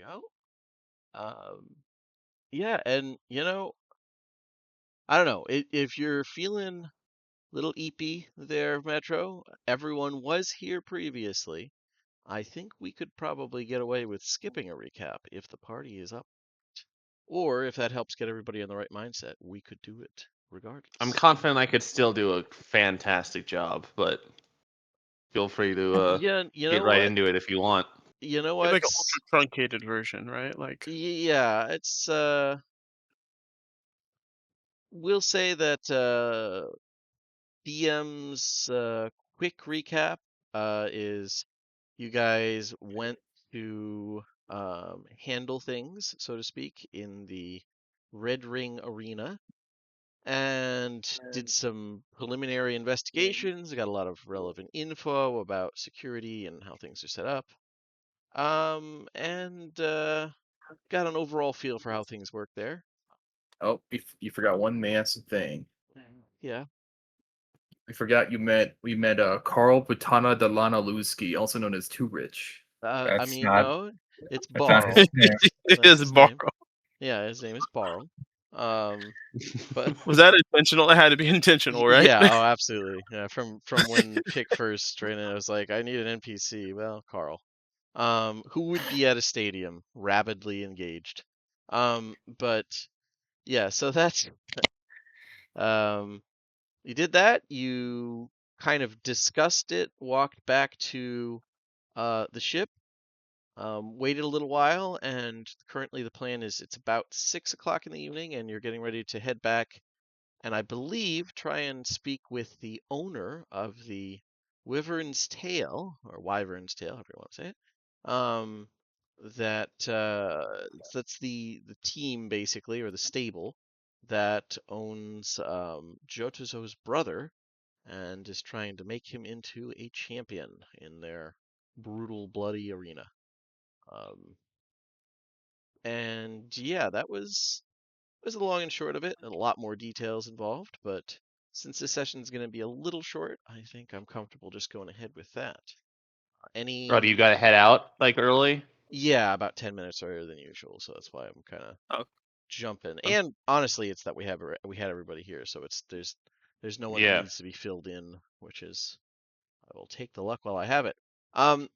go. Yeah, and I don't know if you're feeling a little eepy there, Metro. Everyone was here previously. I think we could probably get away with skipping a recap if the party is up. Or if that helps get everybody in the right mindset, we could do it I'm regardless. confident I could still do a fantastic job, but feel free to Yeah, you get know right what? into it if you want. You know It's what? like an ultra truncated version, right? Like Yeah, it's we'll say that DM's quick recap is you guys went to handle things, so to speak, in the Red Ring Arena and did some preliminary investigations. Got a lot of relevant info about security and how things are set up. And got an overall feel for how things work there. Oh, you forgot one massive thing. Yeah. We forgot we met Carl Butana Delana Lewski, also known as Too Rich. I That's mean, not no, it's that's not Barl. his name. it That's is his name. borrow. Yeah, his name is Barl. But Was that intentional? It had to be intentional, right? yeah, oh, absolutely. Yeah, from when Pick first ran it, I was like, I need an NPC. Well, Carl. Who would be at a stadium, rabidly engaged. But yeah, so that's um, you did that. You kind of discussed it, walked back to the ship, waited a little while, and currently the plan is it's about 6 o'clock in the evening, and you're getting ready to head back and I believe try and speak with the owner of the Wyvern's Tail or Wyvern's Tail, however you want to say it. That's the team basically, or the stable that owns Jotazo's brother and is trying to make him into a champion in their brutal, bloody arena. Um, and yeah, that was the long and short of it, and a lot more details involved, but since this session is going to be a little short, I think I'm comfortable just going ahead with that. Bro, do Any, you gotta head out like early? yeah, about 10 minutes earlier than usual, so that's why I'm kind of Oh, jumping. And honestly, it's that we had everybody here, so there's no one that Yeah. needs to be filled in, which is I will take the luck while I have it.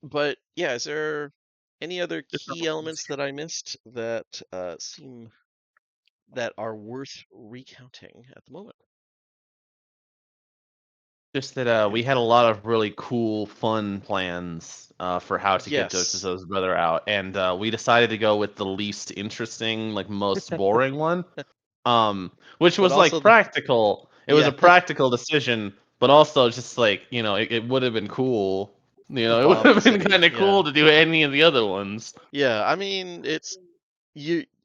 But yeah, is there any other it's not key elements that I missed that seem that are worth recounting at the moment? Just that we had a lot of really cool, fun plans for how to get Yes. Joseph's brother out, and we decided to go with the least interesting, like most boring one, which But was like also the practical. It was yeah, a practical decision, but also just like it would have been cool. to It would bomb the have been city. kind of Yeah. cool to do any of the other ones. Yeah, I mean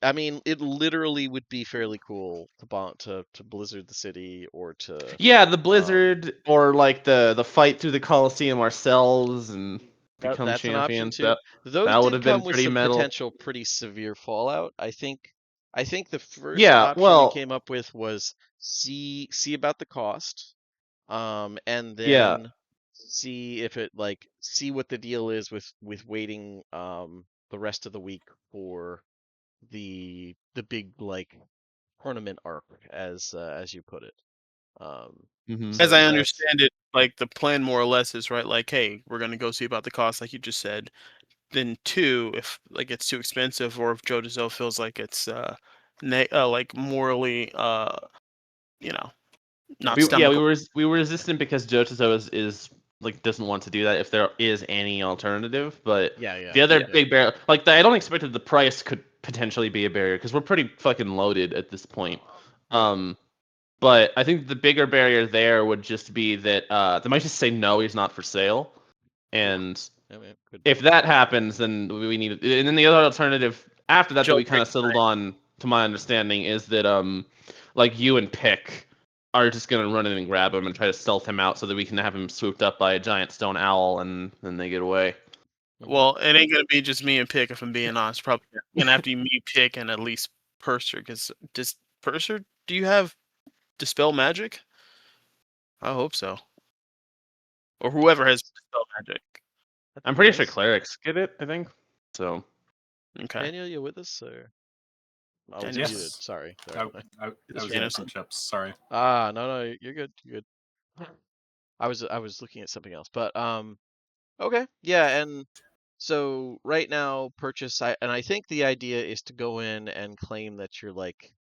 I mean it literally would be fairly cool to bomb to blizzard the city or to Yeah, the um blizzard or like the fight through the Coliseum ourselves and become that's an option champions. too. Those That would did have been come with pretty some metal. potential pretty severe fallout. I think the first Yeah, option you well, came up with was see about the cost. And yeah. then see if it like see what the deal is with waiting the rest of the week for the big like tournament arc as you put it. Um, Hmm. as so I that's understand it, like the plan more or less is right. Like, hey, we're gonna go see about the cost, like you just said. Then two, if like it's too expensive, or if Joe Dezo feels like it's like morally you know not We stomachable. were resistant because Jotazo is like doesn't want to do that if there is any alternative. But yeah the other Yeah, big barrier, like I don't expect that the price could potentially be a barrier because we're pretty fucking loaded at this point. yeah. Um, but I think the bigger barrier there would just be that they might just say no, he's not for sale, Ooh, and I mean, could if be. that happens, then we need. And then the other alternative after that Joe we kind of breaks. settled on, to my understanding, is that like you and Pick are just gonna run in and grab him and try to stealth him out so that we can have him swooped up by a giant stone owl and then they get away. Hmm. Well, it ain't gonna be just me and Pick if I'm being honest. Probably gonna have to be me, Pick, and at least Purser. Because just Purser, do you have dispel magic? I hope so. Or whoever has dispel magic. That'd I'm be pretty sure nice. clerics get it. I think so. Okay. Daniel, you with us or? Oh, it's Daniel's- muted. Yes. Sorry. I was eating Daniel's- some chips. Sorry. No, you're good. You're good. I was looking at something else, but okay, yeah, and so right now I think the idea is to go in and claim that you're like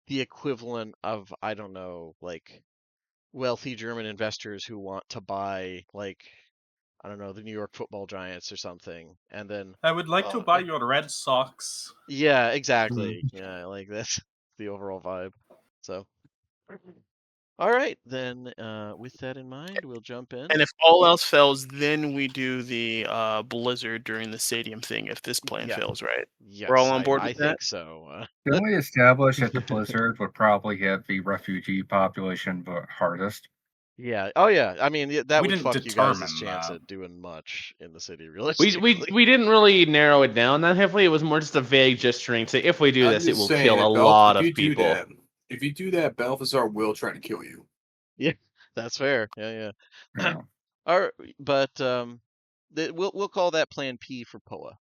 the equivalent of, I don't know, like wealthy German investors who want to buy like, I don't know, the New York Football Giants or something, and then I would like to buy your Red Sox. yeah, exactly, yeah, like that's the overall vibe. So all right, then with that in mind, we'll jump in. And if all else fails, then we do the blizzard during the stadium thing. If this plan Yeah. fails, right? Yes, We're all on board I with that? think so. Can we establish that the blizzard would probably hit the refugee population the hardest? Yeah. Oh, yeah. I mean, that We would didn't fuck you guys' determine chance that. at doing much in the city, We realistically. we didn't really narrow it down that heavily. It was more just a vague gesturing to if we do I'm this, it just will saying, kill a if lot if of you do people. that, if you do that, Balthazar will try to kill you. Yeah, that's fair. Yeah. Yeah. All right, but we'll call that Plan P for Poa.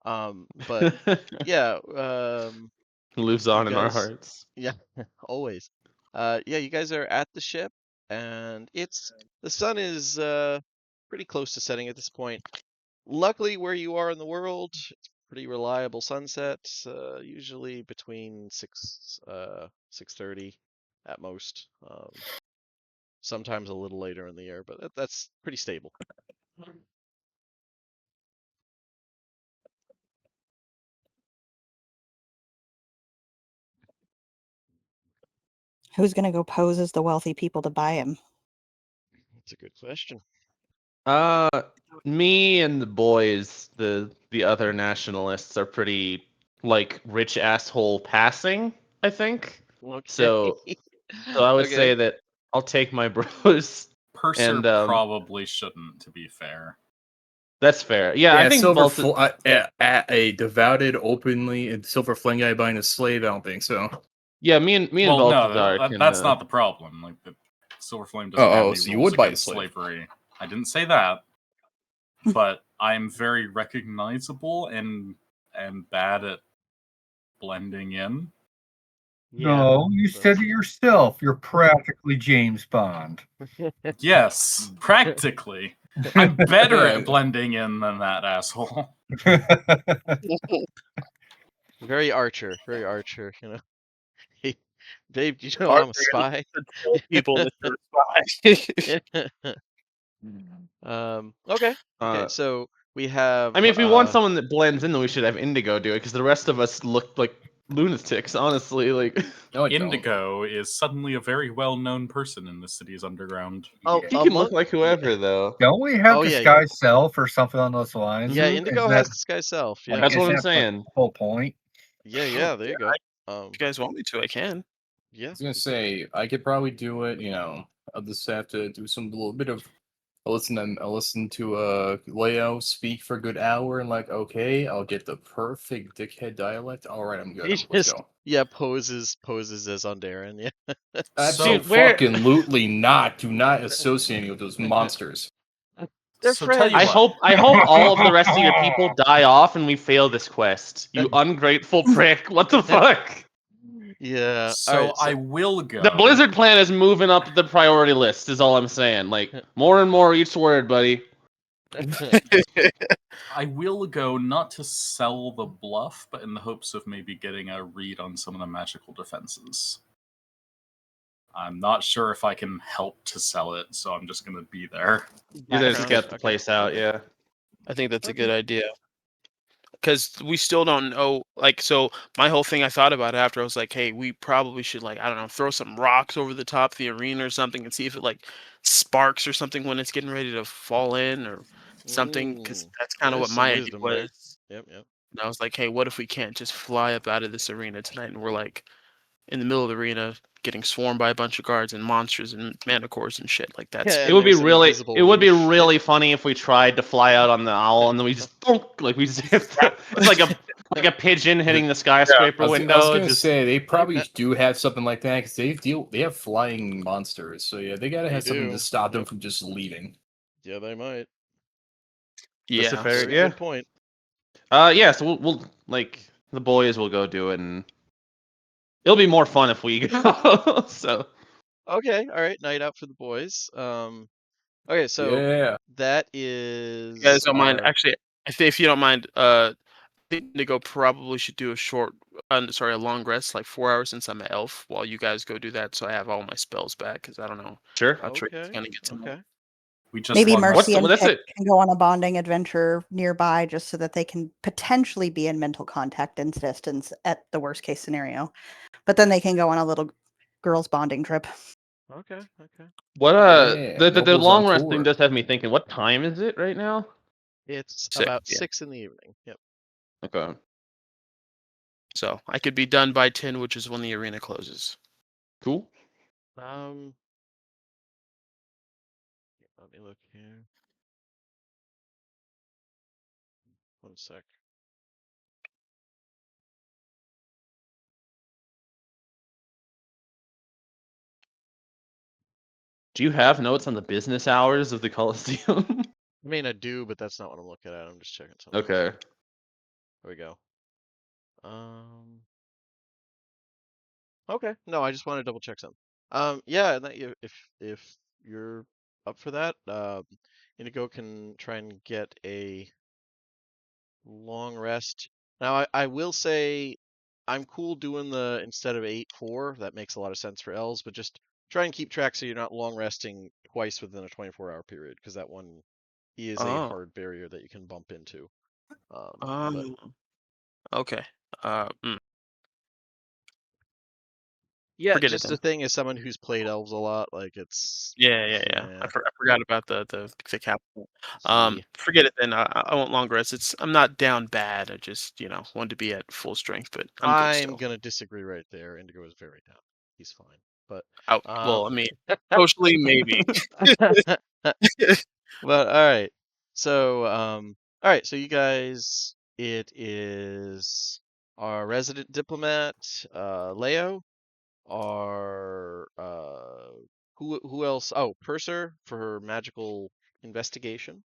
But yeah, Lives you on in our guys, hearts. yeah, always. Yeah, you guys are at the ship, and the sun is pretty close to setting at this point. Luckily, where you are in the world, it's pretty reliable sunset. Usually between 6:30 at most. Sometimes a little later in the year, but that's pretty stable. Who's going to go pose as the wealthy people to buy him? That's a good question. Me and the boys, the other nationalists are pretty like rich asshole passing, I think. Okay. So I would Okay. say that I'll take my bros. Purser And, probably shouldn't, to be fair. That's fair. Yeah, I think Silver both. a devoted openly and Silver Flame guy buying a slave. I don't think so. Yeah, me and Well, Balthazar no, can, that's not the problem. Like the Silver Flame doesn't have any so you rules would buy a against slave. slavery. I didn't say that, but I'm very recognizable and bad at blending in. No, you so- said it yourself. You're practically James Bond. Yes, practically. I'm better at blending in than that asshole. Very Archer, you know. Hey, babe, do you know I'm a spy? People in the spy. Okay. Uh, So we have. I mean, if we want someone that blends in, then we should have Indigo do it, because the rest of us look like lunatics, honestly. Like, No, I don't. Indigo is suddenly a very well-known person in the city's underground. Oh, he can look like whoever, though. Don't we have Oh, the yeah, Sky yeah. Self or something on those lines? Yeah, Is Indigo that- has the Sky Self. Yeah. That's what I'm isn't that saying. the whole point. Yeah. There you go. If you guys want me to, I can. Yeah. I was gonna say I could probably do it. I'll just have to do some little bit of. I'll listen to Leo speak for a good hour and okay, I'll get the perfect dickhead dialect. All right, I'm good. He Let's just go. poses as Underan. Yeah. Absolutely not. Do not associate me with those monsters. They're So tell you friends. I hope all of the rest of your people die off and we fail this quest. You ungrateful prick. What the fuck? Yeah. So, all right, I will go. The Blizzard plan is moving up the priority list, is all I'm saying. Like, more and more each word, buddy. I will go not to sell the bluff, but in the hopes of maybe getting a read on some of the magical defenses. I'm not sure if I can help to sell it, so I'm just going to be there. You're there to get the place out, yeah. I think that's a good idea. Because we still don't know, so my whole thing I thought about after, I was like, hey, we probably should, I don't know, throw some rocks over the top of the arena or something and see if it, sparks or something when it's getting ready to fall in or something, because that's kind of there's what some my idea wisdom there. was. Yep. And I was like, hey, what if we can't just fly up out of this arena tonight and we're, in the middle of the arena getting swarmed by a bunch of guards and monsters and manticores and shit like that. Yeah, It would be there's an really, invisible it would be leash. really funny if we tried to fly out on the owl and then we just thunk, we just it's like a pigeon hitting the skyscraper window. I was gonna just- say they probably do have something like that because they have flying monsters. So yeah, they gotta have something do. to stop them from just leaving. Yeah, they might. Yeah. That's a fair, Very yeah. good point. Yeah. So we'll like the boys will go do it, and it'll be more fun if we go. So Okay, all right, night out for the boys. Okay, so Yeah. that You guys is don't mind? our. Actually, if you don't mind, Indigo probably should do a a long rest, like 4 hours, since I'm an elf, while you guys go do that, so I have all my spells back. Because I don't know sure. how Tracy's Okay, gonna get to me. okay. We just Maybe long What's Mercy the, and well, that's Pick it. can go on a bonding adventure nearby just so that they can potentially be in mental contact distance at the worst case scenario. But then they can go on a little girls' bonding trip. Okay, okay. What Yeah, the Nobles on long rest thing tour. does have me thinking. What time is it right now? It's Sick, about yeah. 6 in the evening. Yep. Okay. So I could be done by 10, which is when the arena closes. Cool. Um, let me look here. 1 sec. Do you have notes on the business hours of the Coliseum? I mean, I do, but that's not what I'm looking at. I'm just checking something. Okay. There we go. Okay. No, I just want to double check something. Yeah, and if you're up for that, Indigo can try and get a long rest. Now, I will say I'm cool doing the instead of 8-4. That makes a lot of sense for elves, but just try and keep track so you're not long resting twice within a 24-hour period, because that one is a Oh, hard barrier that you can bump into. But okay. Mm, yeah, forget it just the then. thing as someone who's played elves a lot, like it's Yeah. yeah, I forgot about the capital. see. Forget it then. I want long rest. I'm not down bad. I just wanted to be at full strength, but I'm good I'm still. gonna disagree right there. Indigo is very down. He's fine, but Out. Well, I mean, socially maybe. but all right. So all right. So you guys, it is our resident diplomat, Leo, our who else? Oh, Purser for her magical investigation.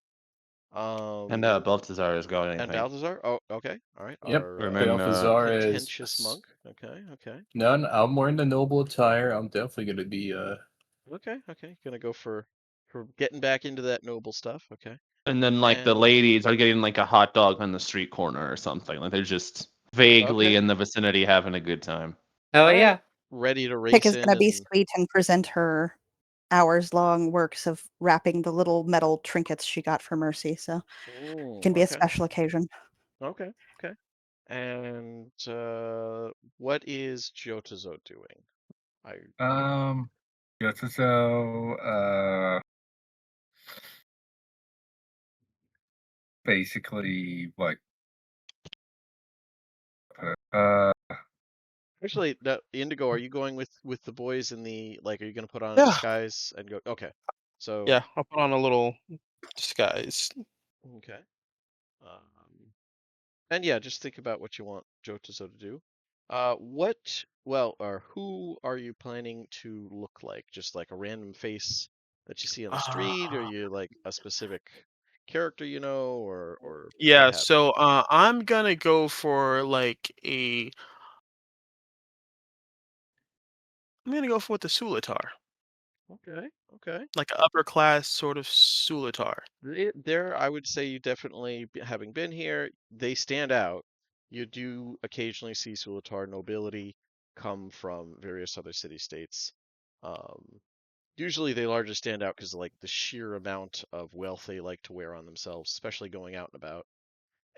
And Um, Balthazar is going, I and think. Balthazar. Oh, okay. All right. Yep. Our And then Balthazar is pretentious monk. Okay. Okay. none. I'm wearing the noble attire. I'm definitely gonna be Okay. Okay. Gonna go for getting back into that noble stuff. Okay. and then like the And ladies are getting like a hot dog on the street corner or something. Like they're just vaguely okay. in the vicinity having a good time. Oh All right. yeah. Ready to Pick race is in going to be and sweet and present her hours-long works of wrapping the little metal trinkets she got for Mercy. So it can be a okay. special occasion. Okay. Okay. And what is Jotazo doing? I Just so basically like uh actually Indigo, are you going with the boys in the like? Are you gonna put on a Yeah. disguise and go? Okay. So Yeah. I'll put on a little disguise. okay. Um, and yeah, just think about what you want Jotazo to do. Or who are you planning to look like? Just like a random face that you see on the street, or Uh, you like a specific character you know, or what yeah. have you? So I'm gonna go for like a. I'm gonna go for with the Sulatar, Okay, okay. like an upper class sort of Sulatar. There, I would say you definitely, having been here, they stand out. You do occasionally see Sulitar nobility come from various other city-states. Um, Usually they largely stand out because like the sheer amount of wealth they like to wear on themselves, especially going out and about,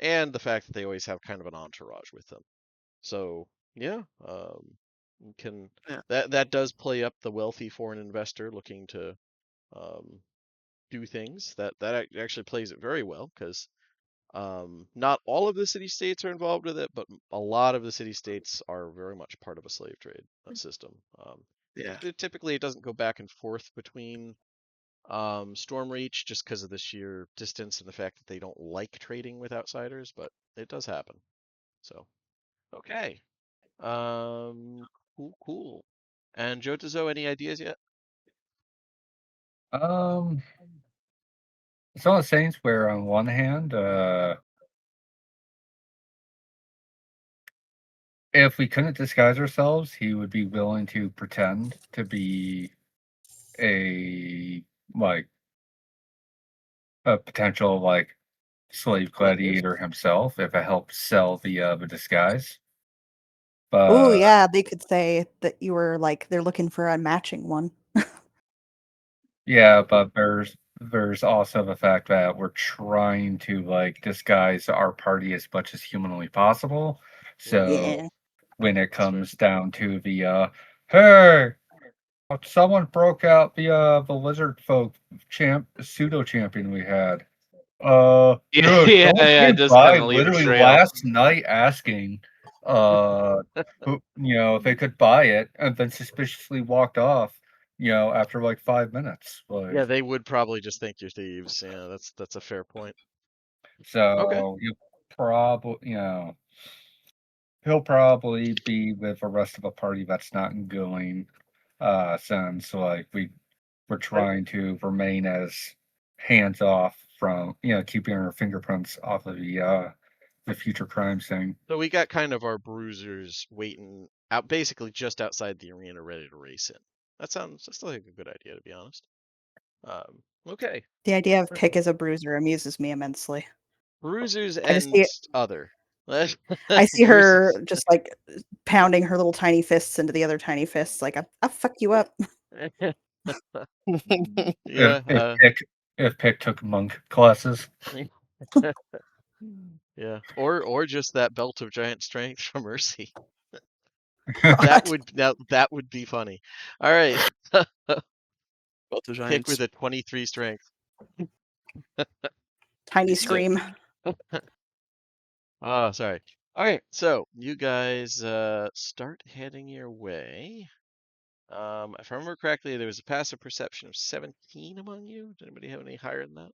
and the fact that they always have kind of an entourage with them. So yeah, can Yeah. that does play up the wealthy foreign investor looking to um, do things. That actually plays it very well because not all of the city states are involved with it, but a lot of the city states are very much part of a slave trade system. Yeah. Typically, it doesn't go back and forth between Stormreach just because of the sheer distance and the fact that they don't like trading with outsiders, but it does happen. So, okay. Um, cool. And Jotazo, any ideas yet? um it's one of those things where on one hand, if we couldn't disguise ourselves, he would be willing to pretend to be a potential slave gladiator himself if it helps sell the disguise. Oh But yeah, they could say that you were like they're looking for a matching one. yeah, but there's also the fact that we're trying to disguise our party as much as humanly possible. So Yeah. when it That's fair. comes down to the hey, someone broke out the lizard folk pseudo champion we had. Yeah, Dude, yeah, someone yeah, came just by kinda leave a literally trail. last night asking, who, if they could buy it, and then suspiciously walked off, after like 5 minutes. Yeah, they would probably just think you're thieves. Yeah, that's a fair point. Okay. So you probably, he'll probably be with the rest of the party that's not going, since we're trying to remain as hands off from keeping our fingerprints off of the future crime scene. So we got kind of our bruisers waiting out, basically just outside the arena, ready to race in. That's like a good idea, to be honest. Okay. The idea of Pick as a bruiser amuses me immensely. Bruisers I just and see other. I see her Bruisers. just like pounding her little tiny fists into the other tiny fists, like I'll fuck you up. Yeah. If Pick took monk classes. Yeah. Or just that belt of giant strength from Mercy. God. That would be funny. All right. Both the Pick Giants. with a 23 strength. Tiny Sick. scream. Oh, sorry. All right, so you guys start heading your way. If I remember correctly, there was a passive perception of 17 among you. Does anybody have any higher than that?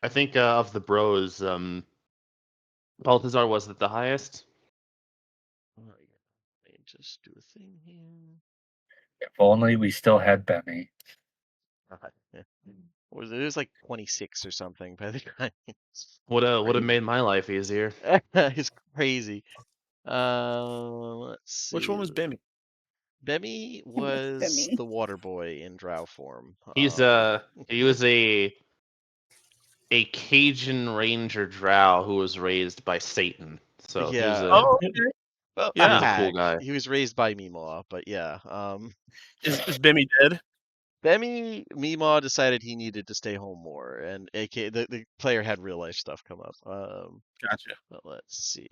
I think of the bros, Balthazar was the highest. All right, let me just do a thing here. If only we still had Benny. Yeah. It was like 26 or something by the time. Would have made my life easier. It's crazy. Let's see. Which one was Bimmy? Bemmy was Bemmy. the water boy in drow form. He was a Cajun ranger drow who was raised by Satan. So he was Yeah. Oh, okay. Well, Yeah. a He was a cool hag. guy. He was raised by Meemaw, but yeah. Is Bimmy dead? Meemaw decided he needed to stay home more, and AK the player had real life stuff come up. Gotcha. But let's see.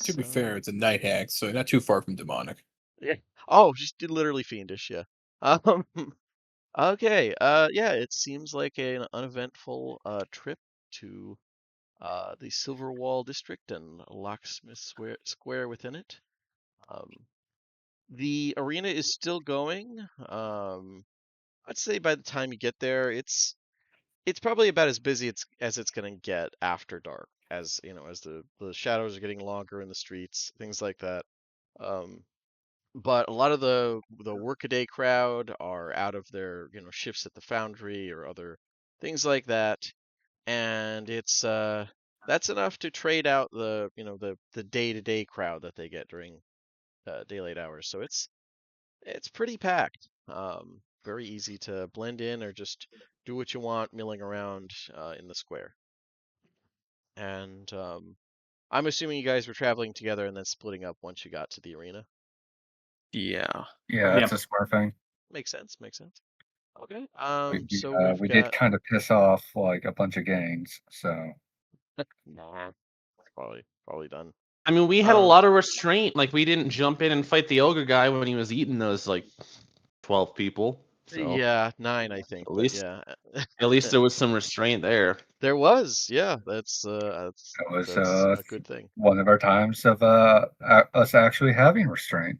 To be fair, it's a night hack, so not too far from demonic. Yeah. Oh, just literally fiendish. Yeah. Um. Okay. Yeah. It seems like an uneventful trip to the Silverwall district and Locksmith Square within it. The arena is still going. I'd say by the time you get there, it's probably about as busy as it's gonna get after dark, as as the shadows are getting longer in the streets, things like that. Um, but a lot of the workaday crowd are out of their shifts at the foundry or other things like that, and it's that's enough to trade out the day-to-day crowd that they get during daylight hours. So it's pretty packed. Very easy to blend in or just do what you want milling around in the square. And I'm assuming you guys were traveling together and then splitting up once you got to the arena. Yeah. Yeah, Yeah. that's a smart thing. Makes sense. Okay. We, So we've we got did kind of piss off a bunch of gangs, so nah, probably done. I mean, we had a lot of restraint. Like, we didn't jump in and fight the ogre guy when he was eating those 12 people. So Yeah, 9 I think. at But least yeah, at least there was some restraint there. there was. Yeah, that's it was a good thing. one of our times of us actually having restraint.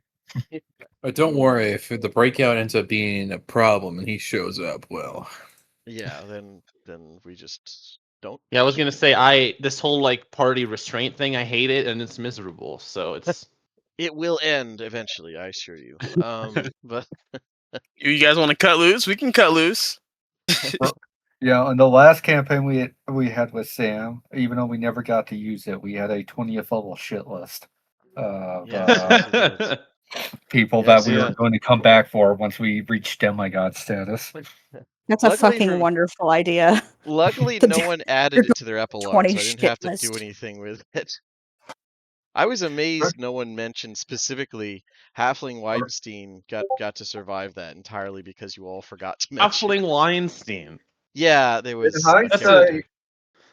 But don't worry, if the breakout ends up being a problem and he shows up, well, Yeah, then we just don't. Yeah, I was gonna say this whole party restraint thing, I hate it and it's miserable. So it's It will end eventually, I assure you. But You guys want to cut loose? We can cut loose. Yeah, on the last campaign we had with Sam, even though we never got to use it, we had a 20th level shit list of Yes, afterwards. people Yes. that we were going to come back for once we reached demigod status. That's a Luckily fucking for wonderful idea. luckily The no d- one added your it to their epilogue, 20 so I didn't shit have to do list. anything with it. I was amazed no one mentioned specifically Halfling Weinstein got to survive that entirely because you all forgot to mention. Halfling Weinstein. Yeah, there was a hindsight, character.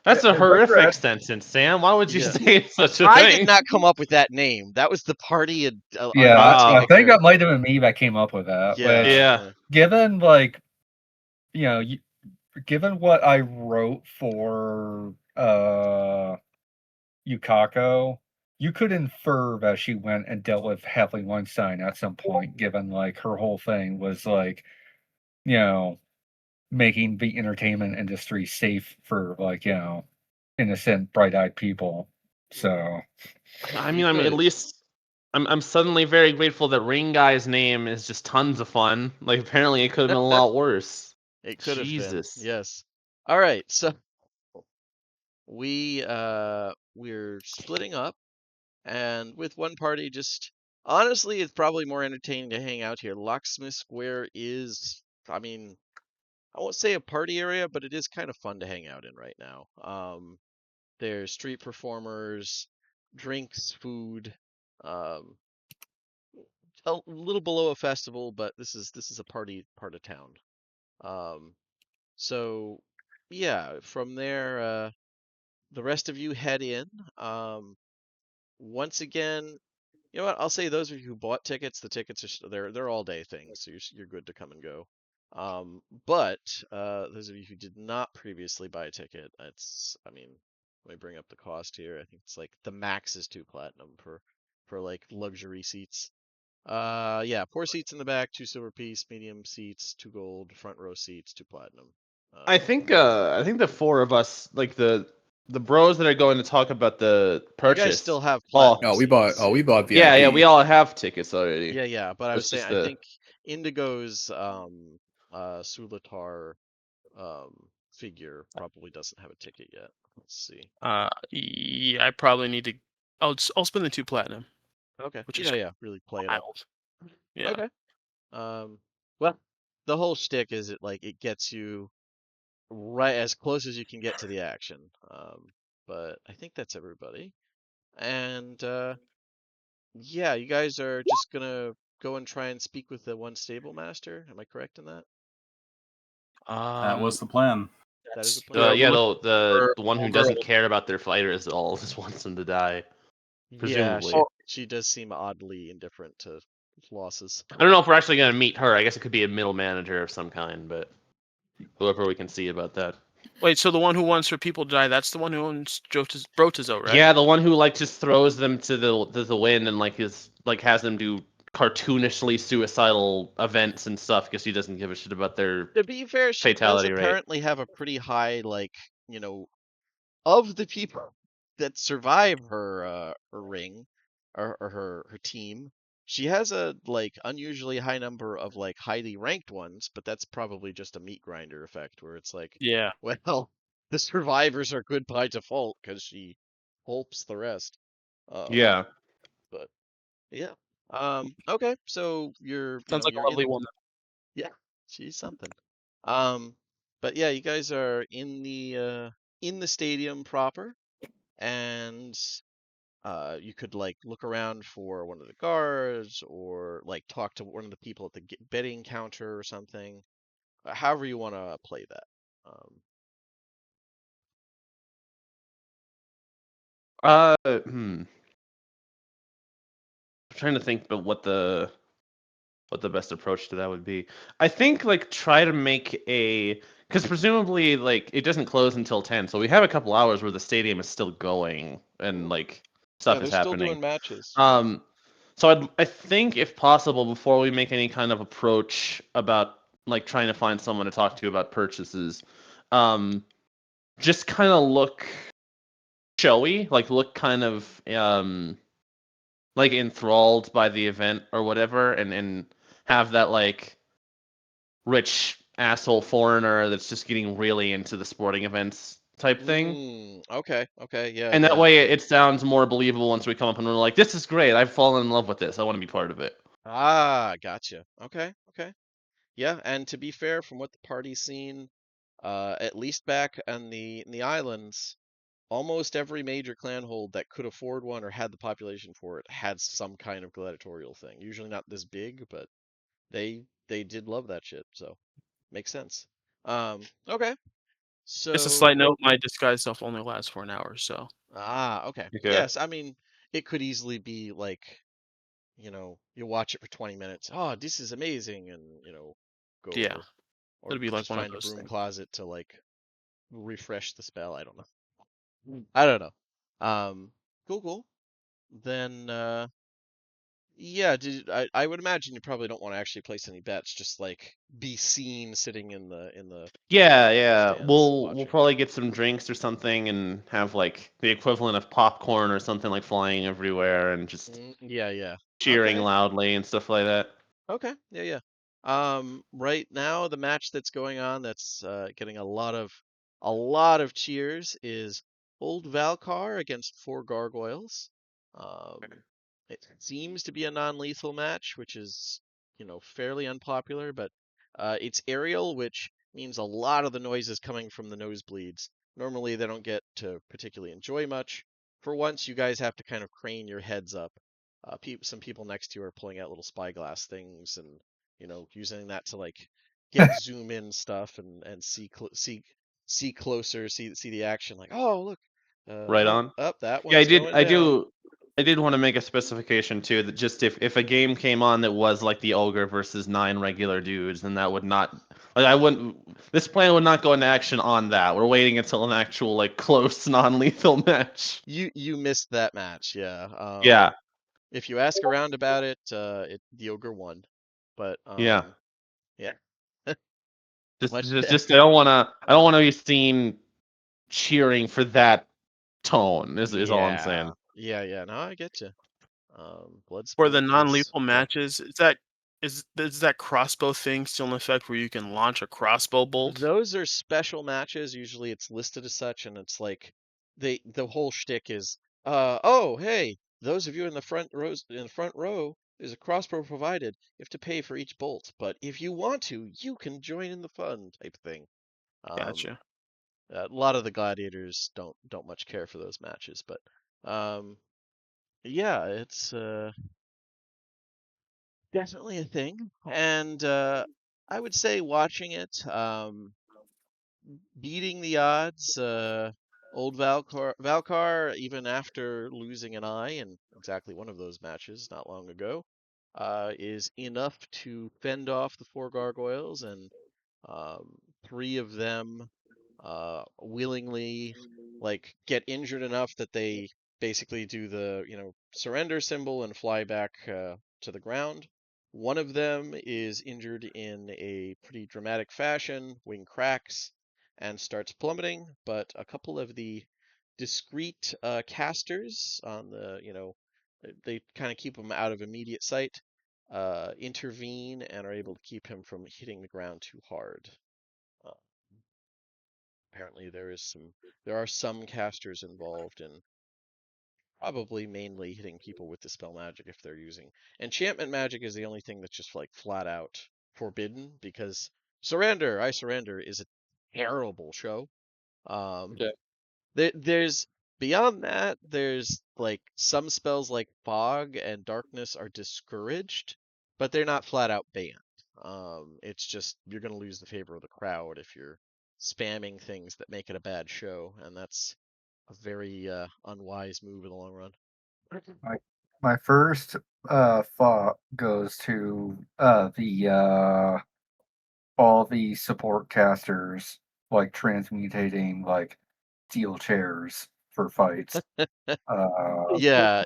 That's a in horrific retro- sentence, Sam. Why would you Yeah. say such a I thing? did not come up with that name. That was the party Yeah, anointing I a think that might character. have been me that came up with that. Yeah, Which, Yeah. given like, you know, given what I wrote for Yukako, you could infer that she went and dealt with Halfling Weinstein at some point, given like her whole thing was like, you know, making the entertainment industry safe for like, you know, innocent, bright-eyed people. So I You mean, at could. least I'm suddenly very grateful that Ring Guy's name is just tons of fun. Like apparently it could have been a lot worse. It could have been. Jesus. Yes. All right. So we're splitting up, and with one party just honestly, it's probably more entertaining to hang out here. Locksmith Square is, I mean, I won't say a party area, but it is kind of fun to hang out in right now. There's street performers, drinks, food, um, a little below a festival, but this is a party part of town. Um, so yeah, from there, the rest of you head in. Once again, you know what? I'll say those of you who bought tickets, the tickets are they're all day things, so you're good to come and go. But those of you who did not previously buy a ticket, I mean, let me bring up the cost here. I think it's like the max is 2 platinum for like luxury seats. Yeah, 4 seats in the back, 2 silver piece, medium seats, 2 gold, front row seats, 2 platinum. I think the four of us, like the bros that are going to talk about the You guys purchase. still have Oh, platinum we seats. bought VIP. yeah, we all have tickets already. Yeah, but I was It's saying just I think Indigo's Sulatar figure probably doesn't have a ticket yet. Let's see. Yeah, I probably need to. I'll spend the 2 platinum, Okay. which is Yeah, really play it up. wild. Yeah. Okay. Well, the whole shtick is it gets you right as close as you can get to the action. But I think that's everybody. And yeah, you guys are just gonna go and try and speak with the one stable master. Am I correct in that? That was the plan. That is the the plan. yeah look the one who for doesn't girl. care about their fighters at all, just wants them to die. Yeah, Presumably. she does seem oddly indifferent to losses. I don't know if we're actually gonna meet her. I guess it could be a middle manager of some kind, but whoever we can see about that. Wait, so the one who wants her people to die, that's the one who owns Brotazo, right? Yeah, the one who like just throws them to the wind and like has them do cartoonishly suicidal events and stuff because he doesn't give a shit about their To be fair, she does fatality rate. apparently have a pretty high, like, of the people that survive her ring or her team, she has a like unusually high number of like highly ranked ones, but that's probably just a meat grinder effect where it's like, Yeah. well, the survivors are good by default because she helps the rest. Yeah. But yeah. Okay, so Sounds like a you're lovely in. woman. Yeah, she's something. Um, but yeah, you guys are in the stadium proper, and you could like look around for one of the guards or like talk to one of the people at the betting counter or something. However you want to play that. I'm trying to think about what the best approach to that would be. I think like try to make because presumably like it doesn't close until 10, so we have a couple hours where the stadium is still going and like stuff Yeah, they're is still happening. doing matches. So I think if possible, before we make any kind of approach about like trying to find someone to talk to about purchases, just kind of look showy, like look kind of like enthralled by the event or whatever, and have that like rich asshole foreigner that's just getting really into the sporting events type thing. Okay. Yeah. And Yeah. that way it sounds more believable once we come up and we're like, this is great. I've fallen in love with this. I want to be part of it. Gotcha. Okay. Yeah, and to be fair, from what the party's seen, at least back on the islands, almost every major clan hold that could afford one or had the population for it had some kind of gladiatorial thing. Usually not this big, but they did love that shit, so makes sense. Okay. Just a slight So note: my disguise stuff only lasts for an hour, so okay. Okay. Yes, I mean it could easily be like, you watch it for 20 minutes. Oh, this is amazing, and go yeah, over. Or it'll be like just one of find a those broom things. closet to like refresh the spell. I don't know. I don't know. Cool. Then yeah, I would imagine you probably don't want to actually place any bets, just like be seen sitting in the Yeah. stands We'll watching. probably get some drinks or something and have like the equivalent of popcorn or something like flying everywhere and just Yeah. cheering Okay. loudly and stuff like that. Okay. Yeah. Right now the match that's going on that's getting a lot of cheers is Old Valkar against four gargoyles. Um, it seems to be a non-lethal match, which is, fairly unpopular, but it's aerial, which means a lot of the noise is coming from the nosebleeds. Normally they don't get to particularly enjoy much. For once, you guys have to kind of crane your heads up. Some people next to you are pulling out little spyglass things and using that to like get zoom in stuff and see closer, see the action. Like, oh look, Right on. that Yeah, one's going down. I did want to make a specification too that just if a game came on that was like the ogre versus 9 regular dudes, then that would not like I wouldn't this plan would not go into action on that. We're waiting until an actual like close non-lethal match. You missed that match, yeah. Yeah, If you ask around about it, the ogre won, but yeah. yeah, Just much. just just I don't wanna be seen cheering for that tone is all I'm saying. Yeah. No, I get you. Blood For the sport is non-lethal okay. matches, is that crossbow thing still in effect where you can launch a crossbow bolt? Those are special matches. Usually it's listed as such, and it's like the whole shtick is, oh hey, those of you in the front row, there's a crossbow provided. You have to pay for each bolt, but if you want to, you can join in the fun type thing. Um, Gotcha. a lot of the gladiators don't much care for those matches, but um, yeah, it's definitely a thing, and I would say watching it. Beating the odds. Old Valkar, even after losing an eye in exactly one of those matches not long ago, is enough to fend off the four gargoyles, and um, three of them willingly like get injured enough that they basically do the surrender symbol and fly back to the ground. One of them is injured in a pretty dramatic fashion, wing cracks and starts plummeting, but a couple of the discreet casters on they kind of keep him out of immediate sight, intervene and are able to keep him from hitting the ground too hard. Uh, Apparently there are some casters involved in probably mainly hitting people with dispel magic if they're using enchantment magic is the only thing that's just like flat out forbidden because I surrender is a terrible show. Um, Yeah. there's beyond that, there's like some spells like fog and darkness are discouraged, but they're not flat out banned. It's just you're gonna lose the favor of the crowd if you're spamming things that make it a bad show, and that's a very unwise move in the long run. My first thought goes to the all the support casters like transmutating like steel chairs for fights. Yeah,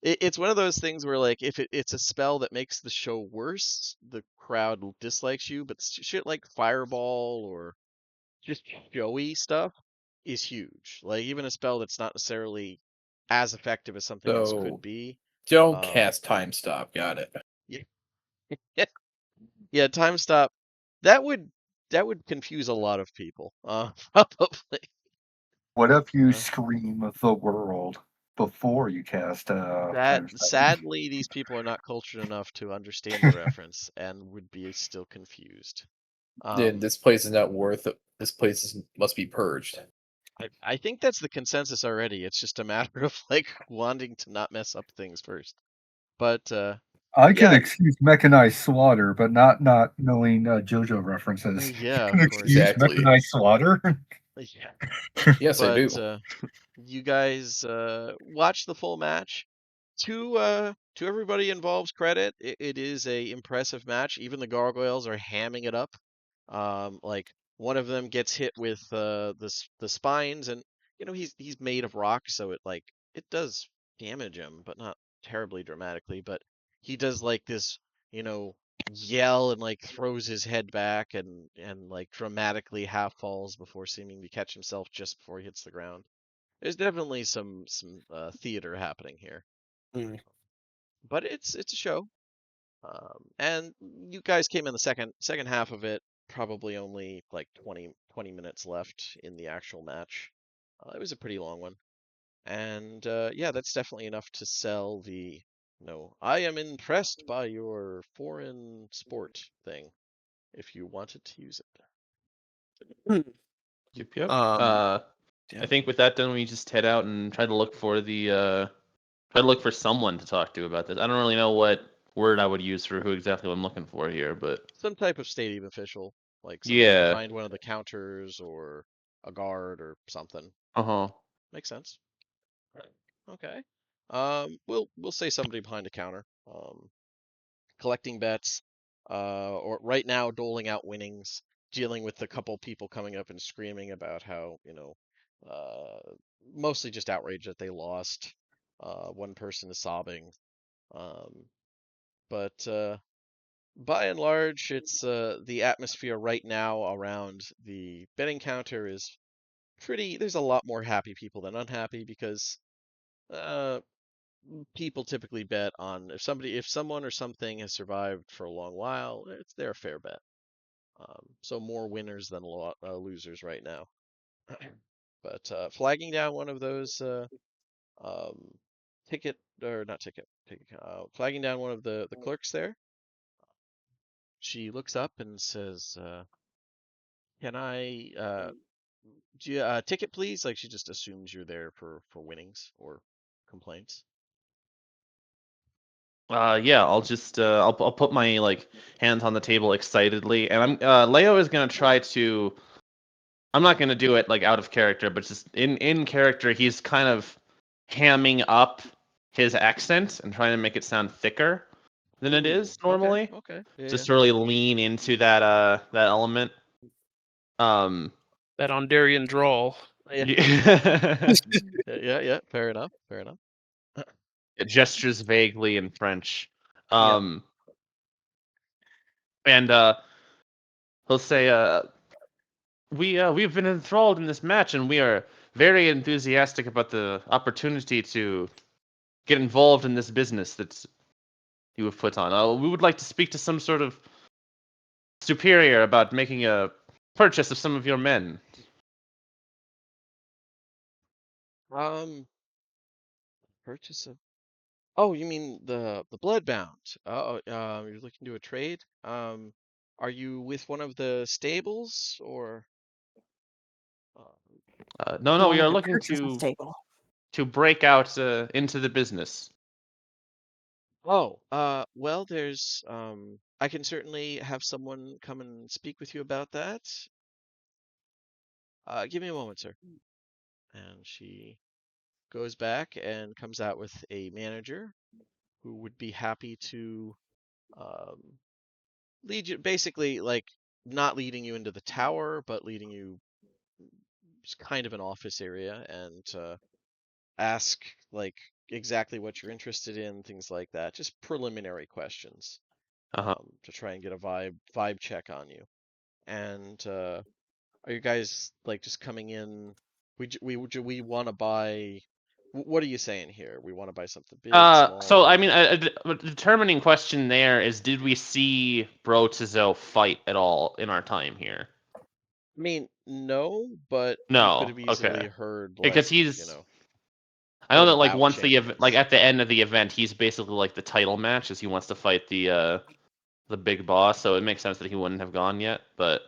it's one of those things where like if it's a spell that makes the show worse, the crowd dislikes you, but shit like fireball or just showy stuff is huge. Like even a spell that's not necessarily as effective as something else could So be. don't Um, cast time stop. Got it. yeah, yeah, time stop. That would that would confuse a lot of people. Probably. What if you Uh, scream the world before you cast That Fire Seven? sadly, these people are not cultured enough to understand the reference and would be still confused. This place is not worth it. This place must be purged. I think that's the consensus already. It's just a matter of like wanting to not mess up things first. But I can yeah, excuse mechanized slaughter, but not knowing JoJo references. yeah, You can of course. excuse Exactly. mechanized slaughter. Yeah. Yes, I do. But you guys watch the full match. To everybody involved's credit, it is a impressive match. Even the gargoyles are hamming it up. Like one of them gets hit with the spines, and he's made of rock, so it does damage him, but not terribly dramatically. But he does like this, yell and like throws his head back and like dramatically half falls before seeming to catch himself just before he hits the ground. There's definitely some theater happening here, Mm. but it's a show. And you guys came in the second half of it, probably only like 20 minutes left in the actual match. It was a pretty long one, and yeah, that's definitely enough to sell the I am impressed by your foreign sport thing if you wanted to use it. Yep. Yeah. I think with that done, we just head out and try to look for someone to talk to about this. I don't really know what word I would use for who exactly I'm looking for here, but Some type of stadium official, like somebody yeah. behind one of the counters or a guard or something. Uh-huh. Makes sense. Okay. We'll say somebody behind a counter, collecting bets, or right now doling out winnings, dealing with a couple people coming up and screaming about how, mostly just outrage that they lost. One person is sobbing. Um, but by and large, it's the atmosphere right now around the betting counter is pretty. There's a lot more happy people than unhappy because uh, people typically bet on if someone or something has survived for a long while, it's their fair bet. So more winners than losers right now. But flagging down one of those um, ticket or not ticket, flagging down one of the clerks there, she looks up and says, "Can I do you, ticket, please?" Like she just assumes you're there for winnings or complaints. Yeah, I'll just I'll put my like hands on the table excitedly, and Leo is gonna try to. I'm not gonna do it like out of character, but just in character, he's kind of hamming up his accent and trying to make it sound thicker than it is normally. Okay. Yeah, Just to really lean into that element. That Ondarian drawl. yeah. Yeah. Yeah. Fair enough. Fair enough. It gestures vaguely in French. Yeah. And he'll say, we've been enthralled in this match, and we are very enthusiastic about the opportunity to get involved in this business that you have put on. We would like to speak to some sort of superior about making a purchase of some of your men. Purchase of. Oh, you mean the Bloodbound? Oh, you're looking to do a trade? Are you with one of the stables or? No, You we wanted are to looking purchase a stable. to break out into the business. Oh, well, there's I can certainly have someone come and speak with you about that. Give me a moment, sir. And she goes back and comes out with a manager who would be happy to um, lead you, basically like not leading you into the tower, but leading you just kind of an office area and ask like exactly what you're interested in, things like that. Just preliminary questions Uh-huh. to try and get a vibe check on you. And are you guys like just coming in? We want to buy. What are you saying here? We want to buy something big, So I small. mean, a determining question there is: did we see Bro Tizo fight at all in our time here? I mean, no, but you No, could have easily okay. heard Because like, he's I know heard that like about once the like champions. at the end of the event, he's basically like the title match, as he wants to fight the big boss. So it makes sense that he wouldn't have gone yet. But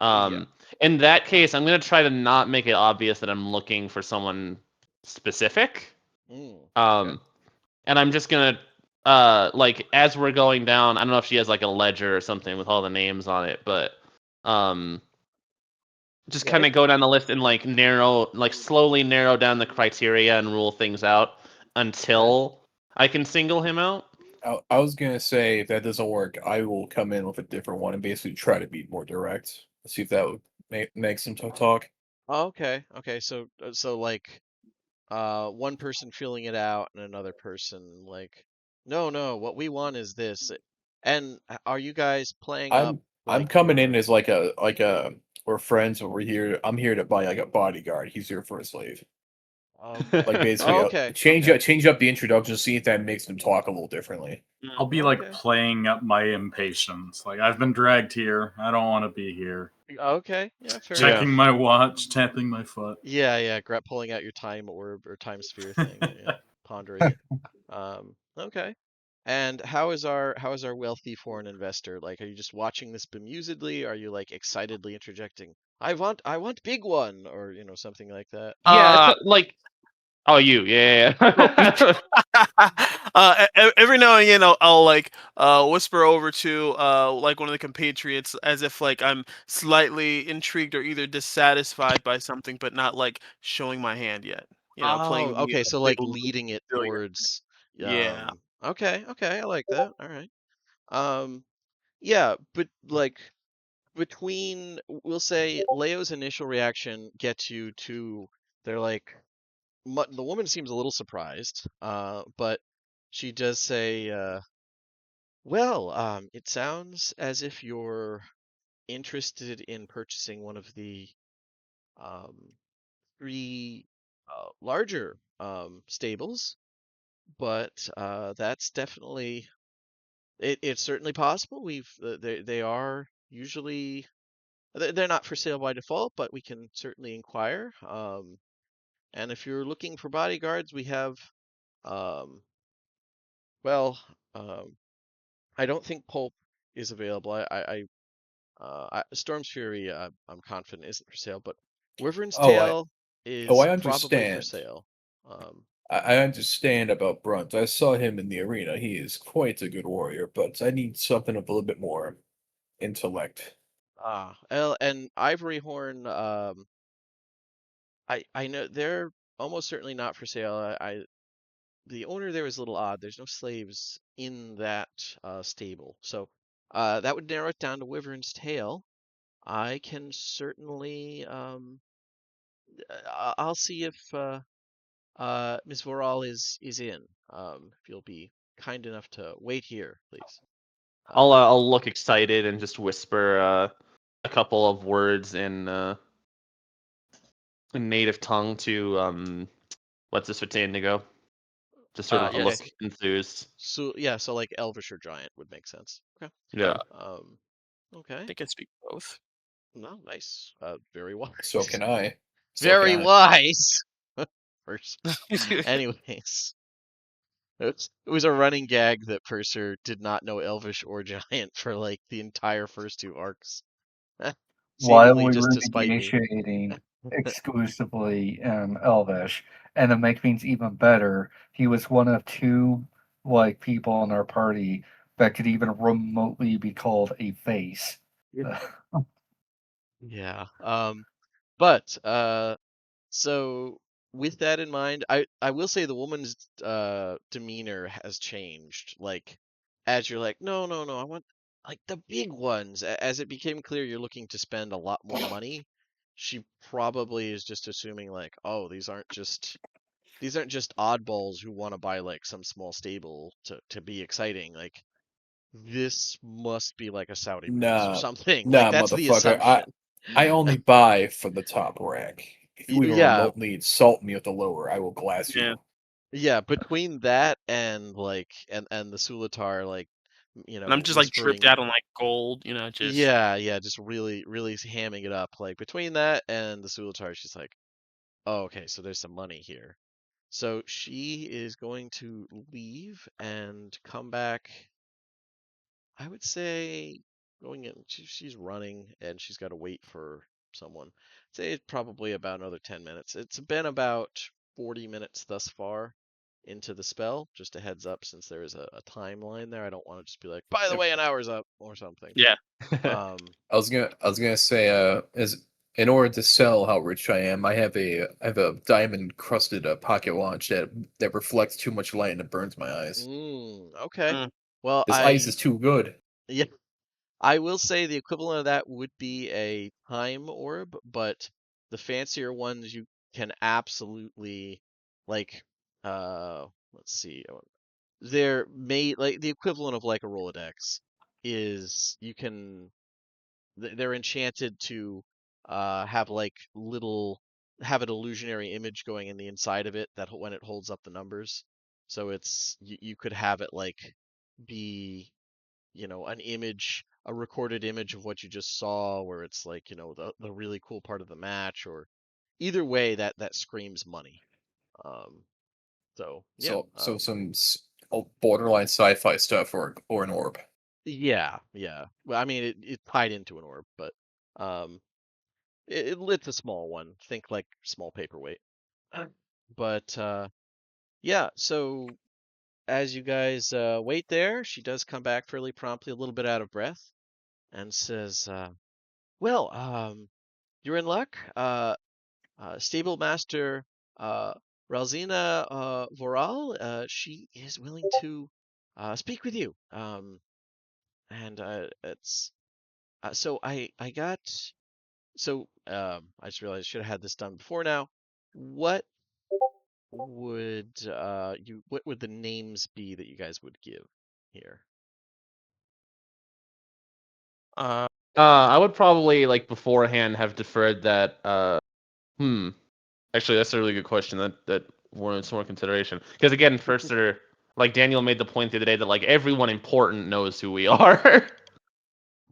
Yeah. in that case, I'm gonna try to not make it obvious that I'm looking for someone specific. Okay. And I'm just gonna like as we're going down, I don't know if she has like a ledger or something with all the names on it, but just Yeah, kind of go down the list and like slowly narrow down the criteria and rule things out until I can single him out. I was gonna say if that doesn't work, I will come in with a different one and basically try to be more direct. See if that would make some talk. Okay. Okay. So like one person feeling it out and another person like, no, what we want is this. And are you guys playing up I'm like coming in your as like a we're friends and we're here. I'm here to buy like a bodyguard. He's here for a slave. Like basically, Oh, okay. change up the introduction, see if that makes them talk a little differently. I'll be like playing up my impatience. Like, I've been dragged here. I don't want to be here. Okay. Yeah, fair Checking enough. my watch, tapping my foot. Yeah, pulling out your time orb or time sphere thing, yeah, pondering it. Okay. And how is our wealthy foreign investor? Like, are you just watching this bemusedly? Are you like excitedly interjecting, I want big one, or something like that? Like oh yeah. Every now and again, I'll like whisper over to like one of the compatriots as if like I'm slightly intrigued or either dissatisfied by something, but not like showing my hand yet. Oh, Playing the okay, so like middle leading it brilliant. towards Yeah. okay, I like that. All right. Yeah, but like between, we'll say Leo's initial reaction gets you to, they're like, the woman seems a little surprised, but she does say, well, it sounds as if you're interested in purchasing one of the um, three larger stables, but that's definitely, it's certainly possible. They are usually, they're not for sale by default, but we can certainly inquire. And if you're looking for bodyguards, we have, um, well, um, I don't think Pulp is available. Storm's Fury, I'm confident isn't for sale, but Wyvern's Tail is I probably for understand. sale. Um, I understand about Brunt. I saw him in the arena. He is quite a good warrior, but I need something of a little bit more intellect. and Ivory Horn, I know they're almost certainly not for sale. The owner there is a little odd. There's no slaves in that stable, so that would narrow it down to Wyvern's Tail. I can certainly I'll see if Ms. Voral is in. If you'll be kind enough to wait here, please. I'll look excited and just whisper a couple of words in native tongue to what's this for Indigo? Just sort of Yes. look enthused. So yeah, so like Elvish or Giant would make sense. Okay. Yeah. Okay. They can speak both. No, nice. Very wise. So can I. Very wise. Anyways, it was a running gag that Purser did not know Elvish or Giant for like the entire first two arcs. While Seemingly we just were to spite me. negotiating exclusively in Elvish, and to make things even better, he was one of two people in our party that could even remotely be called a face. Yeah. But so with that in mind, I will say the woman's demeanor has changed. Like as you're like, no, I want like the big ones. As it became clear you're looking to spend a lot more money, she probably is just assuming like, oh, these aren't just oddballs who want to buy like some small stable to be exciting. Like this must be like a Saudi prince or something. Like that's the motherfucker. assumption. I only buy for the top rank. If you even Yeah, remotely insult me with the lower, I will glass Yeah. you. yeah. Between that and like and the Sulatar, like And I'm just like dripped whispering. out on like gold, just Yeah, just really, really hamming it up. Like between that and the Sulitar, she's like, oh, okay, so there's some money here. So she is going to leave and come back. I would say going in, she's running and she's got to wait for someone. I'd say it's probably about another 10 minutes. It's been about 40 minutes thus far into the spell. Just a heads up, since there is a timeline there. I don't want to just be like, by the way, an hour's up or something. yeah. Um, I was gonna say, as in order to sell how rich I am, I have a diamond crusted pocket watch that reflects too much light and it burns my eyes. okay. Mm. Well, This ice is too good. yeah, I will say the equivalent of that would be a time orb, but the fancier ones you can absolutely like let's see. They're made like the equivalent of like a Rolodex is you can they're enchanted to have like little have an illusionary image going in the inside of it that when it holds up the numbers. So it's you could have it like be an image, a recorded image of what you just saw, where it's like, the really cool part of the match, or either way that screams money. Um, so yeah, So borderline sci-fi stuff or an orb. yeah. Well, I mean, it tied into an orb, but um, it's a small one. Think like small paperweight. But yeah. So as you guys wait there, she does come back fairly promptly, a little bit out of breath, and says, "Well, you're in luck. Stable Master uh, Ralzina Voral, she is willing to speak with you. And it's so I got I just realized I should have had this done before now. What what would the names be that you guys would give here? I would probably like beforehand have deferred that. Actually, that's a really good question. That warrants more consideration. Because again, Purser, like Daniel made the point the other day that like everyone important knows who we are.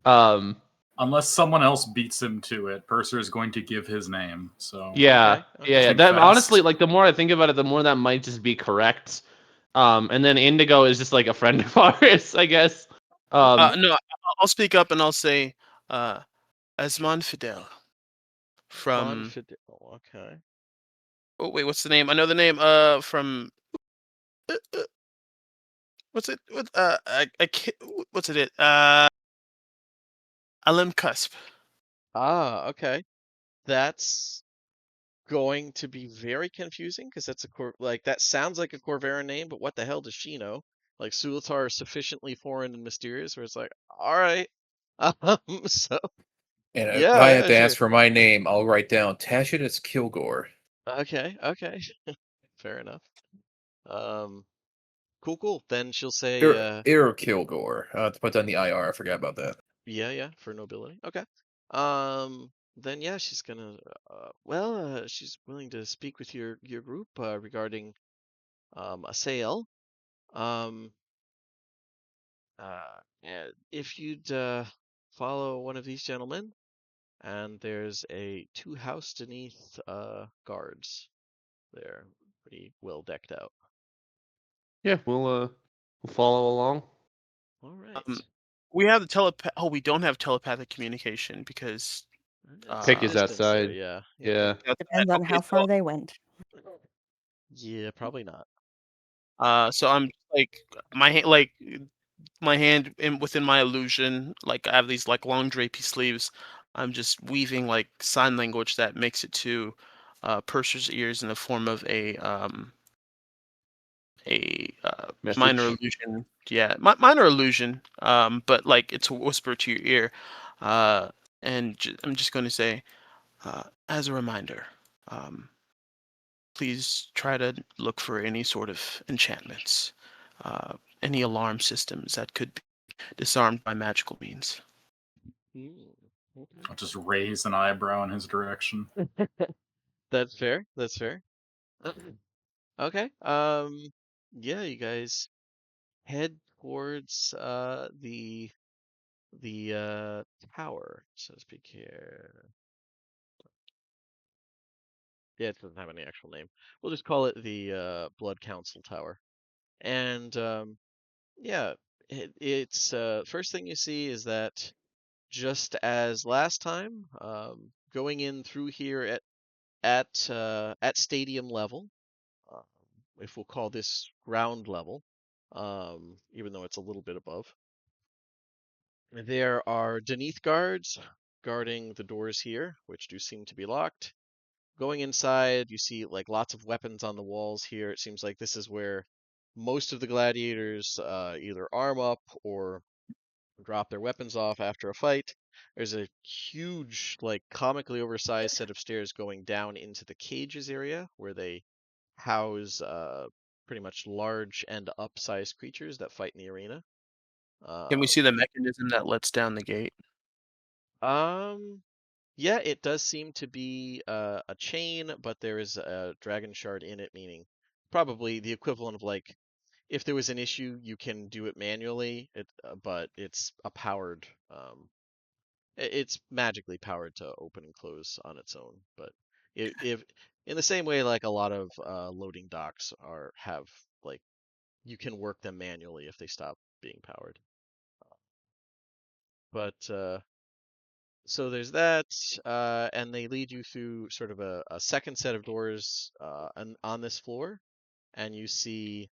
um. Unless someone else beats him to it, Purser is going to give his name. So Yeah, Okay. yeah. Think That fast. honestly, like the more I think about it, the more that might just be correct. And then Indigo is just like a friend of ours, I guess. No, I'll speak up and I'll say, Asman Fidel Mon from. Fidel. Okay. Oh wait, what's the name? I know the name. From. What's it? I can't. What's it? Alim Cusp. Ah, okay. That's going to be very confusing because that's like that sounds like a Corvair name, but what the hell does she know? Like Sulitar is sufficiently foreign and mysterious where it's like, all right. So And if I yeah, have yeah, to sure. ask for my name, I'll write down Tacitus Kilgore. Okay. Fair enough. Um, cool. Then she'll say, Kilgore. To put down the IR, I forgot about that. yeah, for nobility. Okay. Then yeah, she's gonna, she's willing to speak with your group regarding a sale. Um, and if you'd follow one of these gentlemen, and there's a two house beneath guards there, pretty well decked out. Yeah, we'll follow along. All right. We have the Oh, we don't have telepathic communication because. It's Pick some is distance there, outside. yeah. Yeah. Depends on how far they went. Yeah, probably not. So I'm like my hand within my illusion, like I have these like long drapey sleeves. I'm just weaving like sign language that makes it to Purser's ears in the form of a minor Message. illusion. Yeah, minor illusion. But like it's a whisper to your ear. And I'm just going to say, as a reminder, please try to look for any sort of enchantments, any alarm systems that could be disarmed by magical means. I'll just raise an eyebrow in his direction. That's fair. Okay. Yeah, you guys head towards the tower, so to speak here. Yeah, it doesn't have any actual name. We'll just call it the Blood Council Tower. And yeah, it's first thing you see is that just as last time, going in through here at stadium level, um, if we'll call this ground level, even though it's a little bit above. There are Deneth guards guarding the doors here, which do seem to be locked. Going inside, you see like lots of weapons on the walls here. It seems like this is where most of the gladiators either arm up or drop their weapons off after a fight. There's a huge, like comically oversized set of stairs going down into the cages area where they house pretty much large and upsized creatures that fight in the arena. Can we see the mechanism that lets down the gate? Yeah, it does seem to be a chain, but there is a dragon shard in it, meaning probably the equivalent of like if there was an issue, you can do it manually. But it's a powered, it's magically powered to open and close on its own. But if in the same way, like a lot of loading docks have like you can work them manually if they stop being powered. But so there's that, and they lead you through sort of a second set of doors on this floor, and you see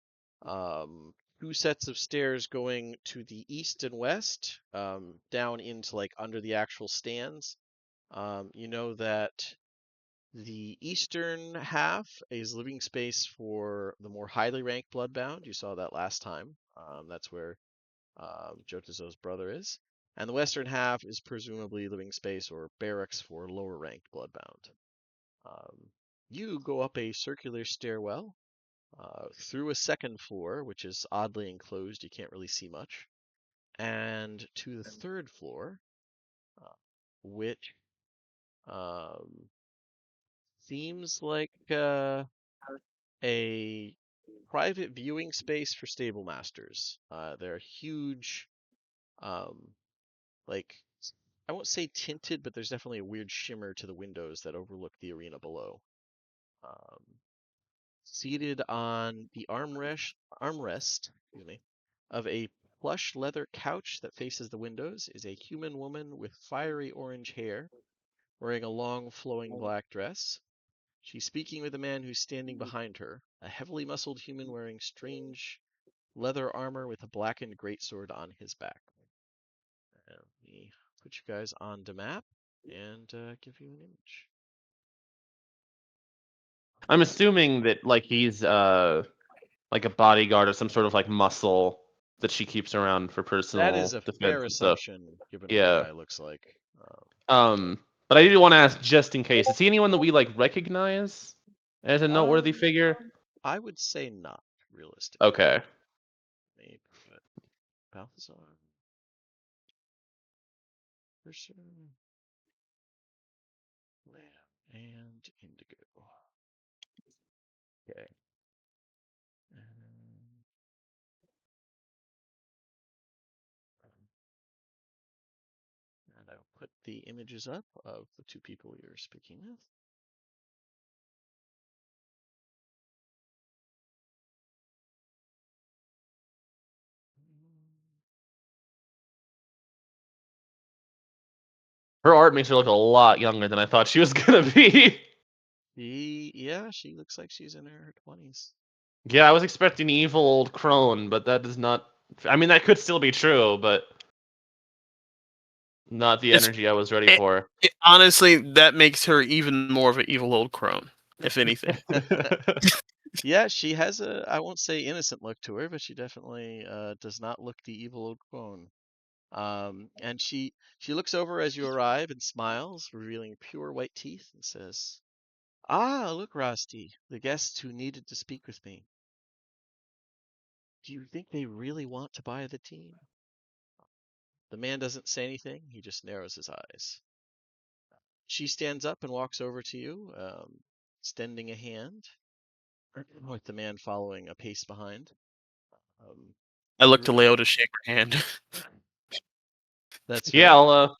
two sets of stairs going to the east and west, down into like under the actual stands. You know that the eastern half is living space for the more highly ranked Bloodbound. You saw that last time. That's where Jotazo's brother is. And the western half is presumably living space or barracks for lower ranked Bloodbound. You go up a circular stairwell through a second floor, which is oddly enclosed. You can't really see much. And to the third floor, which um, seems like a private viewing space for stable masters. They're huge, like I won't say tinted, but there's definitely a weird shimmer to the windows that overlook the arena below. Um, Seated on the armrest, excuse me, of a plush leather couch that faces the windows is a human woman with fiery orange hair, wearing a long flowing black dress. She's speaking with a man who's standing behind her, a heavily muscled human wearing strange leather armor with a blackened greatsword on his back. Let me put you guys on the map and give you an image. I'm assuming that like he's like a bodyguard or some sort of like muscle that she keeps around for That is personal a defense fair and stuff. assumption, given what the Yeah. guy looks like. But I did want to ask just in case, is he anyone that we like recognize as a noteworthy Um, figure? I would say not, realistically. Okay. Maybe, but Balthazar. Cursor. Lamb and Indigo. Okay. And I'll put the images up of the two people you're speaking with. Her art makes her look a lot younger than I thought she was gonna be. Yeah, she looks like she's in her 20s. Yeah, I was expecting evil old crone, but that does not. I mean, that could still be true, but not the It's- energy I was ready it- for. Honestly, that makes her even more of an evil old crone, if anything. Yeah, she has I won't say innocent look to her, but she definitely does not look the evil old crone. And she looks over as you arrive and smiles, revealing pure white teeth, and says, "Ah, look, Rosti, the guests who needed to speak with me. Do you think they really want to buy the team?" The man doesn't say anything, he just narrows his eyes. She stands up and walks over to you, extending a hand, with the man following a pace behind. I look to Leo to shake her hand. That's Yeah, fair.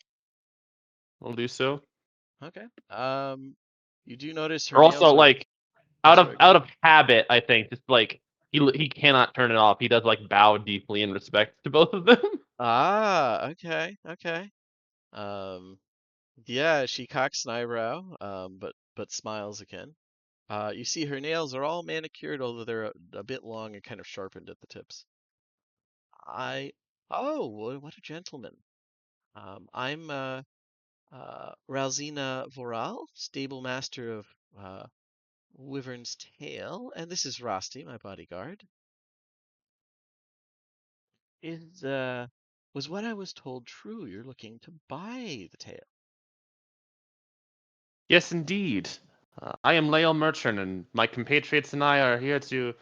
I'll do so. Okay. You do notice her Or also nails are. like Oh, out sorry, go of ahead. habit, I think, just like he cannot turn it off. He does like bow deeply in respect to both of them. Ah, okay, okay. Yeah, she cocks an eyebrow, but smiles again. You see her nails are all manicured, although they're a bit long and kind of sharpened at the tips. Oh, what a gentleman. I'm Ralzina Voral, stable master of Wyvern's Tail, and this is Rosti, my bodyguard. Is Was what I was told true? You're looking to buy the tail. Yes, indeed. I am Leo Merchant, and my compatriots and I are here to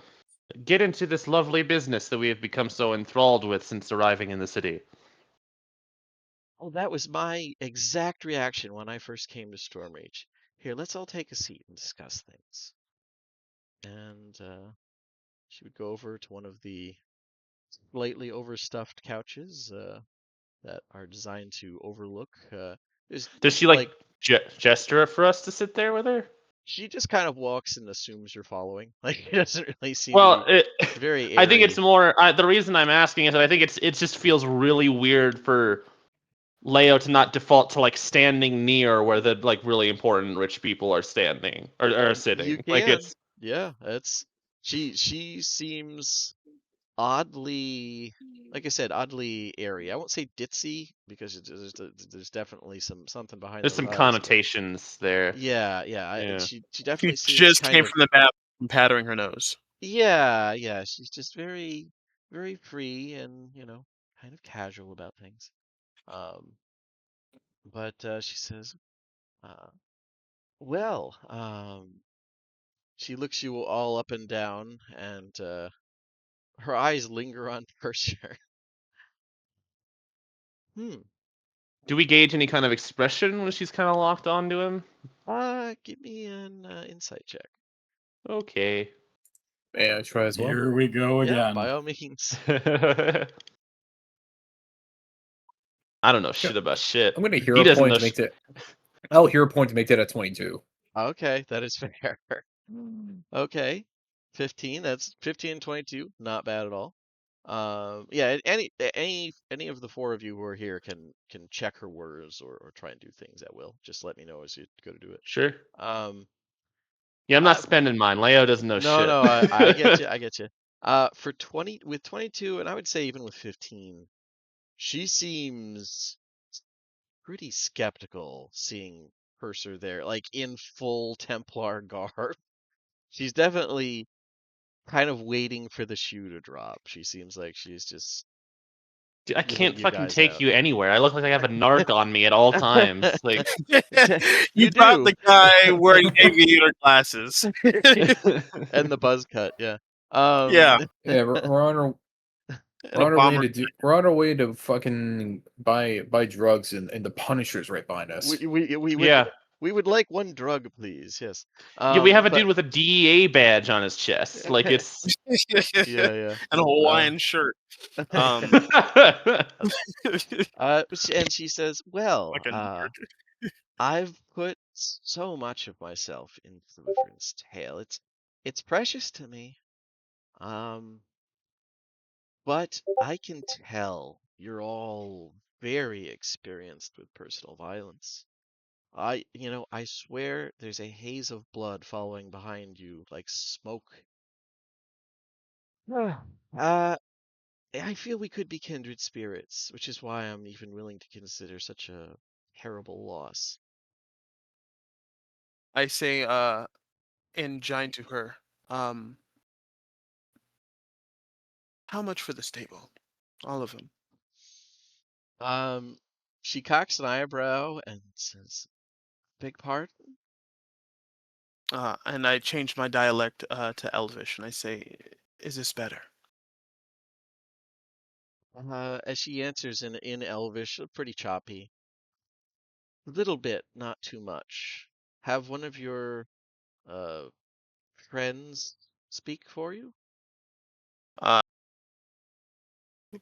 get into this lovely business that we have become so enthralled with since arriving in the city. Oh, that was my exact reaction when I first came to Stormreach. Here, let's all take a seat and discuss things. And she would go over to one of the slightly overstuffed couches that are designed to overlook. There's Does she like gesture for us to sit there with her? She just kind of walks and assumes you're following. Like she doesn't really seem to Well, be very I think it's airy. more. The reason I'm asking is that I think it just feels really weird for Leo to not default to like standing near where the like really important rich people are standing or are You sitting. Like can. it's Yeah, it's she seems oddly, like I said, oddly airy. I won't say ditzy because there's definitely something behind there's those some eyes, but connotations there. yeah. Yeah. She She definitely seems just kind came of from the map from pattering her nose. yeah. She's just very free and kind of casual about things. Um, but she says, uh, well, she looks you all up and down, and her eyes linger on Purser. Hmm. Do we gauge any kind of expression when she's kind of locked onto him? Give me an insight check. Okay. May I try as well? Here we go Yeah, again. by all means. I don't know shit about shit. I'm gonna He hero doesn't point know. to make that. I'll hero point to make that a 22. Okay, that is fair. Okay, 15. That's 15 and 22. Not bad at all. Yeah. Any of the four of you who are here can check her words or try and do things at will. Just let me know as you go to do it. Sure. Um. Yeah, I'm not Uh, spending mine. Leo doesn't know no, shit. no, I get you. I get you. For 20 with 22, and I would say even with 15, she seems pretty skeptical seeing Purser there, like in full Templar garb. She's definitely kind of waiting for the shoe to drop. She seems like she's just Dude, I feeling can't you fucking guys take out. you anywhere. I look like I have a narc on me at all times. Like, You You brought do. the guy wearing aviator glasses. And the buzz cut, yeah. Yeah. Yeah, we're on our And a bomber. we're on our way to fucking buy drugs and the Punisher's right behind us. we would yeah. we would like one drug, please. Yes. Yeah, we have a But dude with a DEA badge on his chest. Like it's yeah. And a Hawaiian shirt. Um, And she says, "Well, like a nerd. I've put so much of myself into the Wyvern's Tail. It's precious to me. Um, but I can tell you're all very experienced with personal violence. I swear there's a haze of blood following behind you like smoke. uh, I feel we could be kindred spirits, which is why I'm even willing to consider such a terrible loss." I say, in giant to her, how much for the stable? All of them. Um, she cocks an eyebrow and says, "Big pardon?" And I change my dialect to Elvish, and I say, "Is this better?" As she answers in Elvish, pretty choppy. "A little bit, not too much. Have one of your uh friends speak for you?" Uh,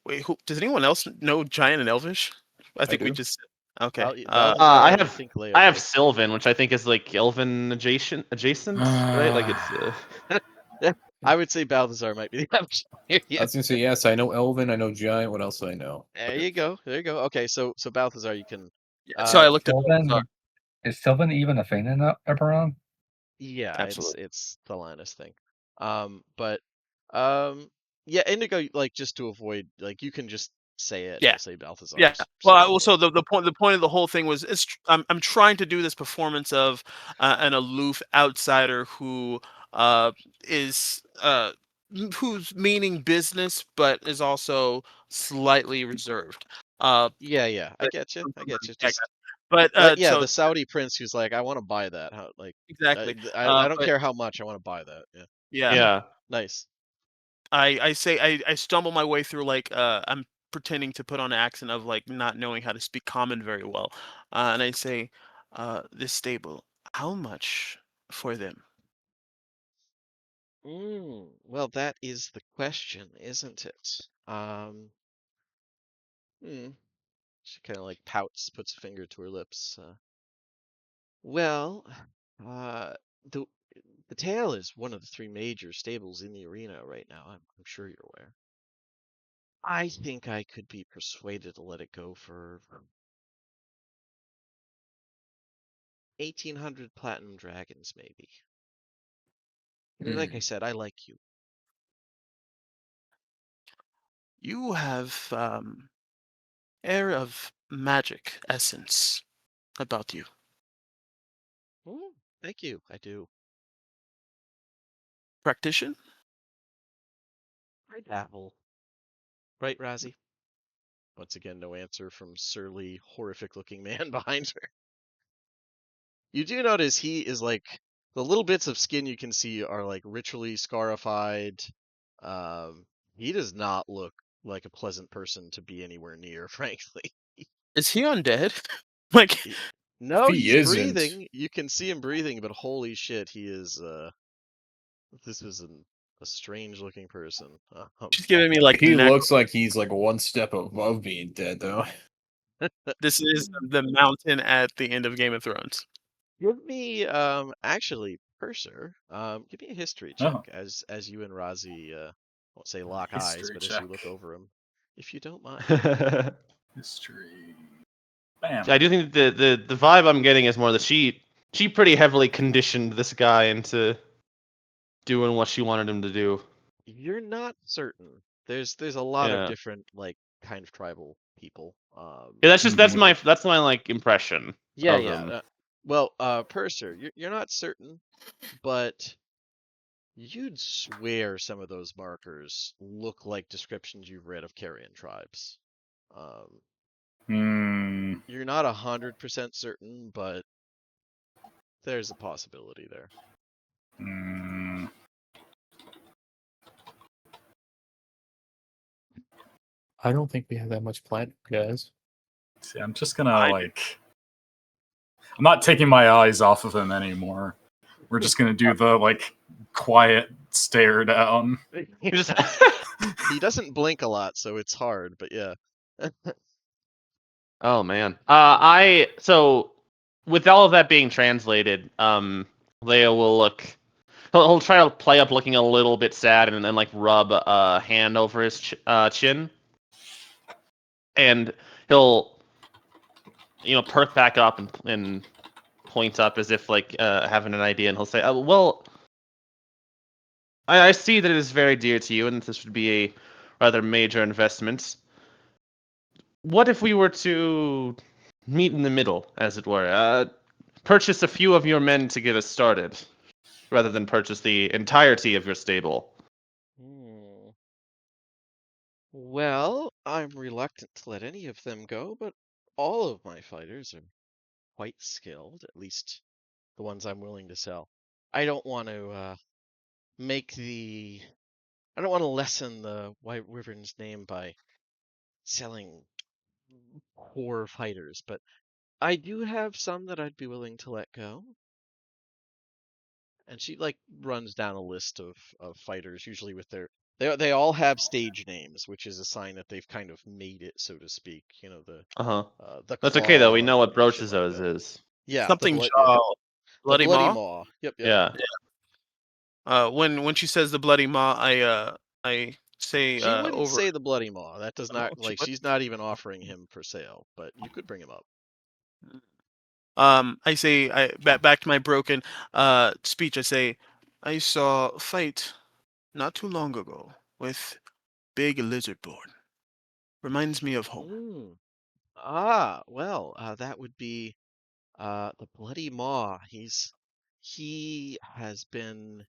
Wait, who does anyone else know Giant and Elvish? I think we do. just okay. Balthazar, I I have think Leo I have does. Sylvan, which I think is like Elven adjacent, right? Like it's I would say Balthazar might be the option here. I Yeah. was gonna say yes. I know Elven. I know Giant. What else do I know? There you go. There you go. Okay, so Balthazar, you can. Yeah, so I looked at Sylvan, Balthazar. is Sylvan even a thing in Eberron? Yeah, Absolutely. it's the Linus thing. But yeah, Indigo, like, just to avoid, like, you can just say it and Yeah. you'll say Balthazar's Yeah. Well, straightforward. also the point of the whole thing was I'm trying to do this performance of an aloof outsider who is who's meaning business but is also slightly reserved. Yeah, I But get you. I get you. yeah, Just but that, yeah, so the Saudi prince who's like, I want to buy that. How, like, exactly. I don't But care how much, I want to buy that. Yeah. yeah. yeah. Nice. I say I stumble my way through like I'm pretending to put on an accent of like not knowing how to speak common very well, and I say, this stable, how much for them? Well, that is the question, isn't it? Hmm. She kind of like pouts, puts a finger to her lips. Well, uh, the the Tail is one of the three major stables in the arena right now. I'm sure you're aware. I think I could be persuaded to let it go for 1,800 platinum dragons, maybe. Like I said, I like you. You have air of magic essence about you. Oh, thank you. I do. Practitioner? I dabble. Right, Razzie? Once again, no answer from surly, horrific-looking man behind her. You do notice he is like the little bits of skin you can see are like ritually scarified. Um, he does not look like a pleasant person to be anywhere near, frankly. Is he undead? Like, He- no, He he's isn't. breathing. You can see him breathing, but holy shit, he is. This is a strange-looking person. she's giving me like He looks like he's like one step above being dead, though. this is the mountain at the end of Game of Thrones. Give me, actually, Purser, give me a history check Oh, as you and Razi, won't say lock eyes, history but as you check. look over him, if you don't mind. History. Bam. I do think the vibe I'm getting is more that she pretty heavily conditioned this guy into doing what she wanted him to do. You're not certain. There's a lot of Yeah. different, like, kind of tribal people. Yeah, that's just Mhm. that's my like impression Yeah, of yeah. him. Well, Purser, you're not certain, but you'd swear some of those markers look like descriptions you've read of carrion tribes. Um, Hmm. You're not 100% certain, but there's a possibility there. Hmm. I don't think we have that much planned, guys. See, I'm just gonna I- like. I'm not taking my eyes off of him anymore. We're just gonna do the like quiet stare down. He just He doesn't blink a lot, so it's hard, but yeah. Oh man. I so with all of that being translated, Leo will look. He'll try to play up looking a little bit sad and then like rub a hand over his chin, and he'll perk back up and point up as if like having an idea, and he'll say, "Well, I see that it is very dear to you, and this would be a rather major investment. What if we were to meet in the middle, as it were? Purchase a few of your men to get us started, rather than purchase the entirety of your stable." Hmm. Well, I'm reluctant to let any of them go, but all of my fighters are quite skilled, at least the ones I'm willing to sell. I don't want to make the I don't want to lessen the White Wyvern's name by selling poor fighters, but I do have some that I'd be willing to let go. And she like runs down a list of fighters, usually with their They all have stage names, which is a sign that they've kind of made it, so to speak. You know, the That's okay though. We claw know what and shit Broach's like that. is. Yeah, Something the bloody bloody maw. maw. Yep. Yeah. When she says the bloody maw, I say She wouldn't over. say the bloody maw. That does not She like would. she's not even offering him for sale, but you could bring him up. I say back to my broken speech. I say I saw a fight not too long ago with big lizardborn. Reminds me of home. Well, that would be the bloody maw. He has been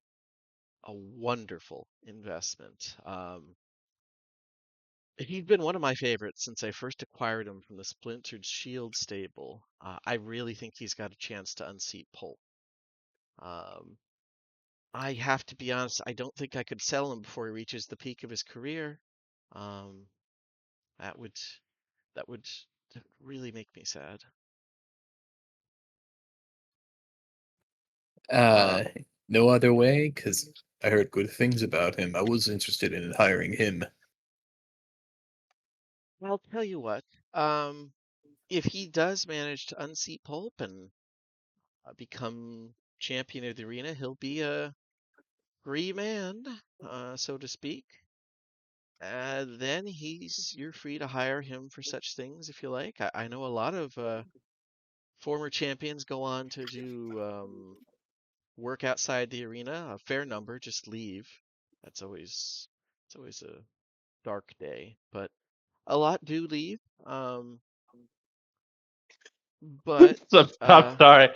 a wonderful investment. He's been one of my favorites since I first acquired him from the Splintered Shield stable. I really think he's got a chance to unseat Pulp. I have to be honest, I don't think I could sell him before he reaches the peak of his career. Um, that would that would really make me sad. No other way, because I heard good things about him. I was interested in hiring him. I'll tell you what. If he does manage to unseat Pulp and become champion of the arena, he'll be a free man, so to speak. Then you're free to hire him for such things if you like. I know a lot of former champions go on to do work outside the arena. A fair number just leave. That's always it's always a dark day, but a lot do leave. But I'm sorry.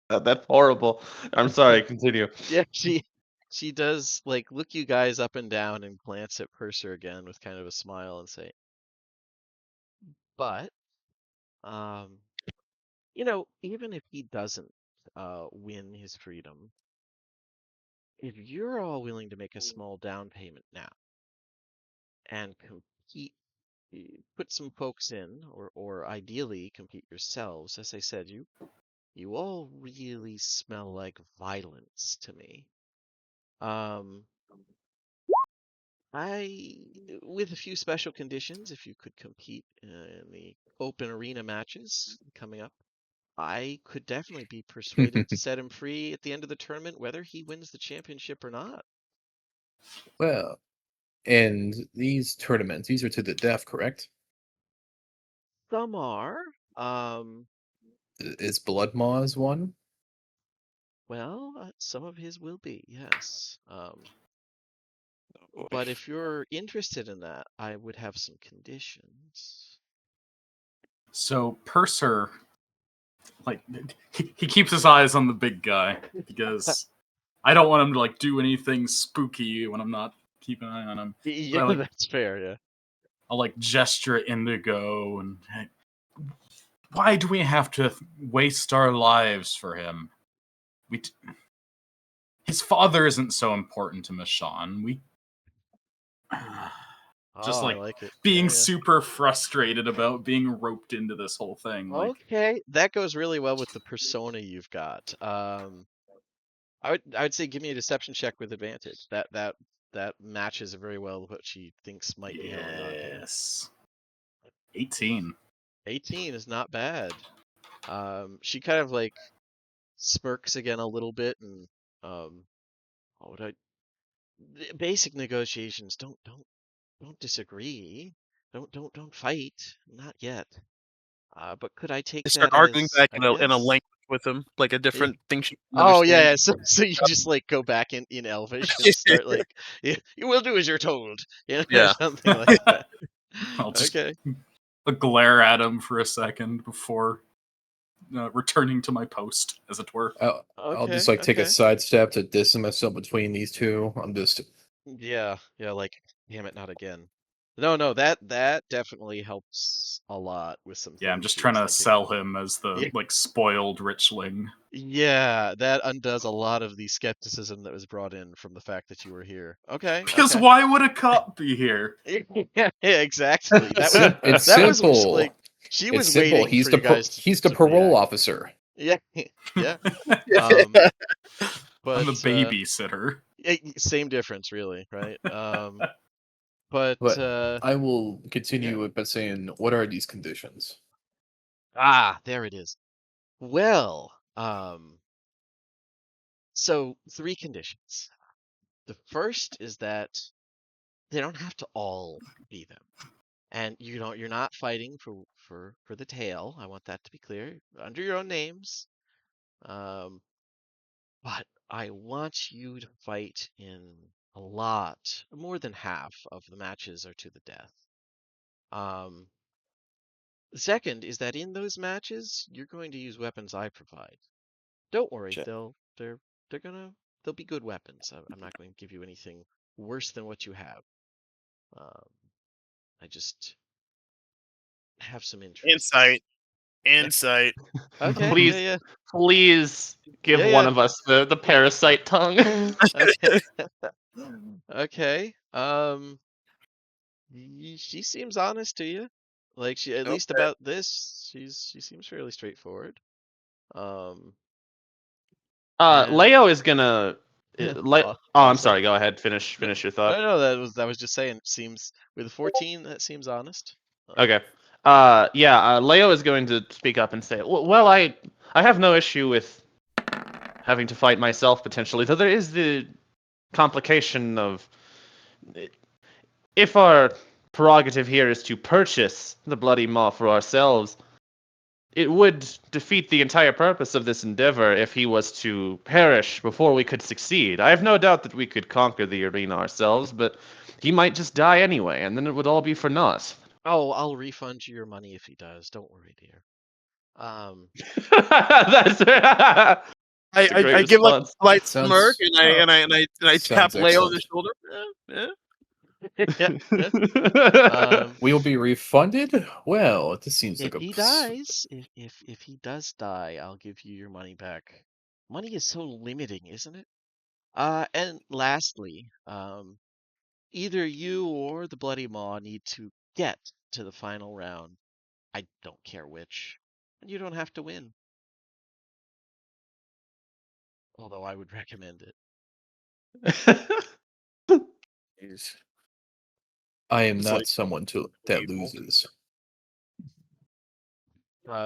That's horrible. I'm sorry. Continue. yeah, she does like look you guys up and down and glance at Purser again with kind of a smile and say, but um, even if he doesn't win his freedom, if you're all willing to make a small down payment now and compete, put some folks in, or ideally compete yourselves, as I said, you all really smell like violence to me. I, with a few special conditions, if you could compete in the open arena matches coming up, I could definitely be persuaded to set him free at the end of the tournament, whether he wins the championship or not. Well, and these tournaments, these are to the death, correct? Some are. Is Blood Maws one? Well, some of his will be, yes. But if you're interested in that, I would have some conditions. So Purser, like, he keeps his eyes on the big guy because I don't want him to like do anything spooky when I'm not keeping an eye on him. Yeah, Like, that's fair, yeah. I'll like gesture at Indigo and hey, why do we have to waste our lives for him? His father isn't so important to Mishann. We just Oh, I like like it. being Yeah. super frustrated about being roped into this whole thing. Like, Okay, that goes really well with the persona you've got. I would say give me a deception check with advantage. That matches very well with what she thinks might be going on here. yes, 18. 18 is not bad. She kind of like smirks again a little bit and what would the basic negotiations don't disagree. Don't fight. Not yet. But could I take They start that arguing as back a in a yes? language with him, like a different thing she can Oh understand. yeah. So you just like go back in Elvish and start like you will do as you're told, Yeah. something like that. I'll just Okay. glare at him for a second before returning to my post, as it were. I'll just like take a sidestep to distance myself between these two. I'm just Yeah, like damn it, not again. No, that definitely helps a lot with some things. Yeah, I'm just she trying was to thinking. sell him as the Yeah. like spoiled richling. Yeah, that undoes a lot of the skepticism that was brought in from the fact that you were here. Okay. Because why would a cop be here? Yeah, exactly. it's Was simple. like she was it's simple. waiting He's for the you guys to he's the parole react. officer. Yeah, yeah. I'm But the babysitter. Same difference, really, right? But But I will continue by saying, what are these conditions? there it is. Well, so 3 conditions. The first is that they don't have to all be them. And you're not fighting for the tail. I want that to be clear. Under your own names. But I want you to fight in a lot, more than half of the matches are to the death. The second is that in those matches, you're going to use weapons I provide. Don't worry, Check. they'll be good weapons. I'm not going to give you anything worse than what you have. I just have some interest. Insight. Okay, Please, yeah. please give Yeah, one yeah. of us the parasite tongue. Okay. Okay. She seems honest to you. Like she, at least Okay. about this, she seems fairly straightforward. And Leo is gonna. oh, Oh, I'm sorry. sorry. Go ahead. Finish No, your thought. no, I was just saying. It seems with a 14, that seems honest. Okay. Yeah. Leo is going to speak up and say, "Well, I have no issue with having to fight myself potentially, though there is the complication of if our prerogative here is to purchase the bloody maw for ourselves, it would defeat the entire purpose of this endeavor if he was to perish before we could succeed. I have no doubt that we could conquer the arena ourselves, but he might just die anyway, and then it would all be for naught." Oh, I'll refund you your money if he does. Don't worry, dear. That's a great I give like response. a light Sounds- smirk and I tap Sounds Leo on the excellent. shoulder. Yeah. We'll be refunded? Well, this seems If like a he dies, if he does die, I'll give you your money back. Money is so limiting, isn't it? And lastly, either you or the Bloody Maw need to get to the final round. I don't care which. And you don't have to win. Although I would recommend it. Jeez. I am It's not like someone that evil. loses.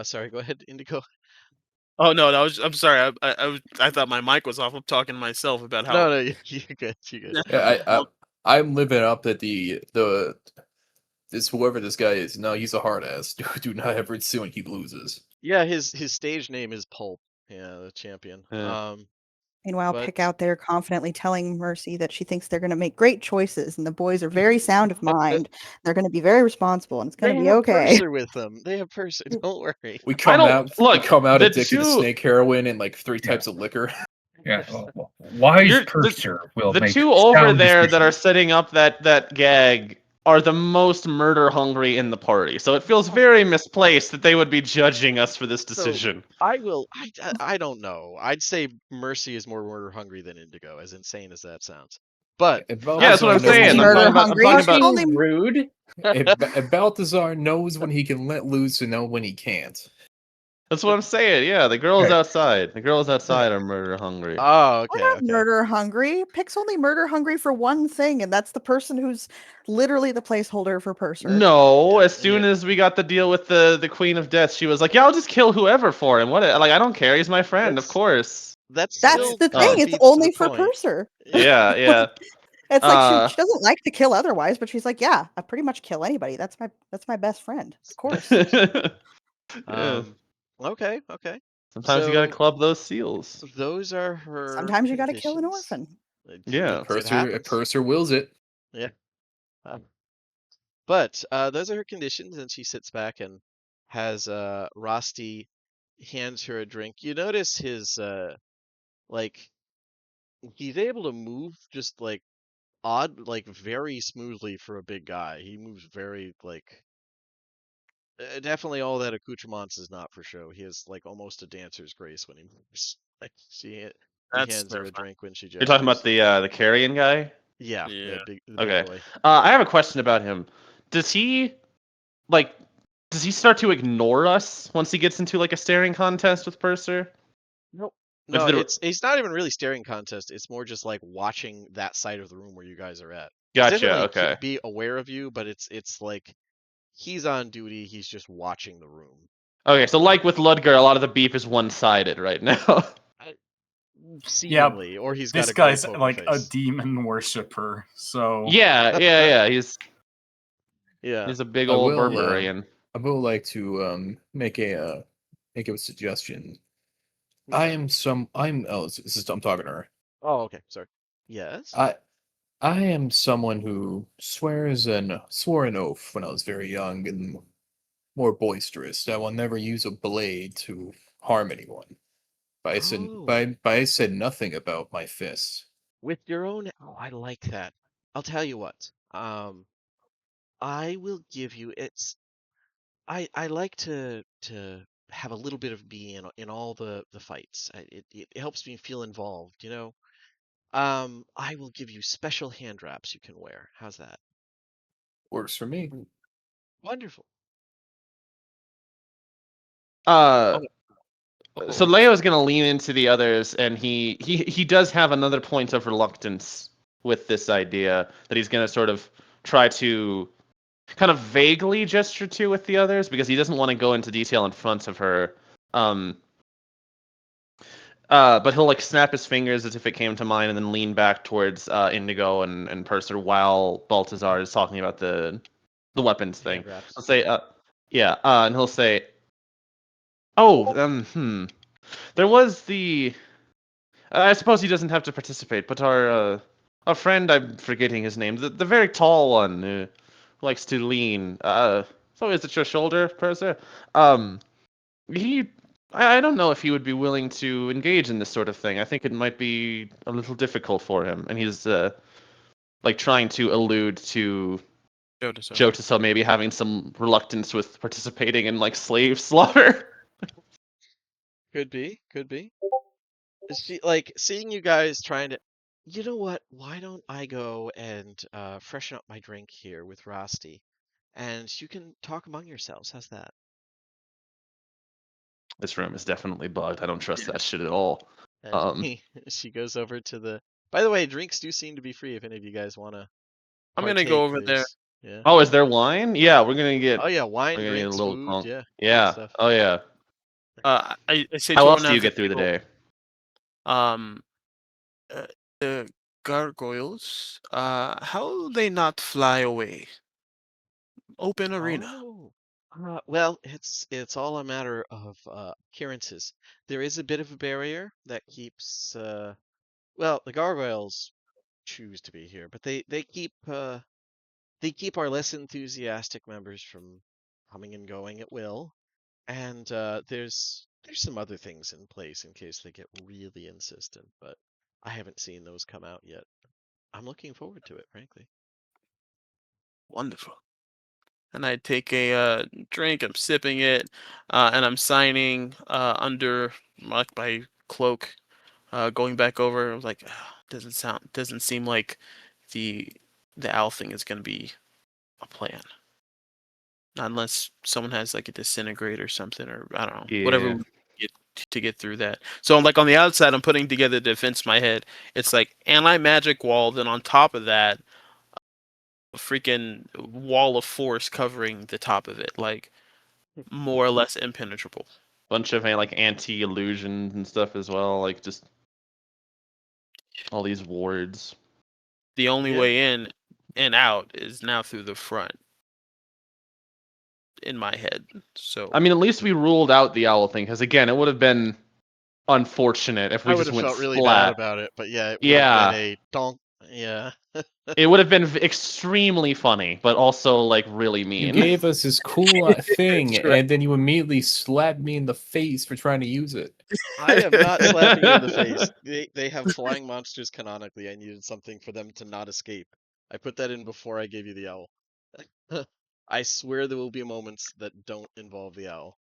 Sorry, go ahead, Indigo. Oh no, I'm sorry. I thought my mic was off. I'm talking to myself about how. No, you're good. You're good. Yeah, I'm living up that this whoever this guy is. No, he's a hard ass. Do not ever assume he loses. Yeah, his stage name is Pulp. Yeah, the champion. Yeah. Meanwhile, But Pick out there confidently telling Mercy that she thinks they're going to make great choices, and the boys are very sound of mind. They're going to be very responsible, and it's going they to be have okay. Purser with them. They have Purser. Don't worry. We I come don't- out. look, we come out the addicted to two- snake heroin and like 3 Yeah. types of liquor. Yeah. Wise You're- purser will The make two over sound there that are decisions. setting up that gag are the most murder hungry in the party. So it feels very misplaced that they would be judging us for this decision. I don't know. I'd say Mercy is more murder hungry than Indigo, as insane as that sounds. But If Yeah, that's what I'm Balthazar knows saying. when- I'm Murder talking hungry. about Only- rude. If Balthazar knows when he can let loose and know when he can't. That's what I'm saying. Yeah, the girls Right. outside. The girls outside are murder hungry. oh, We're okay, not okay. murder hungry. Pick's only murder hungry for one thing, and that's the person who's literally the placeholder for Purser. No, Yeah, as soon as we got the deal with the Queen of Death, she was like, "Yeah, I'll just kill whoever for him. What? Like, I don't care. He's my friend, of That's- course." That's That's still the Oh. thing. It's defeats the only for point. Purser. Yeah, yeah. It's like she doesn't like to kill otherwise, but she's like, yeah, I pretty much kill anybody. That's my best friend. Of course. Yeah. Okay. Sometimes you gotta So- club those seals. Those are her. Sometimes you got to kill an conditions. orphan. Yeah. It happens. Purser wills it. But those are her conditions, and she sits back and has Rosti hands her a drink. You notice his like he's able to move just like odd, like very smoothly for a big guy. He moves very like definitely all that accoutrements is not for show. He has like almost a dancer's grace when he moves. Like he That's hands her a terrifying. drink when she gestures. You're talking about the carrion guy? yeah, Yeah. the big Okay. boy. I have a question about him. Does he start to ignore us once he gets into like a staring contest with Purser? Nope. No, the- it's not even really staring contest. It's more just like watching that side of the room where you guys are at. Gotcha. Definitely Okay. be aware of you, but it's like he's on duty. He's just watching the room. Okay. So like with Ludger, a lot of the beef is one-sided right now. Seemingly, or he's got This a great guy's poker like a face. demon worshiper, so yeah. He's Yeah. a big I old will, barbarian. I would like to make a suggestion. Hmm. I'm talking to her. Oh, okay. Sorry. Yes. I am someone who swore an oath when I was very young and more boisterous that I will never use a blade to harm anyone. But Oh. I said nothing about my fists. With your own. Oh, I like that. I'll tell you what. I will give you. I like to have a little bit of me in all the fights. It helps me feel involved. I will give you special hand wraps you can wear. How's that? Works for me. Wonderful. Uh, Oh, so Leo's gonna lean into the others, and he does have another point of reluctance with this idea that he's gonna sort of try to kind of vaguely gesture to with the others because he doesn't want to go into detail in front of her. But he'll like snap his fingers as if it came to mind, and then lean back towards Indigo and Purser while Baltazar is talking about the weapons thing. hand wraps. He'll say, and he'll say, "Oh, there was the. I suppose he doesn't have to participate, but our friend, I'm forgetting his name, the very tall one who likes to lean. So is it your shoulder, Purser? He I don't know if he would be willing to engage in this sort of thing. I think it might be a little difficult for him, and he's like trying to allude to Jotaso maybe having some reluctance with participating in like slave slaughter. Could be. Like seeing you guys trying to. You know what? Why don't I go and freshen up my drink here with Rosti, and you can talk among yourselves. How's that? This room is definitely bugged. I don't trust that shit at all. And she goes over to the. By the way, drinks do seem to be free if any of you guys want to I'm gonna go partake. over there. Yeah. Oh, is there wine? Yeah, we're gonna get. Oh yeah, We're wine, gonna get a drinks, little food. drunk. Yeah. Good Yeah. stuff. Oh yeah. I say How to else one do you of the get through the people, day? the gargoyles, how they not fly away? Open arena. Oh. Well, it's all a matter of appearances. There is a bit of a barrier that keeps well, the gargoyles choose to be here, but they keep our less enthusiastic members from coming and going at will. And there's some other things in place in case they get really insistent, but I haven't seen those come out yet. I'm looking forward to it, frankly. Wonderful. And I take a drink. I'm sipping it, and I'm signing under like my cloak. Going back over, I was like, doesn't seem like the owl thing is gonna be a plan. Not unless someone has like a disintegrate or something, or I don't know, whatever Yeah. we get to get through that. So I'm like on the outside, I'm putting together the defense in my head. It's like anti-magic wall, then on top of that, a freaking wall of force covering the top of it, like more or less impenetrable. Bunch of like anti-illusions and stuff as well, like just all these wards. The only Yeah. way in and out is now through the front. In my head, so I mean, at least we ruled out the owl thing, because again, it would have been unfortunate if we I would just have went felt really bad splat. about it, but yeah, it would have Yeah, been a donk. Yeah. it would have been extremely funny, but also like really You mean. gave us this cool thing, That's right. and then you immediately slapped me in the face for trying to use it. I am not slapping you in the face. They have flying monsters canonically. I needed something for them to not escape. I put that in before I gave you the owl. I swear there will be moments that don't involve the owl.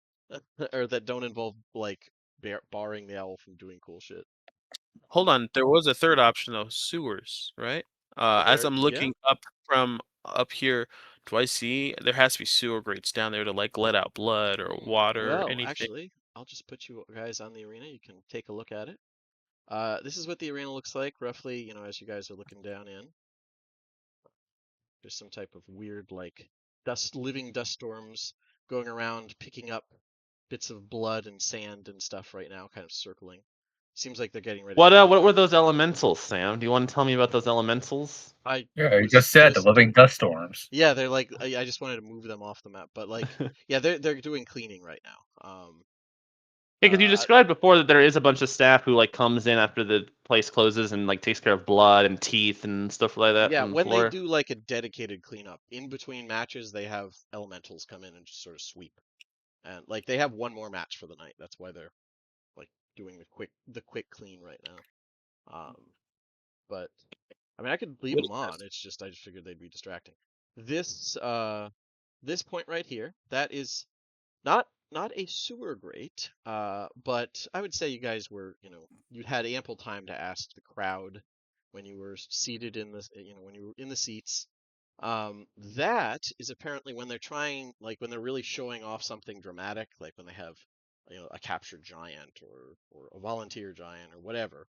Or that don't involve like barring the owl from doing cool shit. Hold on, there was a third option though, sewers, right? As I'm Yeah. looking up from up here, do I see there has to be sewer grates down there to like let out blood or water or Well, anything? actually, I'll just put you guys on the arena. You can take a look at it. This is what the arena looks like, roughly, as you guys are looking down in. There's some type of weird, like, living dust storms going around, picking up bits of blood and sand and stuff right now, kind of circling. Seems like they're getting ready to What clean were up. those elementals, Sam? Do you want to tell me about those elementals? I Yeah, you was just said the living dust storms. Yeah, they're like, I just wanted to move them off the map, but like, yeah, they're doing cleaning right now. Yeah, because you described before that there is a bunch of staff who like comes in after the place closes and like takes care of blood and teeth and stuff like that Yeah, from the when they floor. do like a dedicated cleanup in between matches, they have elementals come in and just sort of sweep, and like they have one more match for the night. That's why they're like doing the quick clean right now. But I mean, I could leave them on. It's just I just figured they'd be distracting. This point right here, that is not a sewer grate, but I would say you guys were, you had ample time to ask the crowd when you were seated in the, when you were in the seats. That is apparently when they're trying, like when they're really showing off something dramatic, like when they have, a captured giant or a volunteer giant or whatever,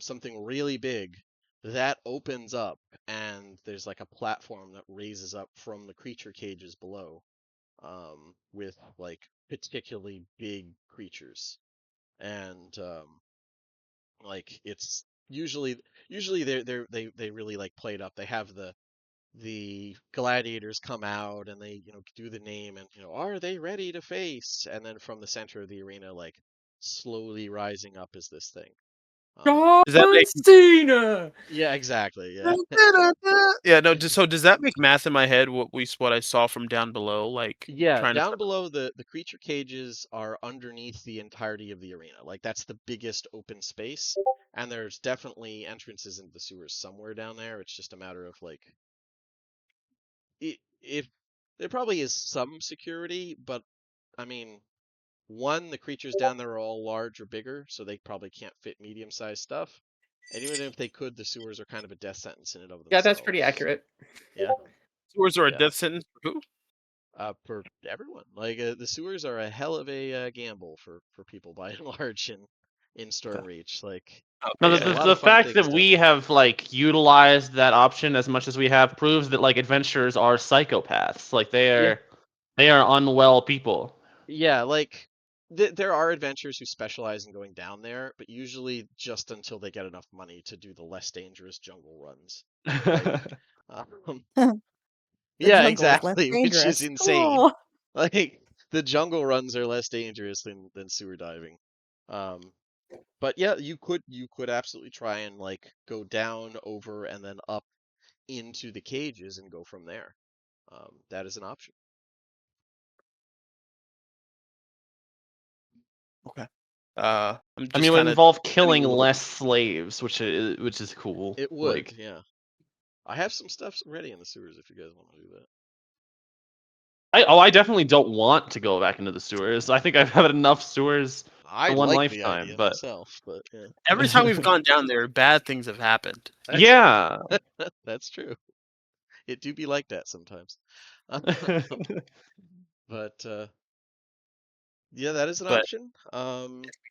something really big that opens up and there's like a platform that raises up from the creature cages below, with like particularly big creatures, and like it's usually they really like play it up. They have the gladiators come out and they do the name and are they ready to face, and then from the center of the arena, like slowly rising up is this thing. Does that make Cena! Yeah, exactly. Yeah. yeah no? So does that make math in my head? What I saw from down below, like Yeah, trying to. down below the creature cages are underneath the entirety of the arena. Like that's the biggest open space, and there's definitely entrances into the sewers somewhere down there. It's just a matter of like, if there probably is some security, but I mean, one, the creatures down there are all large or bigger, so they probably can't fit medium-sized stuff. And even if they could, the sewers are kind of a death sentence in and of themselves. Yeah, that's pretty So, accurate. yeah. Sewers are a Yeah. death sentence for who? For everyone. Like the sewers are a hell of a gamble for people by and large in Stormreach. Like No, there's a lot the of fun fact things that down we there. have like utilized that option as much as we have proves that like adventurers are psychopaths. Like they are unwell people. Yeah, like there are adventurers who specialize in going down there, but usually just until they get enough money to do the less dangerous jungle runs. Like, um, The yeah, jungle is less exactly, which is dangerous. insane. Oh. Like the jungle runs are less dangerous than sewer diving. Um, but yeah, you could absolutely try and like go down, over, and then up into the cages and go from there. That is an option. Okay. I'm just I mean, it would kind of involve killing less slaves, which is cool. It would, Like, yeah. I have some stuff ready in the sewers if you guys want to do that. I definitely don't want to go back into the sewers. I think I've had enough sewers I for one like the lifetime. idea But myself, but yeah. every time we've gone down there, bad things have happened. yeah. That's true. It do be like that sometimes. But yeah, that is an But option.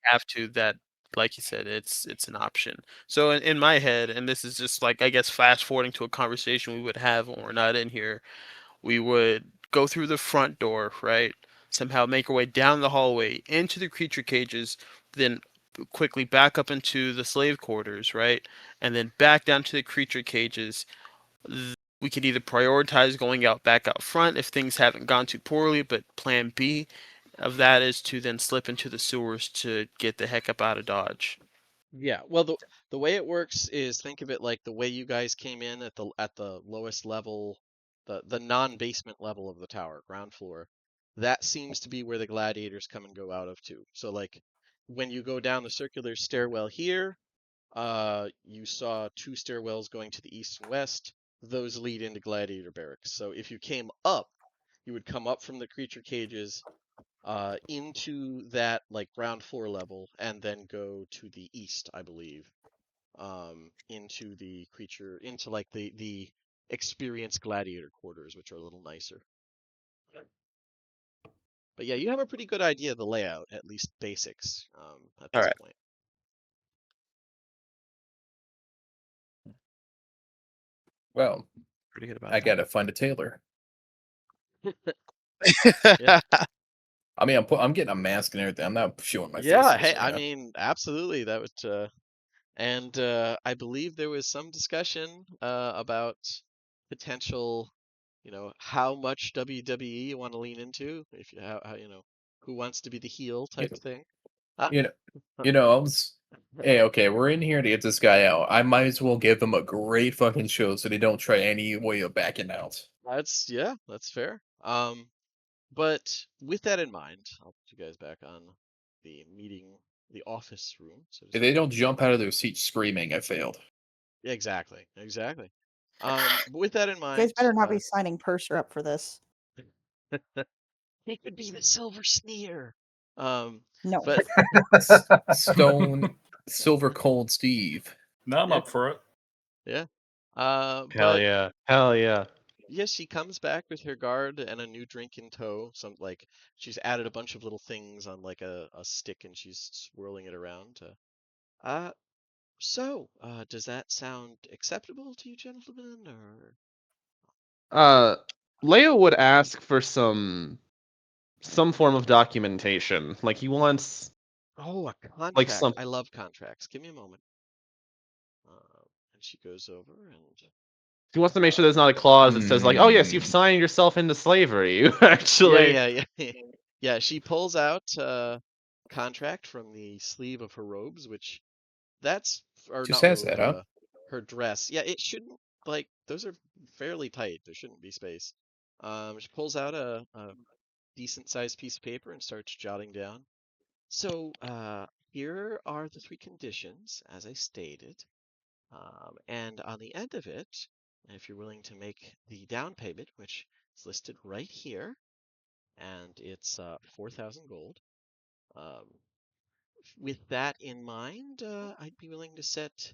have to that, like you said, it's an option. So in my head, and this is just like I guess fast forwarding to a conversation we would have when we're not in here, we would go through the front door, right? Somehow make our way down the hallway into the creature cages, then quickly back up into the slave quarters, right? And then back down to the creature cages. We could either prioritize going back out front if things haven't gone too poorly, but plan B of that is to then slip into the sewers to get the heck up out of Dodge. Yeah, well, the way it works is, think of it like the way you guys came in at the lowest level, the non-basement level of the tower, ground floor. That seems to be where the gladiators come and go out of too. So like when you go down the circular stairwell here, you saw two stairwells going to the east and west. Those lead into gladiator barracks. So if you came up, you would come up from the creature cages, into that like ground floor level, and then go to the east, I believe, into the creature, into like the experienced gladiator quarters, which are a little nicer. But yeah, you have a pretty good idea of the layout, at least basics, at All this right. point. Well, Pretty good about I that. gotta find a tailor. Yeah. I mean, I'm getting a mask and everything. I'm not showing my face. Yeah, just hey, I yet. mean, absolutely. That would, and I believe there was some discussion about potential, how much WWE you want to lean into, if you how who wants to be the heel type thing. You know, I was. Hey, okay, we're in here to get this guy out. I might as well give him a great fucking show so they don't try any way of backing out. That's fair. But with that in mind, I'll put you guys back on the the office room, so to If they speak. don't jump out of their seats screaming, I failed. Yeah, exactly. But with that in You guys mind, better not be signing Purser up for this. he could be the Silver Sneer. No. But Stone Silver Cold Steve. No, I'm Yeah. up for it. yeah. Hell But yeah. Hell yeah. yes, she comes back with her guard and a new drink in tow. She's added a bunch of little things on like a stick and she's swirling it around. Does that sound acceptable to you, gentlemen, or? Leo would ask for some form of documentation. Like he wants Oh, a contract. like some I love contracts. Give me a moment. And she goes over and he wants to make sure there's not a clause that says like, "Oh yes, you've signed yourself into slavery." You actually yeah. Yeah, she pulls out a contract from the sleeve of her robes, which or Just not has robe, that, huh? her dress. Yeah, it shouldn't those are fairly tight. There shouldn't be space. She pulls out a decent sized piece of paper and starts jotting down. So, here are the three conditions, as I stated. And on the end of it, if you're willing to make the down payment, which is listed right here, and it's 4,000 gold. With that in mind, I'd be willing to set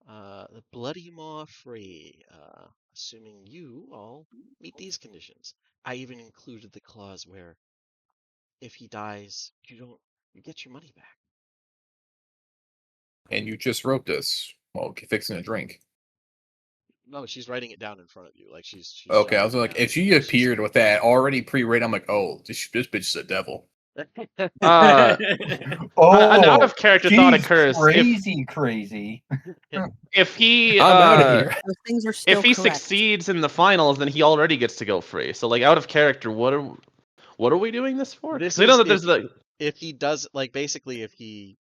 the Bloody Maw free, assuming you all meet these conditions. I even included the clause where if he dies, you get your money back. And you just wrote this while fixing a drink. No, she's writing it down in front of you, like she's Okay, I was jotting it like, down. if she appeared with that already pre-written, I'm like, oh, this bitch is a devil. an out of character thought she's occurs crazy. if he I'm out of here. Those things are still if he correct. succeeds in the finals, then he already gets to go free. So like out of character, what are we doing this for? This 'Cause I know is that there's like if he does basically if he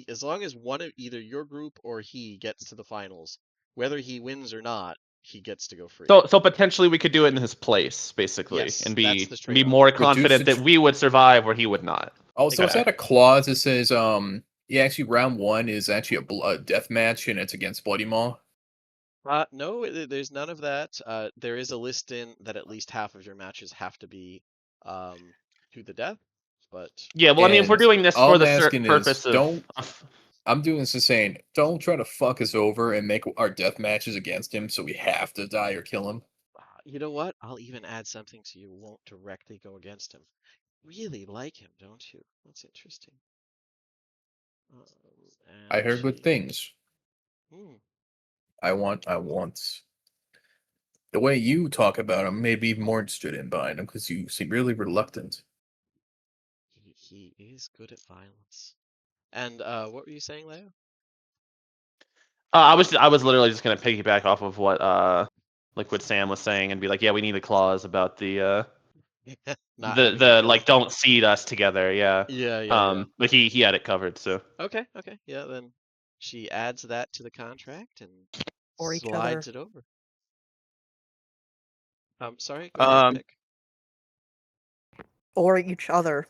as long as one of either your group or he gets to the finals, whether he wins or not, he gets to go free. so potentially we could do it in his place, basically, Yes, and that's the be trade-off. more confident that we would survive where he would not. Also, is Exactly. that a clause that says, yeah, actually, round one is actually a death match and it's against Bloody Maw? No, there's none of that. There is a list in that at least half of your matches have to be to the death, but Yeah, well, I mean, if we're And doing this all for I'm the asking is, purpose of I'm doing this to saying, don't try to fuck us over and make our death matches against him so we have to die or kill him. you know what? I'll even add something so you won't directly go against him. Really like him, don't you? That's interesting. I heard good things. Hmm. I want the way you talk about him, maybe even more interested in buying him because you seem really reluctant. He is good at violence. And what were you saying, Leo? I was literally just gonna piggyback off of what what Sam was saying and be like, yeah, we need a clause about the Not having each the other. like don't seed us together, yeah. Yeah. But he had it covered, so Okay. Yeah, then she adds that to the contract and Or each slides other. it over. Sorry, go ahead, Pick. Or each other.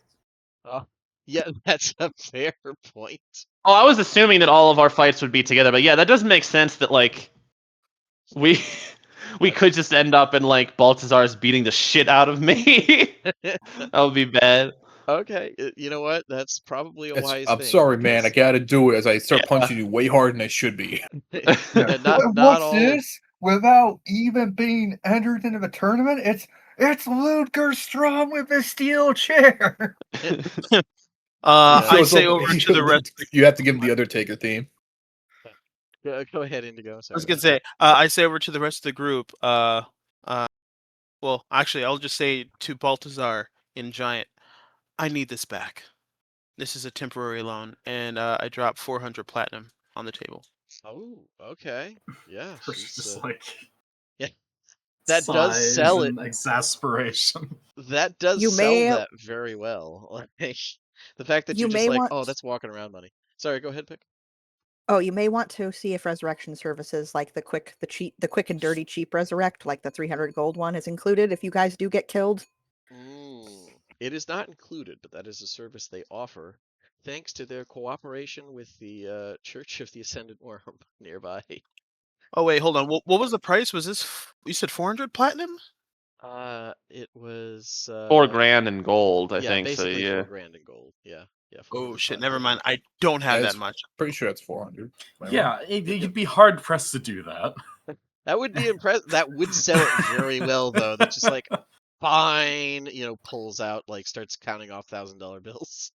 Oh, yeah, that's a fair point. Oh, I was assuming that all of our fights would be together, but yeah, that does make sense that like we could just end up in like Baltazar's beating the shit out of me. That would be bad. Okay, you know what? That's probably a wise thing. I'm sorry, man. I because- gotta do it as I start punching you way harder than I should be. Yeah, not What's all. this? Without even being entered into the tournament, it's Ludger Strom with a steel chair. I Shows say up- over to the rest. You have to give him the Undertaker theme. Go ahead, Indigo. I Sorry. was gonna say, I say over to the rest of the group. Well, actually, I'll just say to Baltazar in Giant, I need this back. This is a temporary loan, and I dropped 400 platinum on the table. Oh, okay. Yeah, she's Just like yeah. That does sighs sell it. and exasperation. That does You sell may- that very well. Like the fact that You you're just may like, want- oh, that's walking around money. Sorry, go ahead, Pick. Oh, you may want to see if resurrection services like the quick and dirty cheap resurrect, like the 300 gold one, is included if you guys do get killed. It is not included, but that is a service they offer, thanks to their cooperation with the Church of the Ascended Worm nearby. Oh wait, hold on. What was the price? Was this? You said 400 platinum? It was $4,000 in gold, I yeah, think. So basically yeah. $4,000 in gold. Yeah, yeah. Oh 400 shit, platinum. never mind. I don't have That's that much. pretty sure that's 400. Yeah, you'd be hard pressed to do that. That would be impressive. That would sell it very well, though. That's just like, fine, pulls out, like, starts counting off $1,000 bills.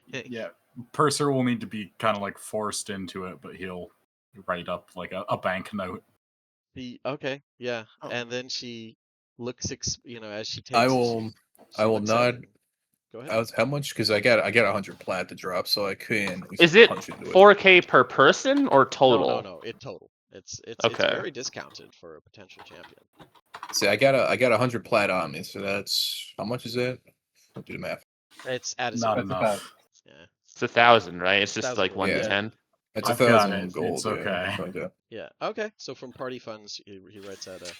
Yeah, Purser will need to be kind of like forced into it, but he'll write up like a banknote. Okay, yeah, Oh. and then she looks, as she takes. I it, will. she I will looks at not. it. Go ahead. How much? Because I got 100 plat to drop, so I can. Is it punch into 4K per person or total? No. It total. It's Okay. very discounted for a potential champion. See, I got 100 plat on me, so that's how much is that? I'll do the math. It's at a Not zero. enough. Yeah. It's 1,000, right? It's just 1,000 like gold, 1 to yeah. 10. It's I've got 1,000 it. gold. It's yeah, okay. like that. Yeah. Okay. So from party funds, he writes out a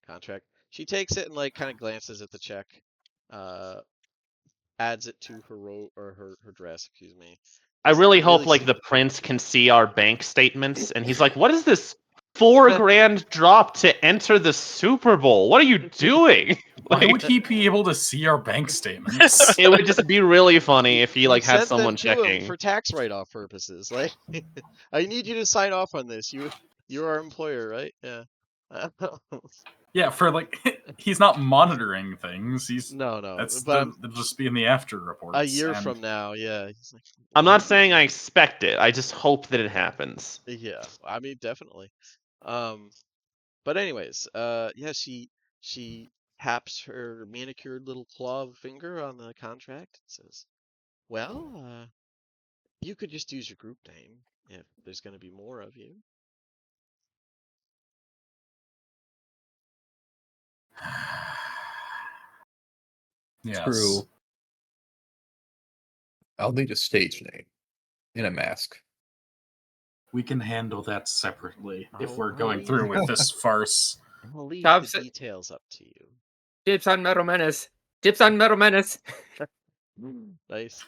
contract. She takes it and like kind of glances at the check, adds it to her dress. Excuse me. I really hope Really like the prince can see our bank statements and he's like, "What is this $4,000 drop to enter the Super Bowl? What are you doing?" Why Like, would he be able to see our bank statements? it would just be really funny if he like had sent someone them to him checking. for tax write-off purposes. Like, I need you to sign off on this. You're our employer, right? Yeah. Yeah, for like he's not monitoring things. He's No, they'll just be in the after reports. A year and from now, yeah. He's like, I'm not saying I expect it. I just hope that it happens. yeah, I mean, definitely. But anyways, yeah, she taps her manicured little claw finger on the contract and says, "Well, you could just use your group name if there's going to be more of you." Yes. True. I'll need a stage name and a mask. We can handle that separately if we're I'll going leave- through with this farce. I'll leave Tops the it. details up to you. Dips on Metal Menace. Dips on Metal Menace. Nice.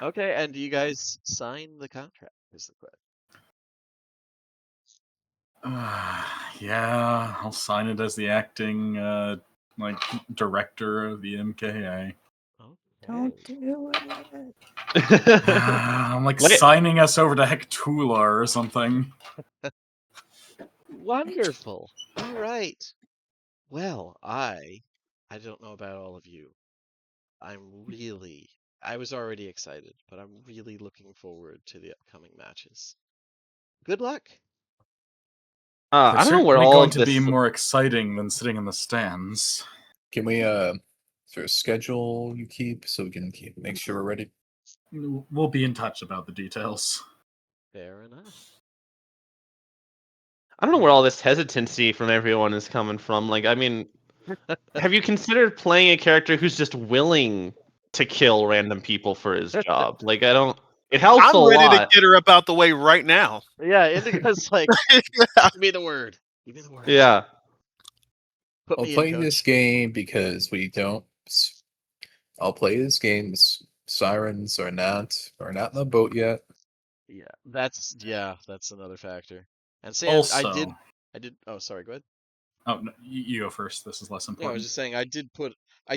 Okay, and do you guys sign the contract? Is the question. Yeah, I'll sign it as the acting like director of the MKA. Don't Okay. do it. I'm like Wait. signing us over to Hectula or something. Wonderful. All right. Well, I don't know about all of you. I was already excited, but I'm really looking forward to the upcoming matches. Good luck. I don't know where Certainly all going of to this. be more exciting than sitting in the stands. Can we is there a schedule you keep so we can make sure we're ready? We'll be in touch about the details. Fair enough. I don't know where all this hesitancy from everyone is coming from. Like, I mean, have you considered playing a character who's just willing to kill random people for his job? Like, I don't. It helps I'm a ready lot. to get her up out the way right now. Yeah, Indigo's like, give me the word. Give me the word. Yeah. Put I'll me play in, this coach. game because we don't. I'll play this game. Sirens are not in the boat yet. Yeah, that's another factor. And Sam, Also, I did. Oh, sorry. Go ahead. oh, no, you go first. This is less No, I important. was just saying I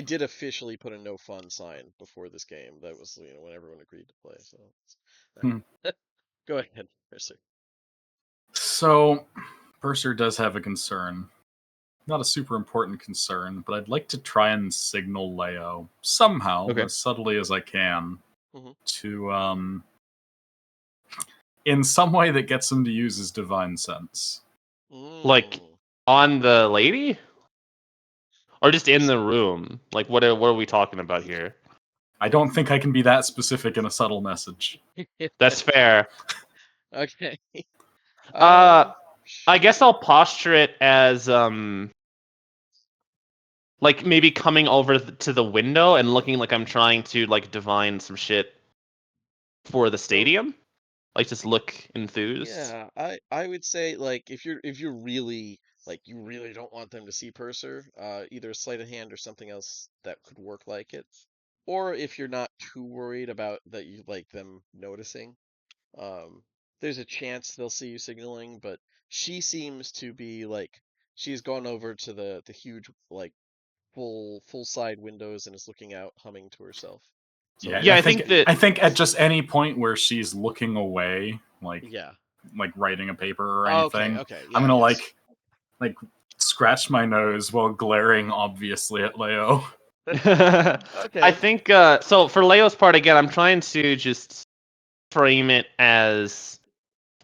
did officially put a no fun sign before this game. That was when everyone agreed to play. So go ahead, Mercer. So, Purser does have a concern. Not a super important concern, but I'd like to try and signal Leo somehow, Okay. as subtly as I can, Mhm. to in some way that gets him to use his divine sense. Like Mm. on the lady, or just in the room? Like what are we talking about here? I don't think I can be that specific in a subtle message. That's fair. Okay. I guess I'll posture it as like maybe coming over to the window and looking like I'm trying to like divine some shit for the stadium. Like just look enthused. Yeah, I would say like if you're really like you really don't want them to see Purser, either sleight of hand or something else that could work like it. Or if you're not too worried about that you like them noticing, um, there's a chance they'll see you signaling, but she seems to be like she's gone over to the huge like full side windows and is looking out humming to herself. So Yeah, Yeah, I I think think that at just any point where she's looking away, like yeah. writing a paper or Okay, anything, okay, I'm yeah, gonna yes. like scratch my nose while glaring obviously at Leo. I Okay. think so for Leo's part again, I'm trying to just frame it as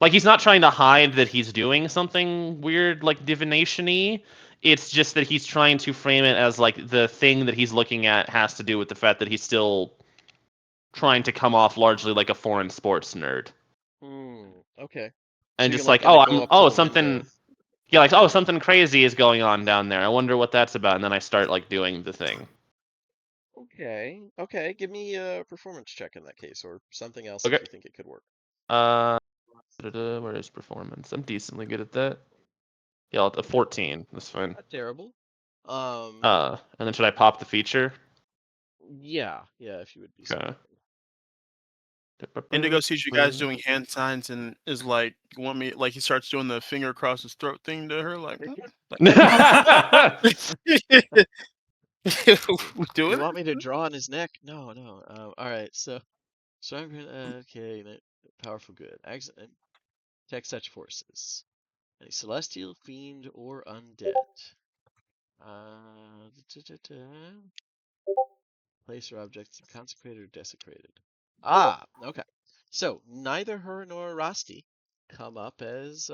like he's not trying to hide that he's doing something weird like divination-y. It's just that he's trying to frame it as like the thing that he's looking at has to do with the fact that he's still trying to come off largely like a foreign sports nerd. Okay. So And you can just like like, kind of go up to the something window. yeah, like oh something crazy is going on down there. I wonder what that's about, and then I start like doing the thing. Okay. Okay. Give me a performance check in that case, or something else Okay. if you think it could work. Where is performance? I'm decently good at that. Yeah, a 14. That's fine. Not terrible. And then should I pop the feature? Yeah, if you would be so Okay. kind. Indigo sees you guys doing hand signs and is like, "You want me?" Like he starts doing the finger across his throat thing to her, like, we Do you doing want me to draw on his neck? No, no. All right. So I'm gonna okay. Powerful good. Excellent. Tech such forces. Any celestial, fiend, or undead. Uh, Place or objects consecrated or desecrated. Ah, okay. So neither her nor Rosti come up as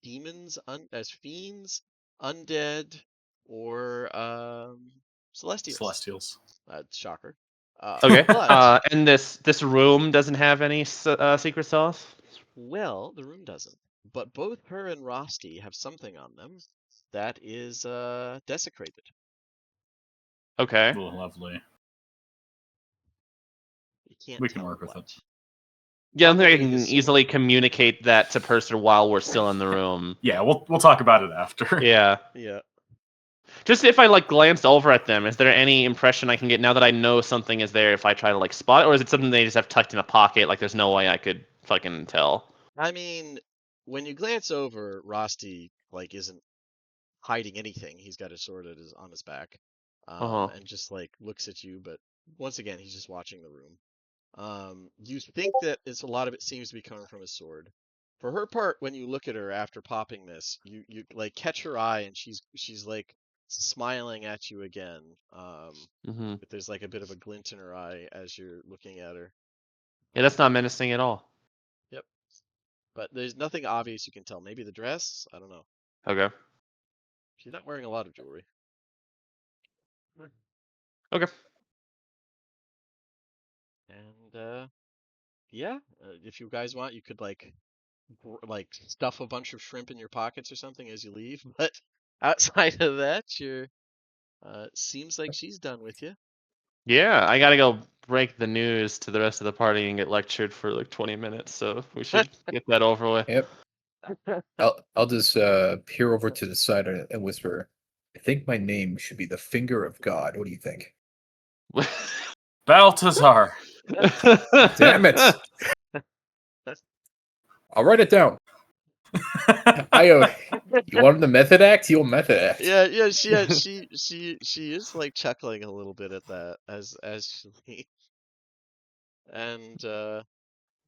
demons, as fiends, undead, or celestials. Celestials. Shocker. Okay. But And this room doesn't have any secret sauce. well, the room doesn't. But both her and Rosti have something on them that is desecrated. Okay. Oh, lovely. You can't We can tell work with what. it. Yeah, I think I Probably the can sword. easily communicate that to Purser while we're still in the room. Yeah, we'll talk about it after. Yeah. Yeah. Just if I like glanced over at them, is there any impression I can get now that I know something is there if I try to like spot it, or is it something they just have tucked in a pocket? Like there's no way I could fucking tell. I mean, when you glance over, Rosti like isn't hiding anything. He's got his sword on his back, Uh-huh. and just like looks at you. But once again, he's just watching the room. You think that a lot of it seems to be coming from his sword. For her part, when you look at her after popping this, you like catch her eye, and she's like smiling at you again. Mm-hmm. But there's like a bit of a glint in her eye as you're looking at her. Yeah, that's not menacing at all. Yep. But there's nothing obvious you can tell. Maybe the dress? I don't know. Okay. She's not wearing a lot of jewelry. Okay. And yeah, if you guys want, you could like stuff a bunch of shrimp in your pockets or something as you leave. But outside of that, seems like she's done with you. Yeah, I gotta go break the news to the rest of the party and get lectured for like 20 minutes, so we should get that over with. Yep. I'll just peer over to the side and whisper. I think my name should be the Finger of God. What do you think? Balthazar. Damn it! I'll write it down. You want him to method act? He'll method act. Yeah, she is like chuckling a little bit at that as she leaves. And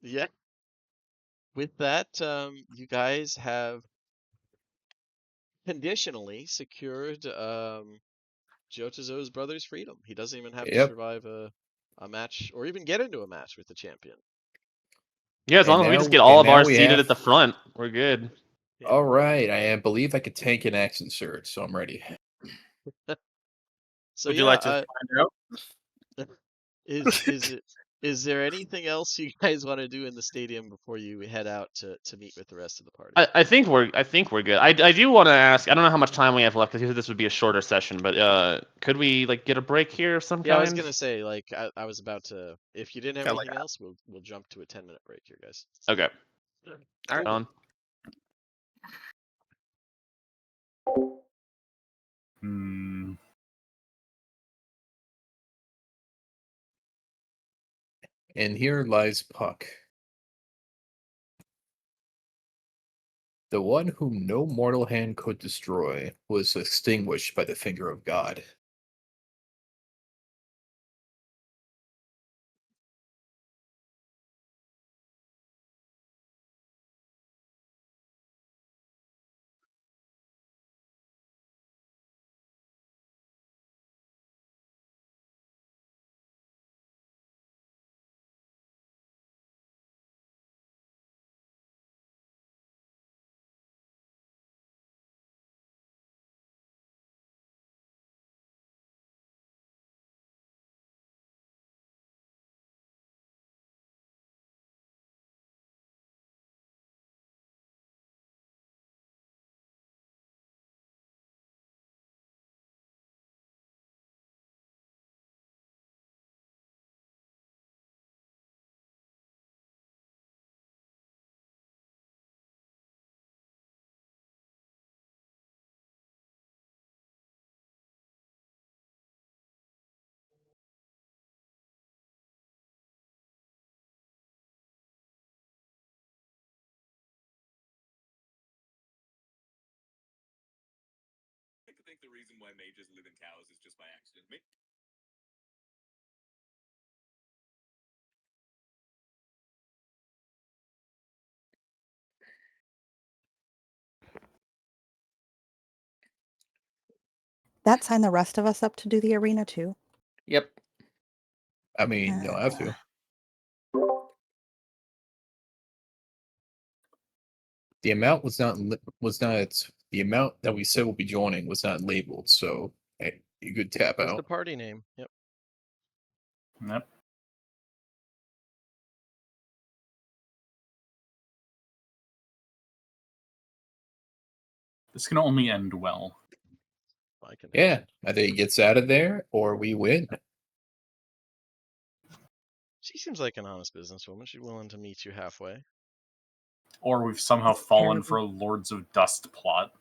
yeah, with that, you guys have conditionally secured Jotazo's brother's freedom. He doesn't even have to Yep. survive a match or even get into a match with the champion. Yeah, as And long as we now- just get all and of now ours we seated have- at the front, we're good. Yeah. All right, I believe I could tank an action surge, so I'm ready. So Would yeah, you like to find out? is there anything else you guys want to do in the stadium before you head out to meet with the rest of the party? I think we're good. I do want to ask. I don't know how much time we have left because you said this would be a shorter session, but could we like get a break here of some Yeah, kind? I was gonna say, like, I was about to. If you didn't have Yeah, like anything else, we'll jump to a 10-minute break here, guys. Okay. All right. On. Hmm. And here lies Puck. The one whom no mortal hand could destroy was extinguished by the finger of God. I think the reason why mages live in cows is just by accident. That sign the rest of us up to do the arena too. Yep. I mean, you'll have to. The amount was not the amount that we said we'll be joining was not labeled, so hey, you could tap That's the out. party name. Yep. Yep. This can only end well. I can. Yeah, either he gets out of there or we win. She seems like an honest businesswoman. She's willing to meet you halfway. Or we've somehow It's fallen terrible. for a Lords of Dust plot.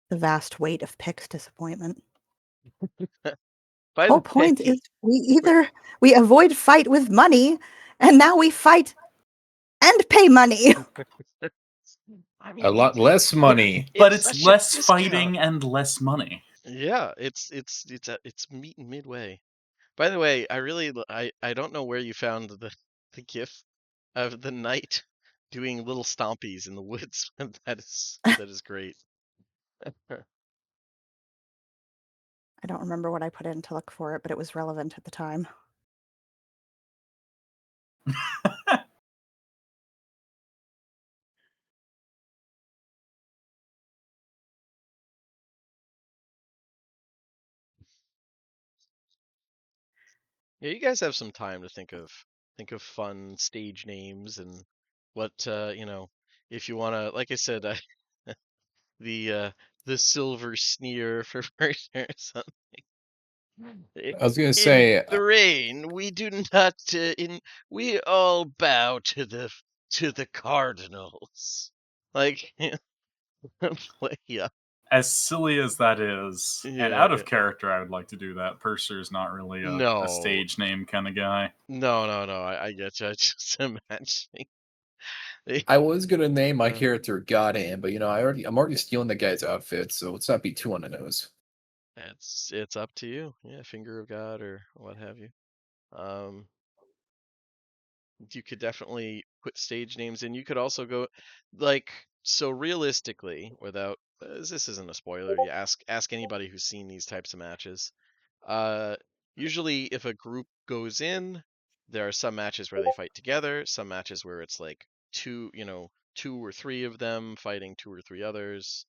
The vast weight of Pick's disappointment. By Whole the point way, is we avoid fight with money, and now we fight and pay money. I A mean, lot less money. But it's it's such a less discount. fighting and less money. Yeah, it's meeting midway. By the way, I don't know where you found the gif of the knight doing little stompies in the woods. That is great. I don't remember what I put in to look for it, but it was relevant at the time. Yeah, you guys have some time to think of fun stage names and what if you want to, like I said, the silver sneer for murder or something. I was gonna In say, the rain, we do not. We all bow to the cardinals. Like, yeah, As silly as that is, and yeah. out of character, I would like to do that. Purser's not really a No, stage name kind of guy. no. I get you. I just imagining. I was gonna name my Uh, character Godhand, but I'm already stealing the guy's outfit, so let's not be too on the nose. it's up to you. Yeah, finger of God or what have you. You could definitely put stage names in. You could also go, like, so realistically, without this isn't a spoiler. You ask anybody who's seen these types of matches. Usually, if a group goes in, there are some matches where they fight together, some matches where it's like two or three of them fighting two or three others,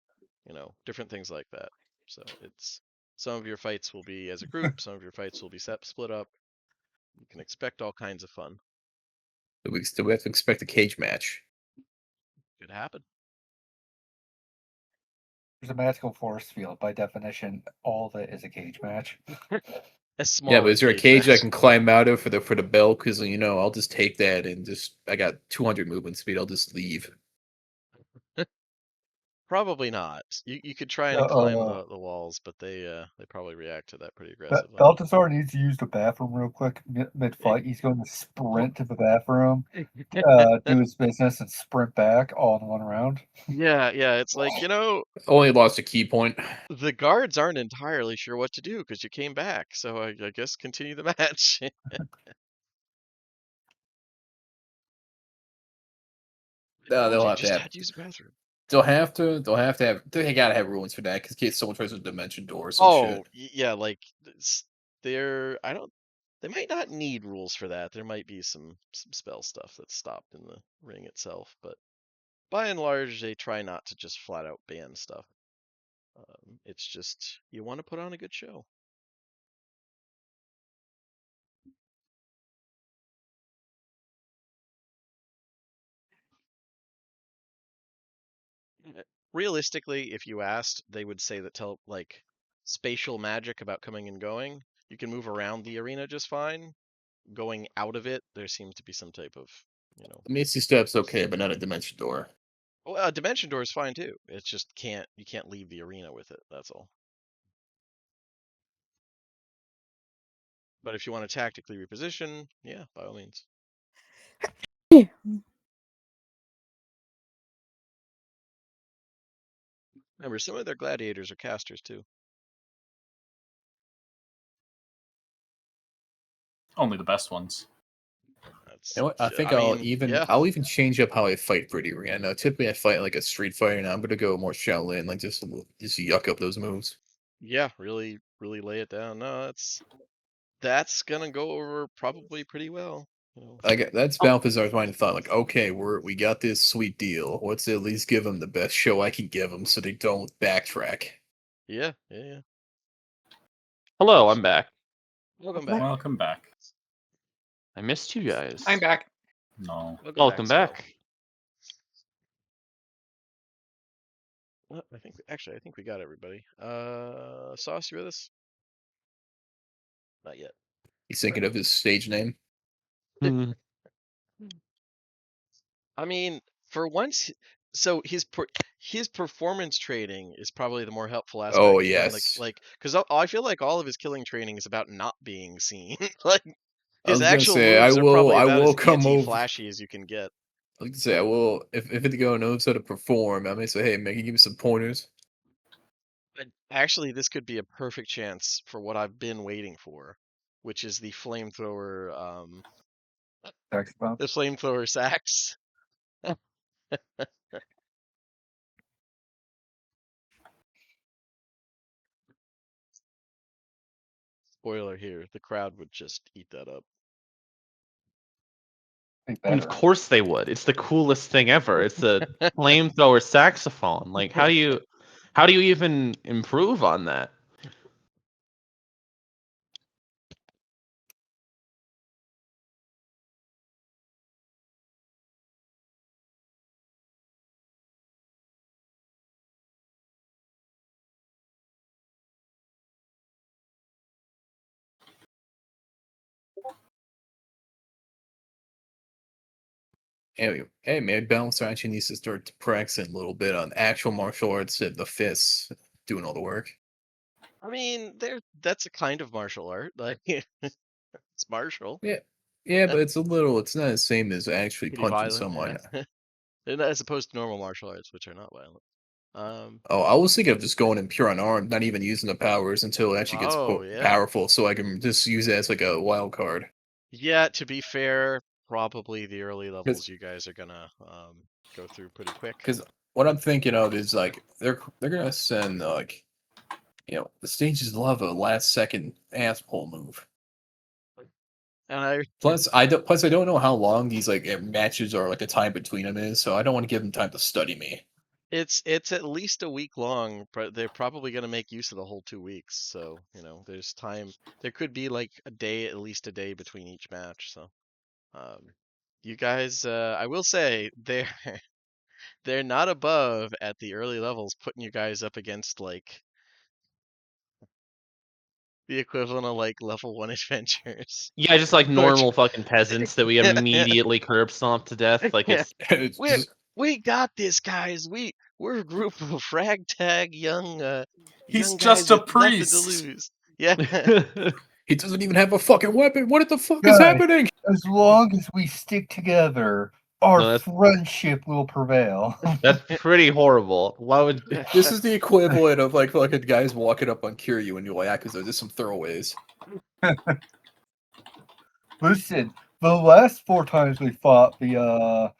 different things like that. So it's some of your fights will be as a group, some of your fights will be split up. You can expect all kinds of fun. Do we have to expect a cage match? Could happen. There's a magical force field. By definition, all of it is a cage match. A smaller Yeah, but is there a cage I match. can climb out of for the bell? Because I'll just take that and I got 200 movement speed. I'll just leave. Probably not. You could try and climb the walls, but they probably react to that pretty aggressively. Balthazar needs to use the bathroom real quick mid-fight. He's going to sprint to the bathroom, do his business, and sprint back all in one round. Yeah, it's like, Only lost a key point. the guards aren't entirely sure what to do because you came back, so I guess continue the match. No, they'll have just to had to use the bathroom. They gotta have rules for that because in case someone tries to dimension door or some shit. Yeah, like they might not need rules for that. There might be some spell stuff that's stopped in the ring itself, but by and large, they try not to just flat out ban stuff. It's just you want to put on a good show. Realistically, if you asked, they would say that spatial magic about coming and going, you can move around the arena just fine. Going out of it, there seems to be some type of, Misty Step's okay, but not a dimension door. Well, a dimension door is fine too. It's just you can't leave the arena with it. That's all. But if you want to tactically reposition, yeah, by all means. Remember, some of their gladiators are casters too. Only the best ones. I think I'll even change up how I fight pretty arena. Now, typically I fight like a street fighter. Now I'm gonna go more Shaolin, like just yuck up those moves. Yeah, really lay it down. No, that's gonna go over probably pretty well. That's Balthazar's mind of thought. Like, okay, we got this sweet deal. Let's at least give them the best show I can give them, so they don't backtrack. Yeah. Hello, I'm back. Welcome back. I missed you guys. I'm back. No. Welcome back. Well, I think we got everybody. Sauce, you with us? Not yet. He's thinking of his stage name. I mean, for once, so his performance training is probably the more helpful aspect. Oh yes. Because I feel like all of his killing training is about not being seen. Like his I was actual gonna say, moves I are will- probably I about will as come over- anti-flashy as you can get. I was gonna say, I will if Indigo knows how to perform. I may say, hey, man, can you give me some pointers? But actually, this could be a perfect chance for what I've been waiting for, which is the flamethrower. The flamethrower sacks. Spoiler here, the crowd would just eat that up. And of course they would. It's the coolest thing ever. It's a flamethrower saxophone. Like, how do you even improve on that? Anyway, hey, maybe Balancer actually needs to start practicing a little bit on actual martial arts and the fists doing all the work. I mean, that's a kind of martial art. Like it's martial. Yeah, but it's not the same as actually Pretty punching violent, someone. yeah. And as opposed to normal martial arts, which are not violent. Oh, I was thinking of just going in pure unarmed, not even using the powers until it actually gets powerful, so I can just use it as like a wild card. Yeah, to be fair, probably the early levels you guys are gonna go through pretty quick. Because what I'm thinking of is like they're gonna send like the stages love a last second asshole move. And Plus I don't know how long these like matches are, like the time between them is, so I don't want to give them time to study me. it's at least a week long, but they're probably going to make use of the whole 2 weeks. So there's time. There could be like at least a day between each match. So you guys, I will say they're not above at the early levels, putting you guys up against like the equivalent of like level 1 adventures. Yeah, just like Which- normal fucking peasants that we Yeah. immediately curb stomp to death. Like Yeah. it's We got this, guys. We're a group of ragtag young He's young just guys a with nothing to priest. lose. Yeah. He doesn't even have a fucking weapon. What the fuck is Guys. happening? As long as we stick together, our No, that's- friendship will prevail. that's pretty horrible. Why would This is the equivalent of like fucking guys walking up on Kiryu and you're like, because there's some throwaways. Listen, the last 4 times we fought the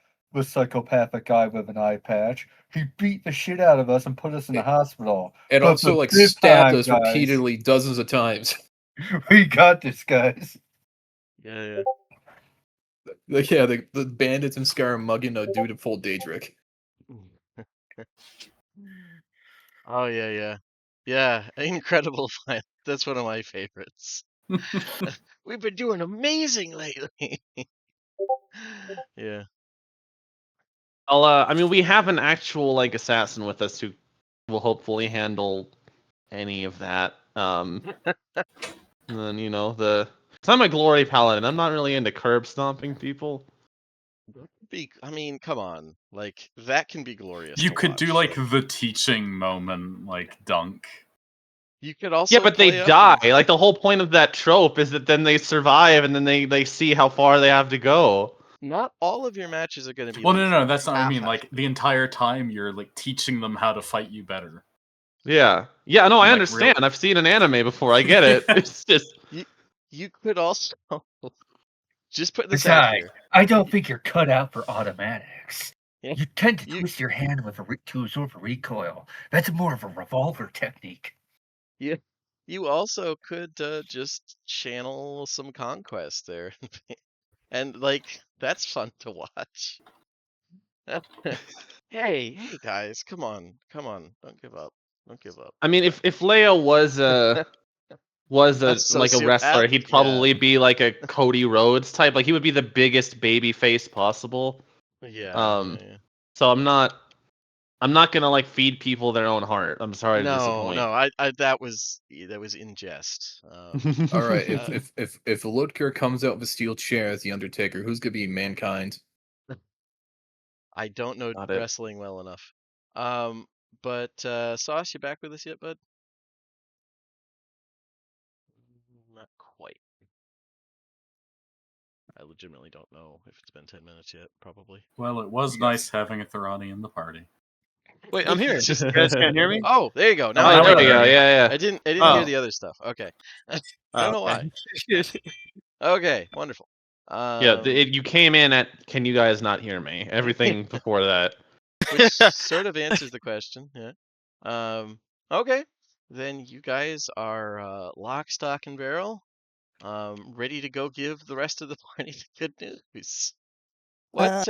psychopathic guy with an eye patch, he beat the shit out of us and put us in the hospital. And But also the like this stabbed time, us guys, repeatedly dozens of times. We got this, guys. Yeah. Like yeah, the bandits in Sky are mugging a dude in full Daedric. Oh yeah. Yeah, incredible fight. That's one of my favorites. We've been doing amazing lately. Yeah. I mean, we have an actual like assassin with us who will hopefully handle any of that. And then it's not my glory paladin. I'm not really into curb stomping people. I mean, come on. Like that can be glorious. You to could watch. do like the teaching moment, like dunk. You could also Yeah, but they play up die. and- Like the whole point of that trope is that then they survive and then they see how far they have to go. Not all of your matches are going to be. Well, like, no, that's not what I mean. half-half. Like the entire time you're like teaching them how to fight you better. Yeah. Yeah, no, I Like, understand. I've seen an anime before. I get it. It's just You could also just put this out Besides, here. I don't think you're cut out for automatics. Yeah. You tend to You- twist your hand with to absorb a recoil. That's more of a revolver technique. You also could just channel some conquest there, and like that's fun to watch. Hey guys, come on, don't give up, I mean, if Leo was a like a wrestler, sociopath? he'd Yeah. probably be like a Cody Rhodes type. Like he would be the biggest baby face possible. Yeah. So I'm not gonna like feed people their own heart. I'm sorry to disappoint. No, I that was in jest. All right, Uh, if Ludker comes out with a steel chair as the Undertaker, who's gonna be Mankind? I don't know Got it. wrestling well enough. But Sauce, you back with us yet, bud? Not quite. I legitimately don't know if it's been 10 minutes yet. Probably. Well, it was nice having a Tharani in the party. Wait, I'm here. It's Just you guys can't hear me? Oh, there you go. Now Oh, I there can we hear go. you. Yeah. I didn't hear Oh. the other stuff. Okay. I Oh, don't know why. Okay, wonderful. Yeah, you came in at. Can you guys not hear me? Everything before that. Which sort of answers the question. Yeah. Okay. Then you guys are lock, stock, and barrel. Ready to go give the rest of the party the good news. What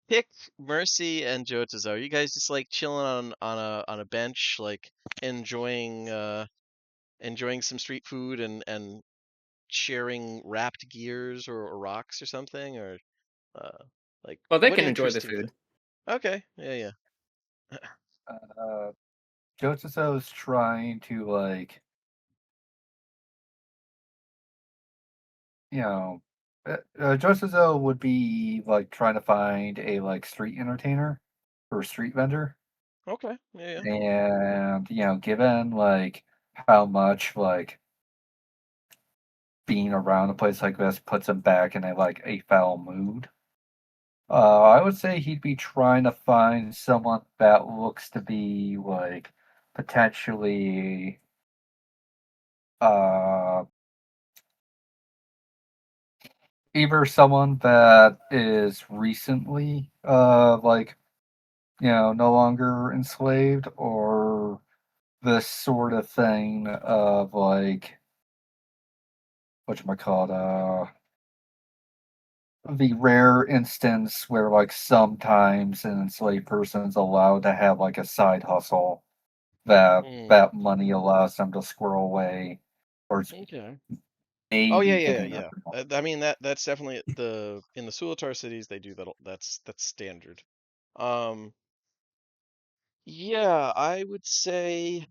Pick, Mercy, and Jotazo. Are you guys just like chilling on a bench, like enjoying some street food and sharing wrapped gears or rocks or something, or like Well, they what can enjoy the interesting food. Okay, yeah. Joseph's trying to Joseph would be like trying to find a street entertainer or street vendor, Okay, yeah. and given how much being around a place like this puts him back in a foul mood. I would say he'd be trying to find someone that looks to be potentially either someone that is recently no longer enslaved, or this sort of thing of like whatchamacallit, the rare instance where like sometimes an enslaved person's allowed to have like a side hustle that Mm, that money allows them to squirrel away, or it's okay. Oh yeah, maybe yeah, getting yeah. up. I mean that's definitely in the Sulatar cities they do that. That's standard. Um, yeah, I would say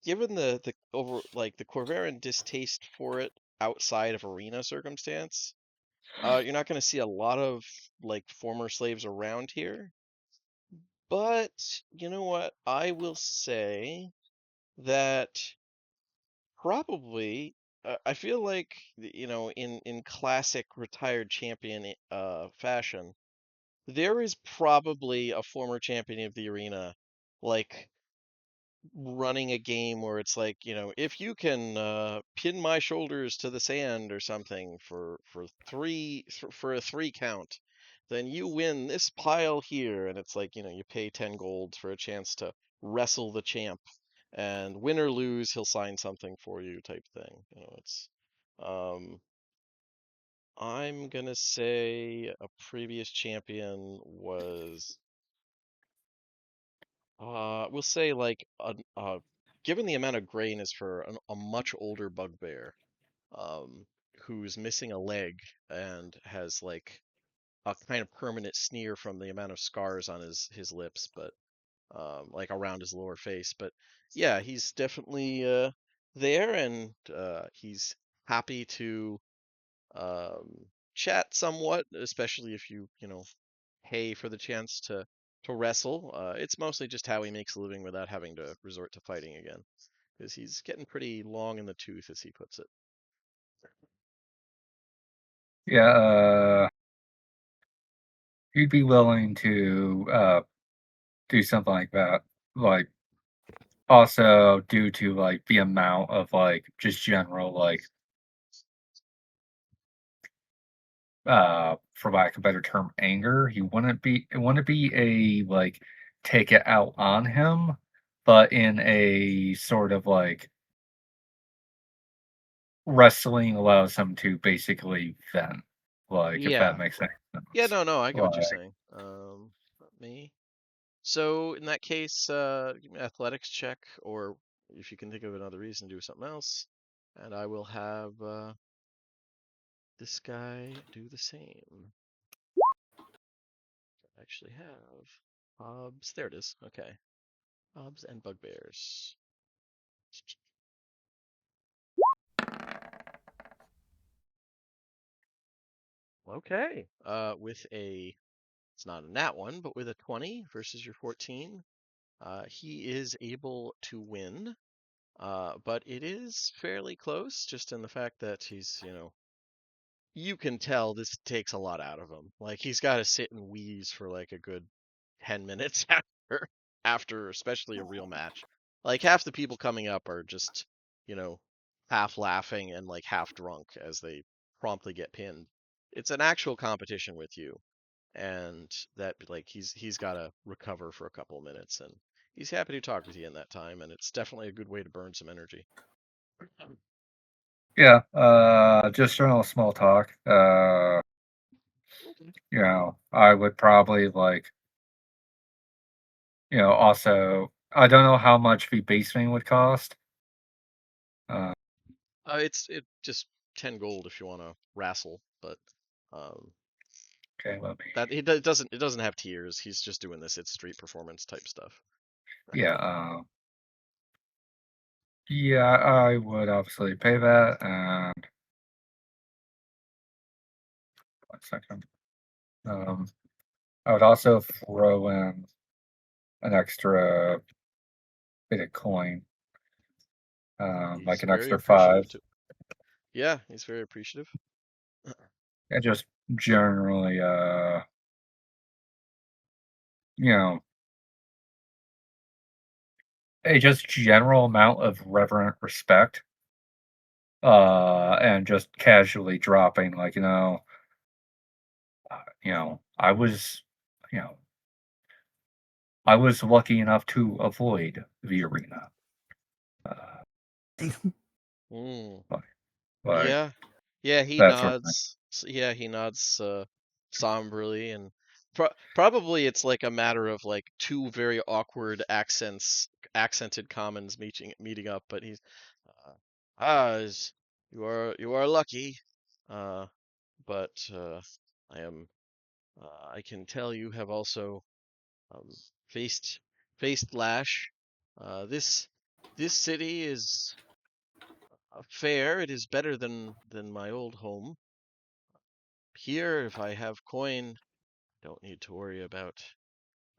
given the over like the Corvaran distaste for it outside of arena circumstance, you're not going to see a lot of like former slaves around here. But you know what? I will say that probably I feel like in classic retired champion fashion, there is probably a former champion of the arena like running a game where it's like, if you can pin my shoulders to the sand or something for a 3 count, then you win this pile here, and it's like, you pay 10 gold for a chance to wrestle the champ, and win or lose, he'll sign something for you type thing. It's um I'm gonna say a previous champion was we'll say like given the amount of grayness for a much older bugbear, um, who's missing a leg and has like a kind of permanent sneer from the amount of scars on his lips, but like around his lower face. But yeah, he's definitely there, and he's happy to chat somewhat, especially if you pay for the chance to wrestle. It's mostly just how he makes a living without having to resort to fighting again, because he's getting pretty long in the tooth, as he puts it. Yeah, he'd be willing to do something like that. Like also due to like the amount of like just general like for lack of a better term, anger. It wouldn't be a like take it out on him, but in a sort of like wrestling allows him to basically vent. Like if that Yeah. makes any Yeah, sense. no, I get what you're Like saying. Let me. So in that case, give me an athletics check, or if you can think of another reason, do something else, and I will have this guy do the same. I actually have Hobbs. There it is. Okay. Hobbs and bugbears. Okay. It's not a nat one, but with a 20 versus your 14, he is able to win. But it is fairly close, just in the fact that you can tell this takes a lot out of him. Like he's got to sit and wheeze for like a good 10 minutes after especially a real match. Like half the people coming up are just, you know, half laughing and like half drunk as they promptly get pinned. It's an actual competition with you, and that like he's got to recover for a couple of minutes, and he's happy to talk with you in that time, and it's definitely a good way to burn some energy. yeah, just general small talk. Okay. I would probably like, also I don't know how much the basement would cost. Uh, It just 10 gold if you want to wrestle, but um, okay, let me. it doesn't have tiers. He's just doing this. It's street performance type stuff. Yeah, yeah, I would obviously pay that. And 1 second. I would also throw in an extra bit of coin, like He's an very extra 5. appreciative too. Yeah, he's very appreciative. And just generally, you know, a just general amount of reverent respect, and just casually dropping, like, I was, you know, I was lucky enough to avoid the arena. Mm. Like Yeah. Yeah, he that sort of thing. nods. Yeah, he nods somberly, and probably it's like a matter of like two very awkward accented commons meeting up, but he's you are lucky. But I am I can tell you have also um, faced faced lash. This city is fair. It is better than my old home. Here, if I have coin, don't need to worry about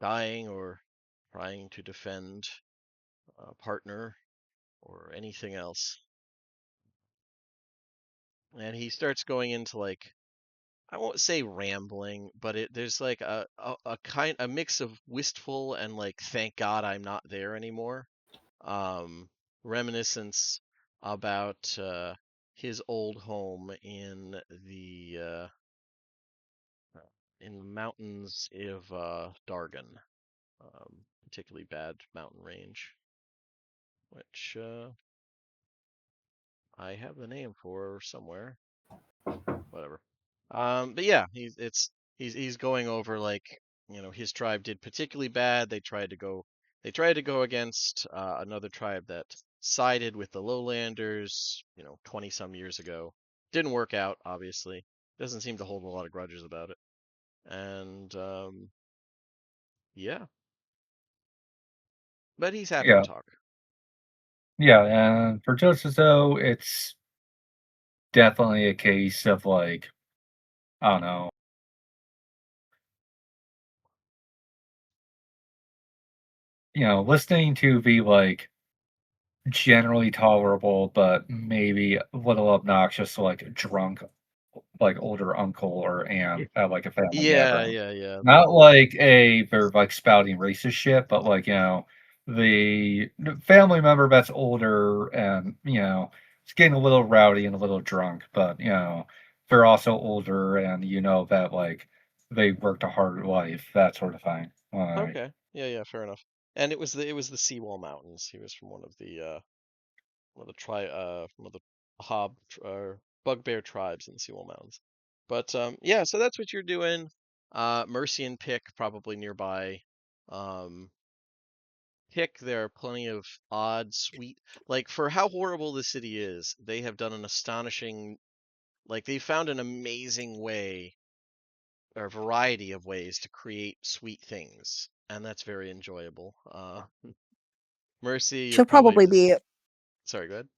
dying or trying to defend a partner or anything else. And he starts going into like, I won't say rambling, but there's like a mix of wistful and like thank God I'm not there anymore. Reminiscence about his old home in the mountains of Dargan, particularly bad mountain range, which I have the name for somewhere. Whatever. But yeah, he's going over like, his tribe did particularly bad. They tried to go against another tribe that sided with the lowlanders, 20 some years ago. Didn't work out, obviously. Doesn't seem to hold a lot of grudges about it. And yeah, but he's happy to Yeah. talk. Yeah, and for Joseph though, it's definitely a case of like, I don't know, listening to the like generally tolerable but maybe a little obnoxious like drunk like older uncle or aunt at like a family Yeah, gathering. yeah, yeah. Not like they're like spouting racist shit, but like, the family member that's older and, it's getting a little rowdy and a little drunk, but they're also older and that like they worked a hard life, that sort of thing. Like, Okay. Yeah, yeah, fair enough. And it was the Seawall Mountains. He was from one of the bugbear tribes in the Seawall Mountains. But yeah, so that's what you're doing. Mercy and Pick probably nearby. Um, Pick, there are plenty of odd, sweet, like for how horrible the city is, they have done an astonishing, like they found an amazing way or variety of ways to create sweet things, and that's very enjoyable. Mercy, you're She'll probably probably just be sorry, go ahead.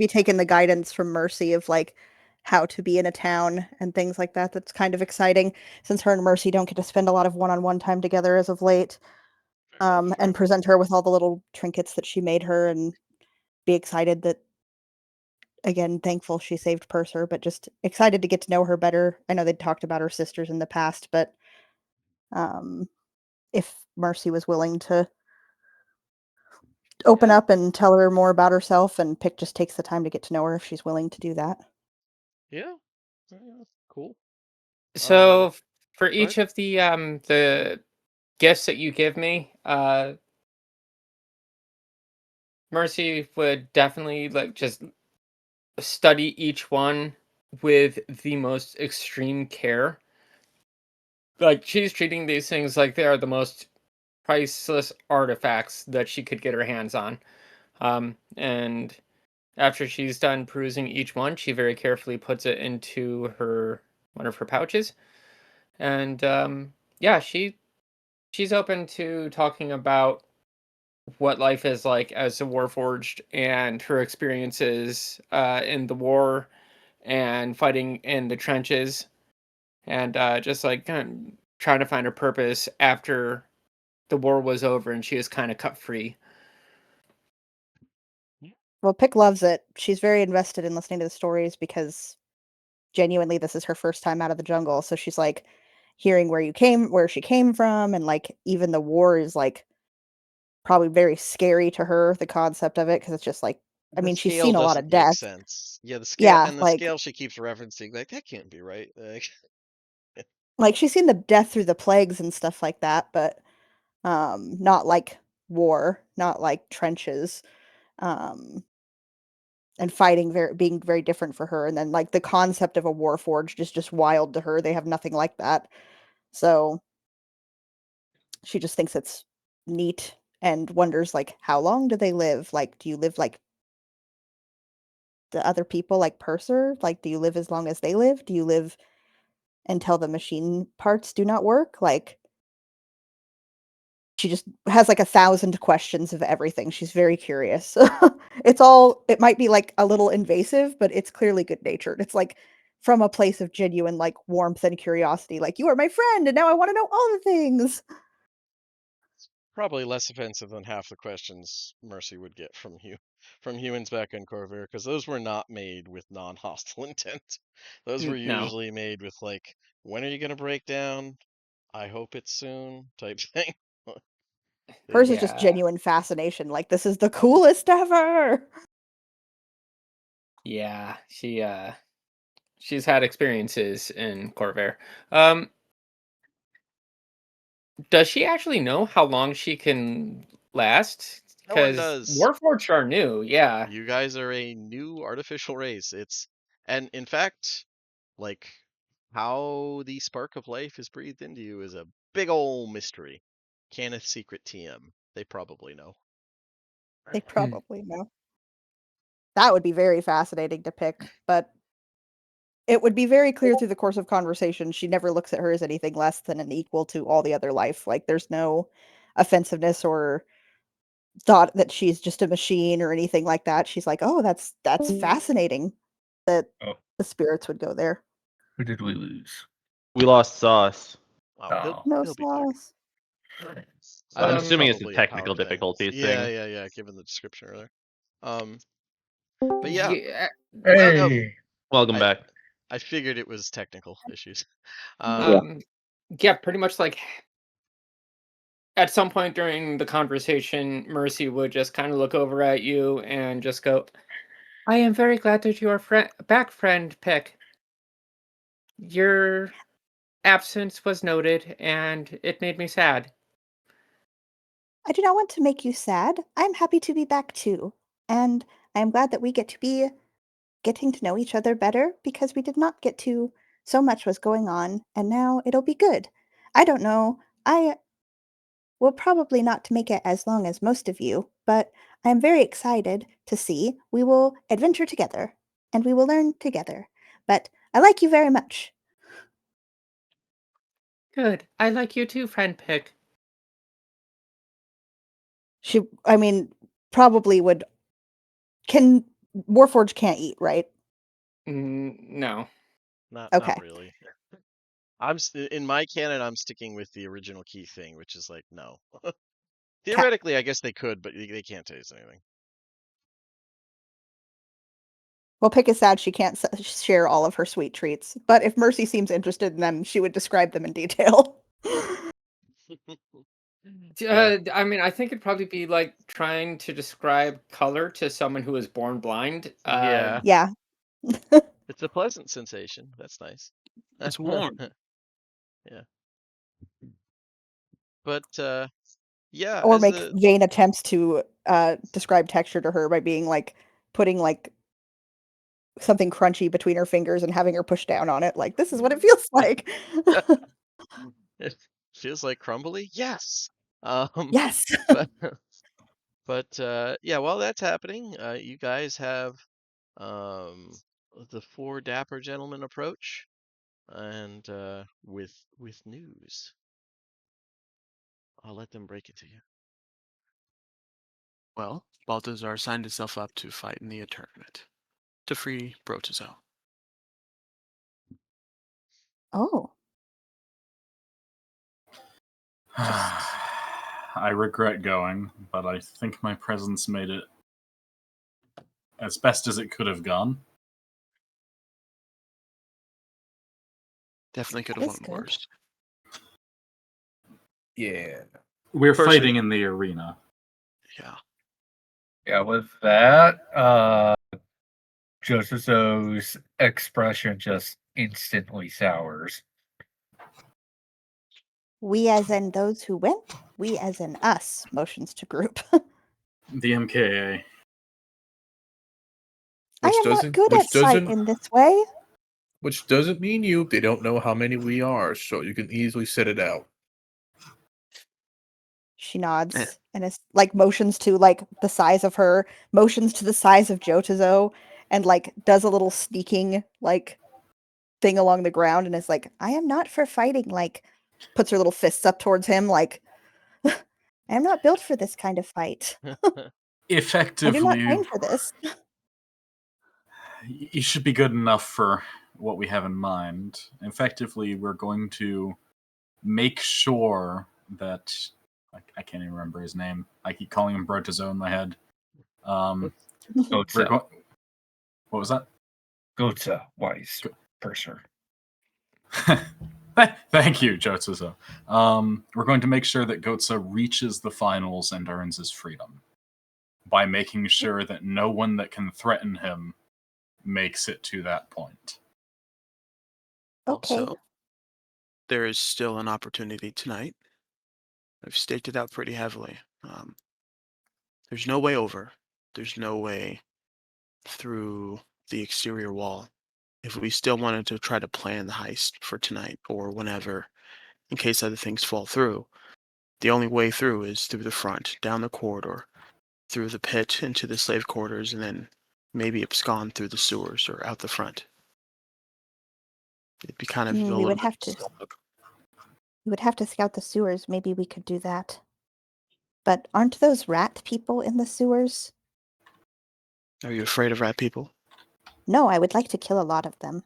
taking the guidance from Mercy of like how to be in a town and things like that. That's kind of exciting since her and Mercy don't get to spend a lot of one-on-one time together as of late. Fair enough, fair And enough. present her with all the little trinkets that she made her and be excited that, again, thankful she saved Purser, but just excited to get to know her better. I know they'd talked about her sisters in the past, but um, if Mercy was willing to open Yeah, up and tell her more about herself, and Pick just takes the time to get to know her if she's willing to do that. yeah, yeah, cool. So for Go ahead. each of the gifts that you give me, Mercy would definitely like just study each one with the most extreme care. Like she's treating these things like they are the most priceless artifacts that she could get her hands on. And after she's done perusing each one, she very carefully puts it into her one of her pouches. And yeah, she's open to talking about what life is like as a warforged and her experiences in the war and fighting in the trenches and just like kind of trying to find her purpose after the war was over and she was kind of cut free. Well, Pick loves it. She's very invested in listening to the stories because genuinely this is her first time out of the jungle. So she's like hearing where she came from, and like even the war is like probably very scary to her, the concept of it, because it's just like, I The mean, she's scale seen a lot doesn't of make death. sense. Yeah, Yeah, the scale she keeps referencing, like that can't be right. Like, like she's seen the death through the plagues and stuff like that, but Not like war, not like trenches, and fighting being very different for her. And then like the concept of a war forged is just wild to her. They have nothing like that. So she just thinks it's neat and wonders like how long do they live? Like do you live like the other people like Purser? Like do you live as long as they live? Do you live until the machine parts do not work? Like she just has like 1,000 questions of everything. She's very curious. It might be like a little invasive, but it's clearly good natured. It's like from a place of genuine like warmth and curiosity. Like, you are my friend, and now I want to know all the things. Probably less offensive than half the questions Mercy would get from humans back in Corvair, because those were not made with non-hostile intent. Those were No. usually made with like, when are you gonna break down? I hope it's soon type thing. Hers is just Yeah. genuine fascination. Like, this is the coolest ever. Yeah, she's had experiences in Corvair. Does she actually know how long she can last? No one Because does. Warforged are new, yeah. You guys are a new artificial race. And in fact, like, how the spark of life is breathed into you is a big ol' mystery. Kenneth's secret TM. They probably know. They probably know. That would be very fascinating to pick, but it would be very clear through the course of conversation she never looks at her as anything less than an equal to all the other life. Like, there's no offensiveness or thought that she's just a machine or anything like that. She's like, "Oh, that's fascinating that Oh, the spirits would go there." who did we lose? We lost Sauce. Wow, Oh. No he'll be back. sauce. So I'm That's assuming it's a probably technical power thing. difficulties Yeah, thing. yeah, given the description earlier. But yeah, Hey. Welcome I back. I figured it was technical issues. Yeah, pretty much like at some point during the conversation, Mercy would just kind of look over at you and just go, "I am very glad that you are back, friend Peck. Your absence was noted, and it made me sad." I do not want to make you sad. I'm happy to be back too. And I am glad that we get to be getting to know each other better because we did not get to. So much was going on, and now it'll be good. I don't know. I will probably not make it as long as most of you, but I am very excited to see. We will adventure together, and we will learn together. But I like you very much. Good. I like you too, friend Peck. I mean, probably would. Can Warforge can't eat, right? No. Not Okay. really. In my canon, I'm sticking with the original key thing, which is like, no. Theoretically, I guess they could, but they can't taste anything. Well, Pick is sad she can't share all of her sweet treats, but if Mercy seems interested in them, she would describe them in detail. Yeah. I mean, I think it'd probably be like trying to describe color to someone who was born blind. Yeah. Yeah. It's a pleasant sensation. That's nice. It's warm. Yeah. But yeah, Or as make the vain attempts to describe texture to her by being like putting like something crunchy between her fingers and having her push down on it. Like, this is what it feels like. it feels like crumbly. Yes. Yes. but yeah, while that's happening, you guys have the four dapper gentlemen approach, and with news. I'll let them break it to you. Well, Balthazar signed himself up to fight in the tournament to free Brotazo. Oh. I regret going, but I think my presence made it as best as it could have gone. Definitely could That have is went good. worse. Yeah. We're First fighting in the arena. Yeah. Yeah, with that, Joseph's expression just instantly sours. We as in those who went? We as in us, motions to group. The MKA. I Which am not doesn't good which at sight doesn't in this way. which doesn't mean they don't know how many we are, so you can easily set it out. She nods and is like motions to like the size of her, motions to the size of Jotazo, and like does a little sneaking like thing along the ground and is like, I am not for fighting, like puts her little fists up towards him, like I am not built for this kind of fight. I do not Effectively, train for this. you should be good enough for what we have in mind. Effectively, we're going to make sure that I can't even remember his name. I keep calling him Brotazo in my head. We're Gotza. what was that? Gotza, wise purser. Thank you, Jotsuzo. We're going to make sure that Gotza reaches the finals and earns his freedom by making sure that no one that can threaten him makes it to that point. Okay. Also, there is still an opportunity tonight. I've staked it out pretty heavily. There's no way over. There's no way through the exterior wall. If we still wanted to try to plan the heist for tonight or whenever, in case other things fall through, the only way through is through the front, down the corridor, through the pit into the slave quarters, and then maybe abscond through the sewers or out the front. It'd be kind of a we little would bit have to we would have to scout the sewers. Maybe we could do that. But aren't those rat people in the sewers? Are you afraid of rat people? No, I would like to kill a lot of them.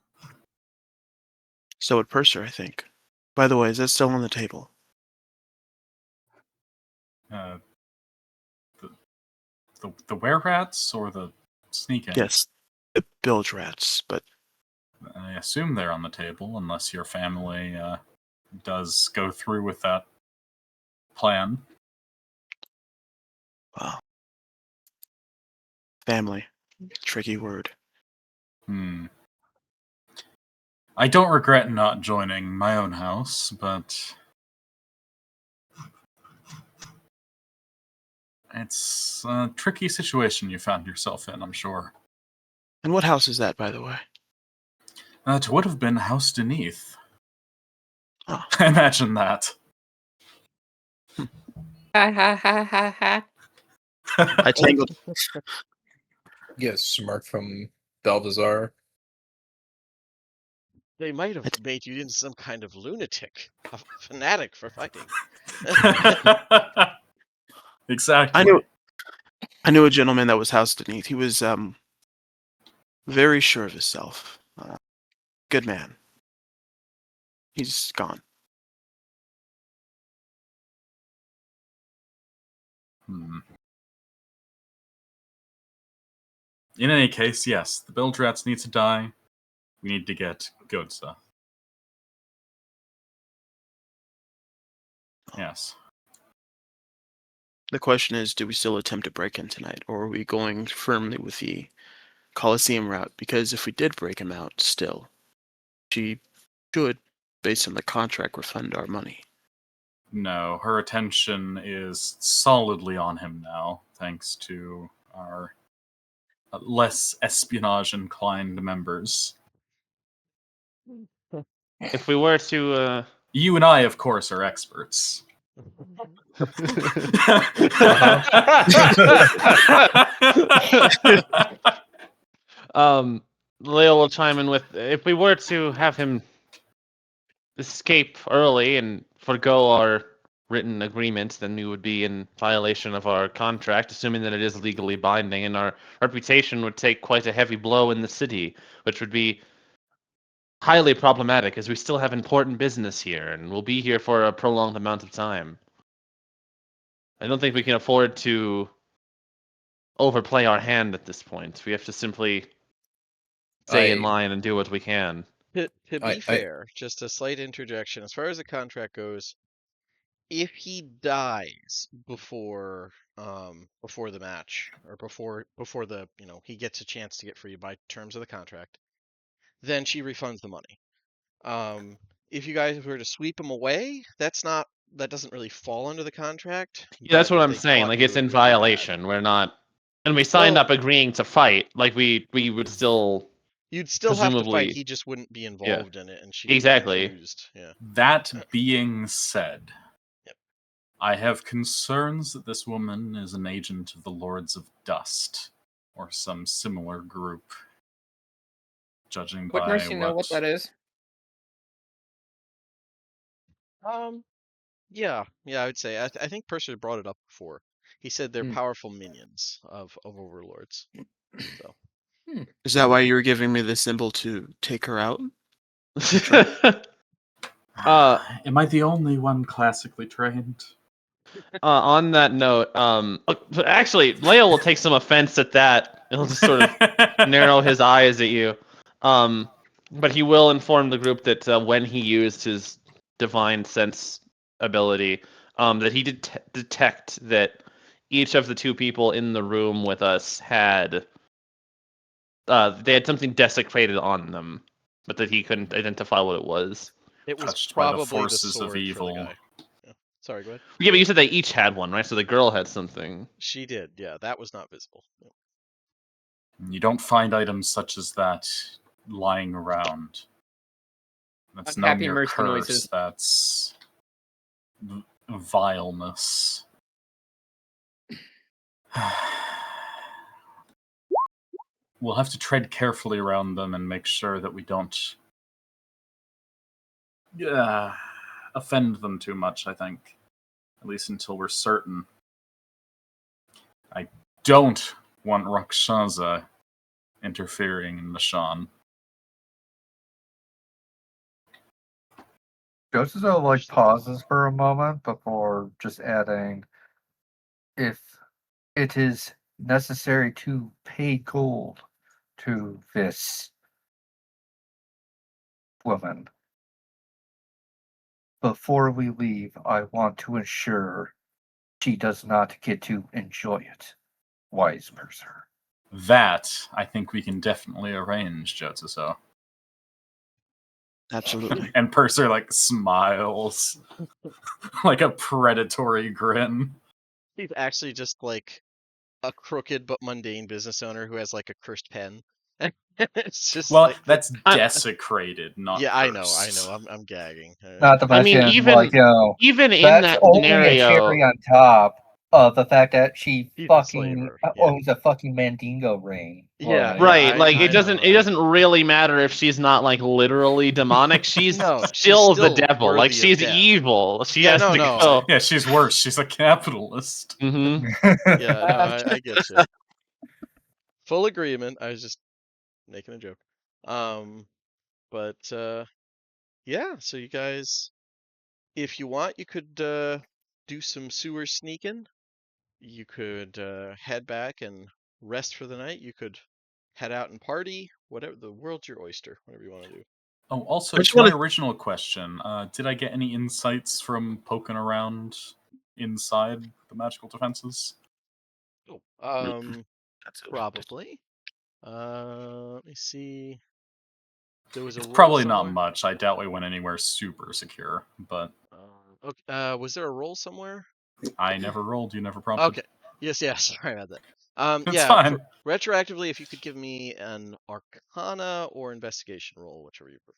So would Purser, I think. By the way, is that still on the table? The were-rats or the sneak-ins? Yes, the bilge rats, but I assume they're on the table, unless your family does go through with that plan. wow. Family. Tricky word. I don't regret not joining my own house, but it's a tricky situation you found yourself in, I'm sure. And what house is that, by the way? It would have been House Beneath. Oh. Imagine that. Ha ha ha ha ha. I tangled. Yes, smirk from Balthazar. They might have made you into some kind of lunatic, a fanatic for fighting. Exactly. I knew a gentleman that was house beneath. He was very sure of himself. Good man. He's gone. In any case, yes, the bilge rats need to die. We need to get Godza. Yes. The question is, do we still attempt to break in tonight, or are we going firmly with the Colosseum route? Because if we did break him out still, she should, based on the contract, refund our money. No, her attention is solidly on him now, thanks to our less espionage-inclined members. If we were to, You and I, of course, are experts. Leo will chime in with, if we were to have him escape early and forgo our written agreement, then we would be in violation of our contract, assuming that it is legally binding, and our reputation would take quite a heavy blow in the city, which would be highly problematic, as we still have important business here, and we'll be here for a prolonged amount of time. I don't think we can afford to overplay our hand at this point. We have to simply stay in line and do what we can. To be fair, just a slight interjection. As far as the contract goes, if he dies before the match, or before the he gets a chance to get free by terms of the contract, then she refunds the money. If you guys were to sweep him away, that's not that doesn't really fall under the contract. Yeah, that's But what if I'm they saying. caught Like you, it's it in would be bad. violation. We're not, and we signed Well, up agreeing to fight. Like we would still you'd still have to fight. presumably. He just wouldn't be involved in it, and she'd Exactly. be confused. Yeah. That being said, Yep. I have concerns that this woman is an agent of the Lords of Dust, or some similar group. Judging Would by Mercy know what that is? Yeah, I would say. I think Purser brought it up before. He said they're Hmm. powerful minions of overlords. So Is that why you were giving me the symbol to take her out? Am I the only one classically trained? On that note, actually, Leo will take some offense at that. He'll just sort of narrow his eyes at you. But he will inform the group that when he used his divine sense ability, that he did detect that each of the two people in the room with us had they had something desecrated on them, but that he couldn't identify what it was. it was Touched by the probably the forces of sword for the evil. guy. Yeah. Sorry, go ahead. Yeah, but you said they each had one, right? So the girl had something. She did. Yeah, that was not visible. Yeah. You don't find items such as that lying around. That's no Unhappy mere Mercy curse. noises. That's vileness. We'll have to tread carefully around them and make sure that we don't offend them too much, I think. At least until we're certain. I don't want Rakshasa interfering in Mishann. Joseph like pauses for a moment before just adding, if it is necessary to pay gold to this woman. Before we leave, I want to ensure she does not get to enjoy it. Wise Mercer. That, I think we can definitely arrange, Jotsuso. Absolutely. And Purser, like, smiles. Like a predatory grin. He's actually just like a crooked but mundane business owner who has like a cursed pen. It's just Well, like that's desecrated, not yeah, cursed. I know. I'm gagging. Not to I mean, mention, like, even in that's that only a scenario, cherry on top of the fact that she He's a fucking slaver, yeah. owns a fucking Mandingo ring. Yeah, Like, right? Like I it doesn't know, it doesn't really matter if she's not like literally demonic. She's No, she's still the still devil. Like worthy of she's death. evil. She Yeah, has no, to no. go. Yeah, she's worse. She's a capitalist. Mm-hmm. Yeah, no, I get you. Full agreement. I was just making a joke. But yeah. So you guys, if you want, you could do some sewer sneaking. You could head back and rest for the night. You could head out and party. Whatever. The world's your oyster. Whatever you want to do. Oh, also, I just to my wanna- original question, did I get any insights from poking around inside the magical defenses? Oh, Absolutely. probably. Let me see. There was a It's roll probably not somewhere. much. I doubt we went anywhere super secure, but Okay. Was there a roll somewhere? I never rolled. You never prompted. Okay. Yes. Sorry about that. It's Yeah. fine. Retroactively, if you could give me an Arcana or Investigation roll, whichever you prefer.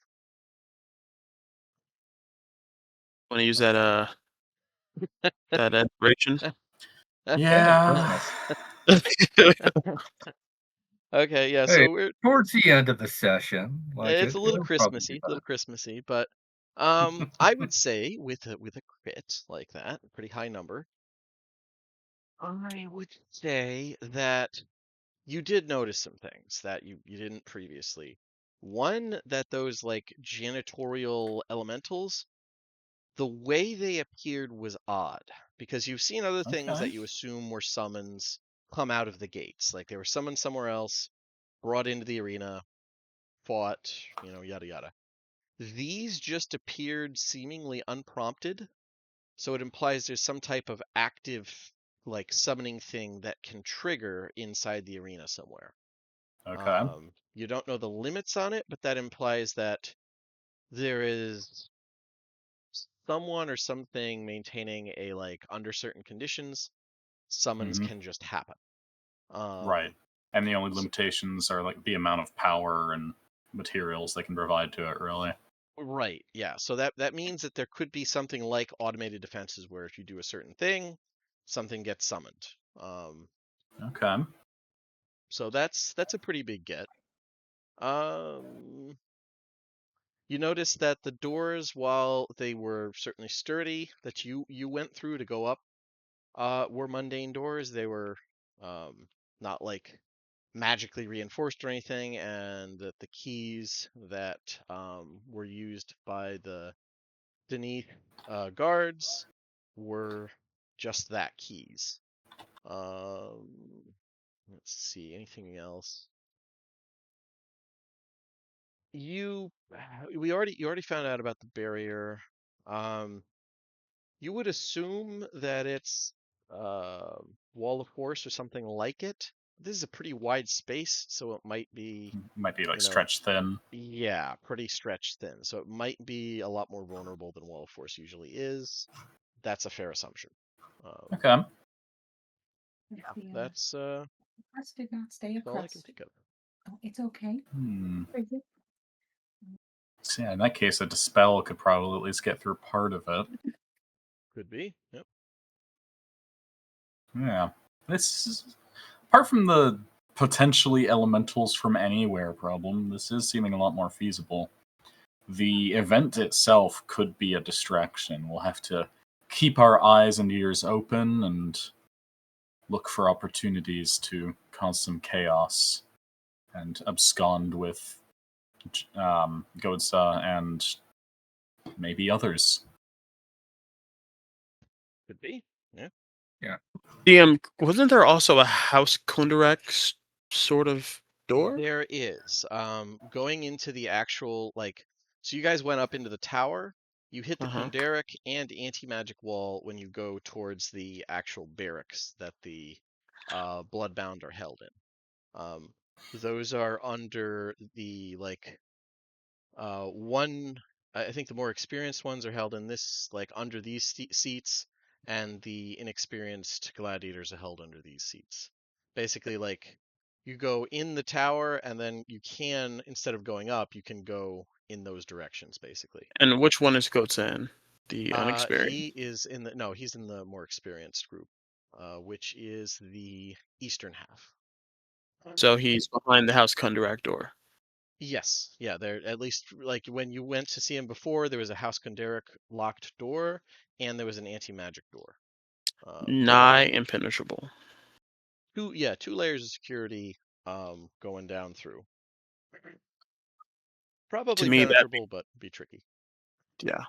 Want to use that that inspiration? Yeah. Okay. Yeah. Hey, So we're towards the end of the session, like it's a little it'll probably be Christmassy, but I would say with a crit like that, a pretty high number, I would say that you did notice some things that you didn't previously. One, that those like janitorial elementals, the way they appeared was odd because you've seen other things that Okay. you assume were summons come out of the gates. Like they were summoned somewhere else, brought into the arena, fought, yada yada. These just appeared seemingly unprompted, so it implies there's some type of active like summoning thing that can trigger inside the arena somewhere. Okay. You don't know the limits on it, but that implies that there is someone or something maintaining a like under certain conditions, summons Mhm. can just happen. Right. And the only so- limitations are like the amount of power and materials they can provide to it, really. Right, yeah. So that means that there could be something like automated defenses where if you do a certain thing, something gets summoned. Okay. So that's a pretty big get. You notice that the doors, while they were certainly sturdy, that you went through to go up, were mundane doors. They were not like magically reinforced or anything, and that the keys that were used by the Deneath guards were just that, keys. Let's see, anything else? You already found out about the barrier. You would assume that it's wall of force or something like it. This is a pretty wide space, so it might be, Might be like you know, stretched thin. yeah, pretty stretched thin. So it might be a lot more vulnerable than wall of force usually is. That's a fair assumption. Okay. That's Press did not stay all I can across. think of. Oh, it's okay. So yeah, in that case, a dispel could probably at least get through part of it. Could be. Yep. Yeah. This is, apart from the potentially elementals from anywhere problem, this is seeming a lot more feasible. The event itself could be a distraction. We'll have to keep our eyes and ears open and look for opportunities to cause some chaos and abscond with Godsa and maybe others. Could be. Yeah. DM, wasn't there also a House Kundarak sort of door? There is. Going into the actual so you guys went up into the tower. You hit the Uh-huh. Kunderic and anti-magic wall when you go towards the actual barracks that the Bloodbound are held in. Those are under the one. I think the more experienced ones are held in this under these seats, and the inexperienced gladiators are held under these seats. Basically, you go in the tower, and then you can, instead of going up, you can go in those directions. Basically, And which one is Goatsan? The unexperienced? he is in the no, he's in the more experienced group, which is the eastern half. So he's behind the House Kundarak door. Yes, yeah, there at least when you went to see him before, there was a House Kunderic locked door, and there was an anti-magic door. Nigh impenetrable. Two layers of security going down through. Probably To me, penetrable, but be tricky. yeah.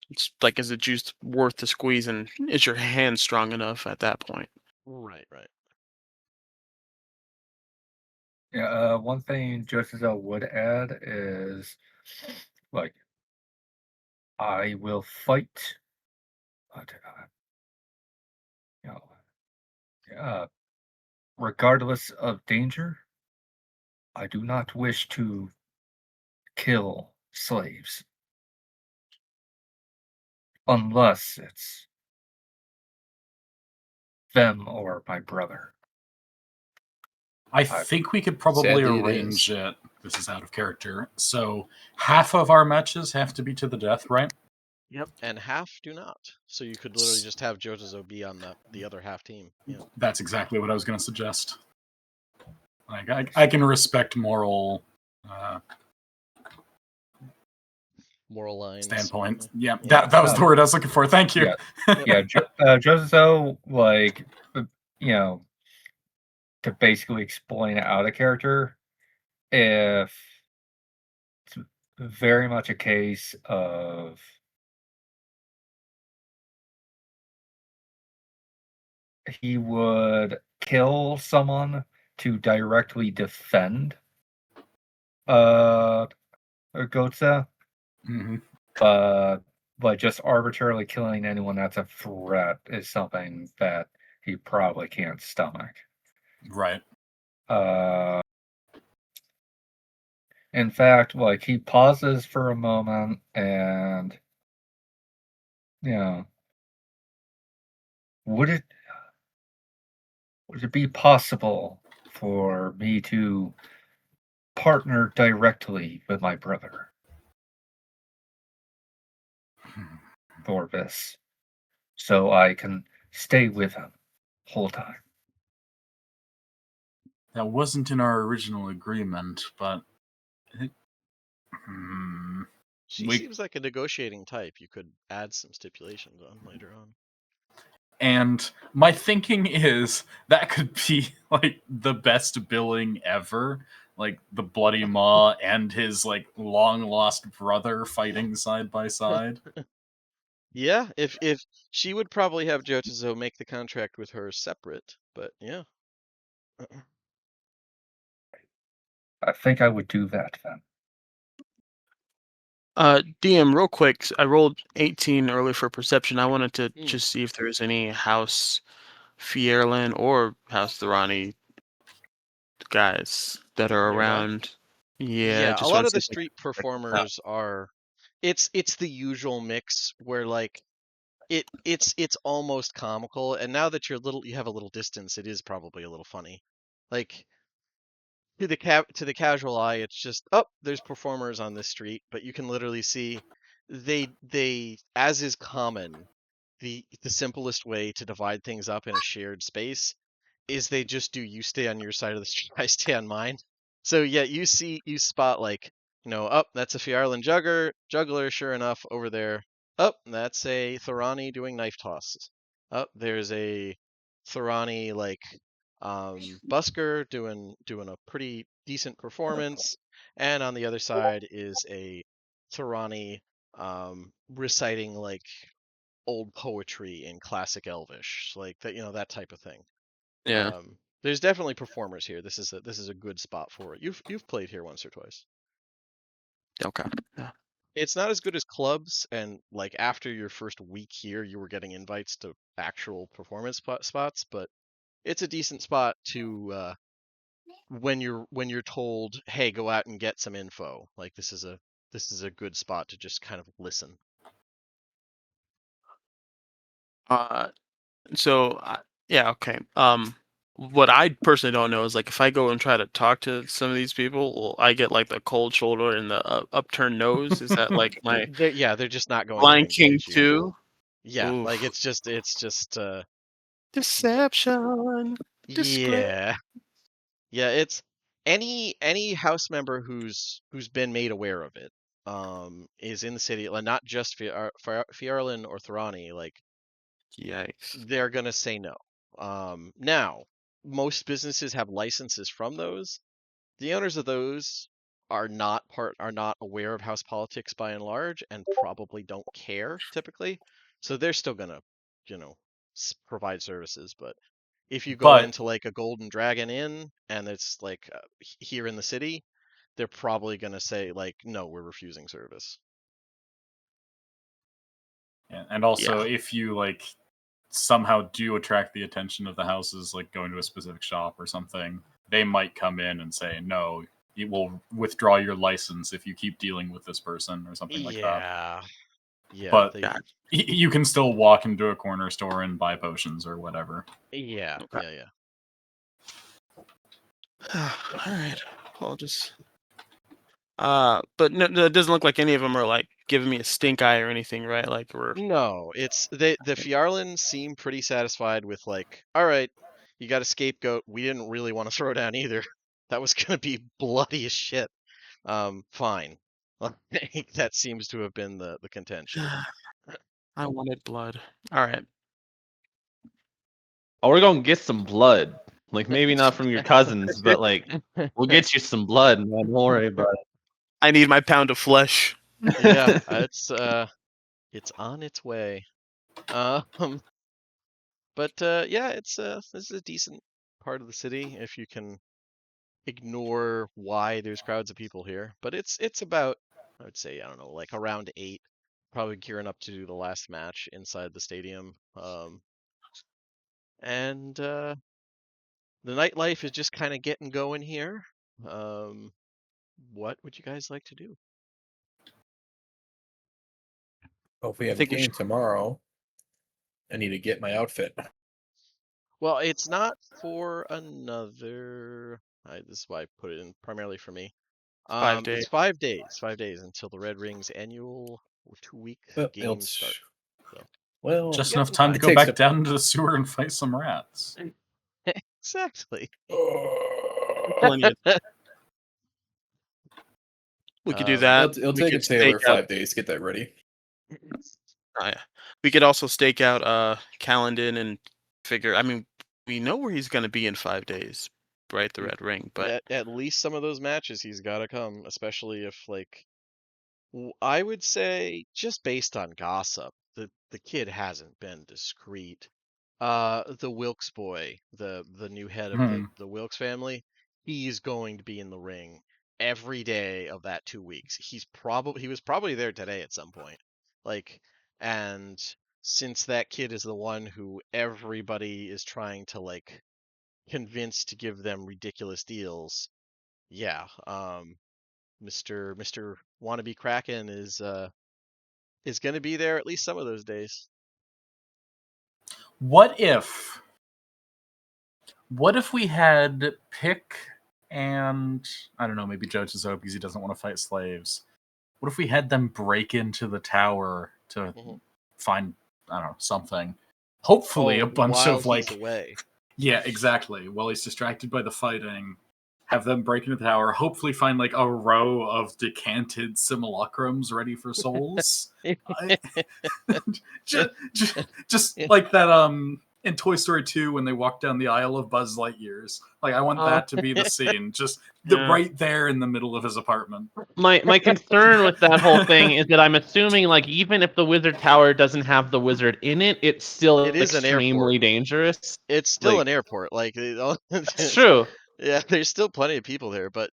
It's like, is the juice worth the squeeze, and is your hand strong enough at that point? Right. Yeah, one thing Joseph would add is, I will fight, but, regardless of danger, I do not wish to kill slaves. Unless it's them or my brother. I think we could probably Sadly, it arrange is. it. This is out of character. So half of our matches have to be to the death, right? Yep. And half do not. So you could literally just have Jotazo be on the other half team. Yeah. That's exactly what I was going to suggest. I can respect moral moral lines standpoint. Yeah, that was the word I was looking for. Thank you. Yeah, Joseph, to basically explain it out of character, if it's very much a case of he would kill someone to directly defend Gotza, but just arbitrarily killing anyone that's a threat is something that he probably can't stomach. Right. In fact, like, he pauses for a moment and, you know, would it be possible for me to partner directly with my brother for this so I can stay with him whole time? That wasn't in our original agreement, but hmm, She we seems like a negotiating type. You could add some stipulations on later on. and my thinking is that could be like the best billing ever. Like the Bloody Maw and his like long lost brother fighting side by side. Yeah, if she would probably have Jotazo make the contract with her separate, but yeah. I think I would do that then. DM, real quick, I rolled 18 early for perception. I wanted to Hmm. just see if there's any House Fierlin or House Thorani guys that are Nearby? around. Yeah, Yeah, a just lot want to of see the if I street can pick this up. performers are it's the usual mix where like it's almost comical, and now that you have a little distance, it is probably a little funny. Like to the casual eye, it's just, oh, there's performers on this street, but you can literally see they as is common, the simplest way to divide things up in a shared space is they just do you stay on your side of the street, I stay on mine. So yeah, you spot like, up, that's a Fjarlin juggler, sure enough, over there. Up, that's a Thorani doing knife tosses. Up, there's a Thorani like busker doing a pretty decent performance, and on the other side is a Thorani reciting like old poetry in classic Elvish, like that, that type of thing. Yeah. There's definitely performers here. This is a good spot for it. You've played here once or twice. Okay. Yeah. It's not as good as clubs, and like after your first week here, you were getting invites to actual performance spots, but it's a decent spot to when you're told, hey, go out and get some info. Like this is a good spot to just kind of listen. Uh, so yeah, okay. What I personally don't know is like if I go and try to talk to some of these people, will I get like the cold shoulder and the upturned nose? Is that like my They're just not going to Blind King engage you. too? Yeah, like Oof. it's just Deception. Display. yeah. Yeah, it's any house member who's been made aware of it is in the city, like not just Fjarlin or Thorani, like Yikes. they're gonna say no. Now, most businesses have licenses from those. The owners of those are not aware of house politics by and large, and probably don't care typically. So they're still gonna, you know, provide services. But if you go But into like a Golden Dragon Inn and it's like here in the city, they're probably gonna say like, no, we're refusing service. and also Yeah. if you like somehow do attract the attention of the houses, like going to a specific shop or something, they might come in and say, no, you will withdraw your license if you keep dealing with this person or something like that. Yeah, yeah, But Got you can still walk into a corner store and buy potions or whatever. yeah, Okay. yeah. All right. I'll just. But no, it doesn't look like any of them are like giving me a stink eye or anything, right? Like we're. No, it's the Fjarlin seem pretty satisfied with like, all right, you got a scapegoat. We didn't really want to throw down either. That was gonna be bloody as shit. Fine. Like, that seems to have been the contention. I wanted blood. All right. Oh, we're gonna get some blood. Like maybe not from your cousins, but like we'll get you some blood, man. Don't worry about it. I need my pound of flesh. Yeah, it's on its way. Um, but yeah, this is a decent part of the city if you can ignore why there's crowds of people here. But it's about, I would say, I don't know, like around 8, probably gearing up to do the last match inside the stadium. And the nightlife is just kind of getting going here. what would you guys like to do? Well, if we I have a think we game should. tomorrow, I need to get my outfit. Well, it's not for another. This is why I put it in primarily for me. 5 days. It's 5 days until the Red Ring's annual 2-week Well, games start. So Well, Just you got enough some time to it go takes back down into the sewer and fight some rats. exactly. Plenty of. We could do that. It'll We take a could stake tailor out. 5 days to get that ready. Oh, yeah. We could also stake out Calendin and figure. I mean, we know where he's going to be in 5 days, right? The Red Ring, but At least some of those matches he's got to come, especially if I would say just based on gossip, the kid hasn't been discreet. The Wilkes boy, the new head of the Wilkes family, he's going to be in the ring every day of that 2 weeks. He was probably there today at some point. And since that kid is the one who everybody is trying to convince to give them ridiculous deals, yeah, Mr. Wannabe Kraken is going to be there at least some of those days. What if we had Pick and I don't know, maybe Joe Chizo because he doesn't want to fight slaves. What if we had them break into the tower to find I don't know something? Hopefully, a bunch while of he's away. Yeah, exactly. While he's distracted by the fighting, have them break into the tower. Hopefully, find a row of decanted simulacrums ready for souls. just like that in Toy Story 2 when they walk down the aisle of Buzz Lightyear's. I want that to be the scene. Just right there in the middle of his apartment. My concern with that whole thing is that I'm assuming even if the wizard tower doesn't have the wizard in it, it's still It is an extremely airport. dangerous. It's still an airport. That's true. Yeah, there's still plenty of people there, but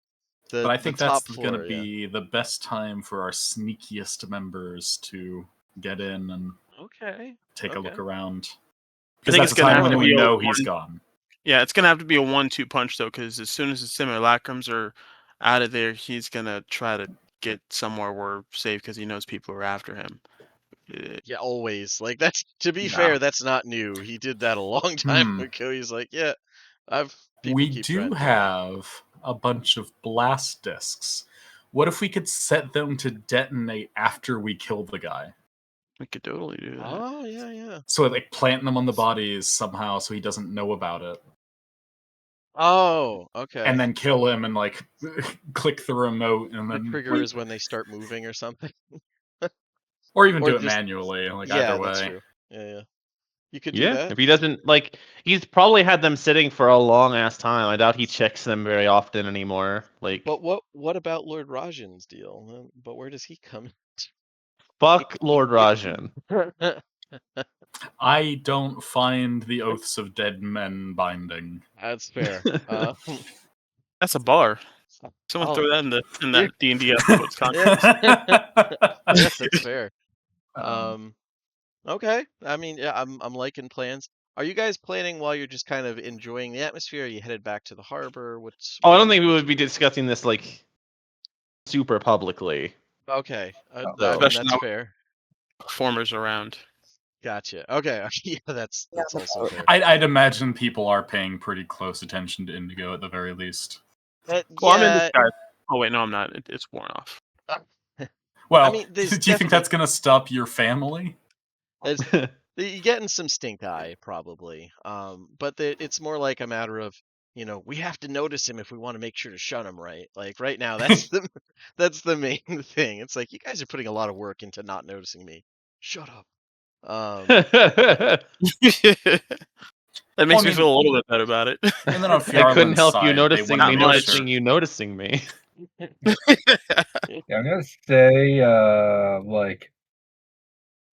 But I think the that's top going to floor, be the best time for our sneakiest members to get in and take a look around. Because that's the time when we know he's gone. Yeah, it's gonna have to be a 1-2 punch though, because as soon as the simulacrums are out of there, he's gonna try to get somewhere where safe because he knows people are after him. Yeah, always. That's to be fair, that's not new. He did that a long time ago. He's like, yeah, we do have a bunch of blast discs. What if we could set them to detonate after we kill the guy? We could totally do that. Oh, yeah. So plant them on the bodies somehow so he doesn't know about it. Oh, okay. And then kill him and click the remote and then the trigger is when they start moving or something. or even do it manually, either way. That's true. Yeah. You could do that. If he doesn't he's probably had them sitting for a long ass time. I doubt he checks them very often anymore. But what about Lord Rajan's deal? But where does he come in? Fuck Lord Rajan. I don't find the oaths of dead men binding. That's fair. That's a bar. Someone throw that in that D&D episode's contract. That's fair. Okay. I mean, yeah, I'm liking plans. Are you guys planning while you're just kind of enjoying the atmosphere? Are you headed back to the harbor? I don't think we would be discussing this super publicly. Okay. Especially that's fair. Performers around. Gotcha. Okay. Yeah, that's also fair. I'd imagine people are paying pretty close attention to Indigo at the very least. I'm in this guy. Oh wait, no, I'm not. It's worn off. Well, I mean, do you think that's going to stop your family? You're getting some stink eye, probably. But it's more like a matter of, we have to notice him if we want to make sure to shun him right. Right now, that's the main thing. It's like, you guys are putting a lot of work into not noticing me. Shut up. That makes me feel a little bit better about it. And then on I couldn't help you noticing me noticing you noticing me. Yeah, I'm gonna say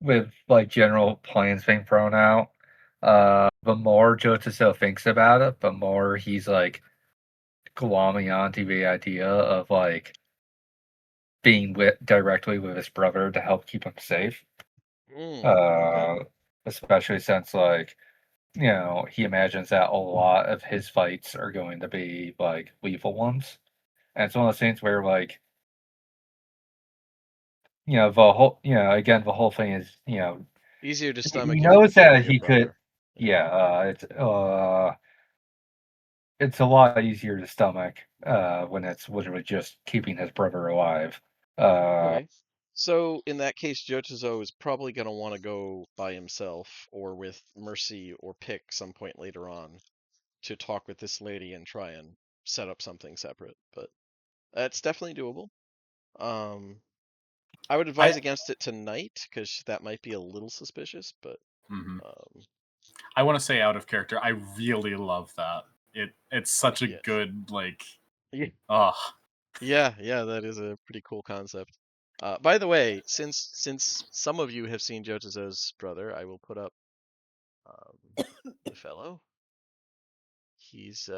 with general plans being thrown out, the more Jotaro thinks about it, the more he's glomming onto the idea of being directly with his brother to help keep him safe. Especially since he imagines that a lot of his fights are going to be lethal ones. And it's one of those things where, like, the whole, again, the whole thing is, Easier to he stomach knows your that younger he could, brother. it's a lot easier to stomach when it's literally just keeping his brother alive. Okay. So in that case, Jotazo is probably going to want to go by himself or with Mercy or Pick some point later on to talk with this lady and try and set up something separate. But it's definitely doable. I would advise against it tonight because that might be a little suspicious. But I want to say out of character, I really love that. It's such a Yes. good Yeah. Yeah, that is a pretty cool concept. By the way, since some of you have seen Jotazo's brother, I will put up the fellow. He's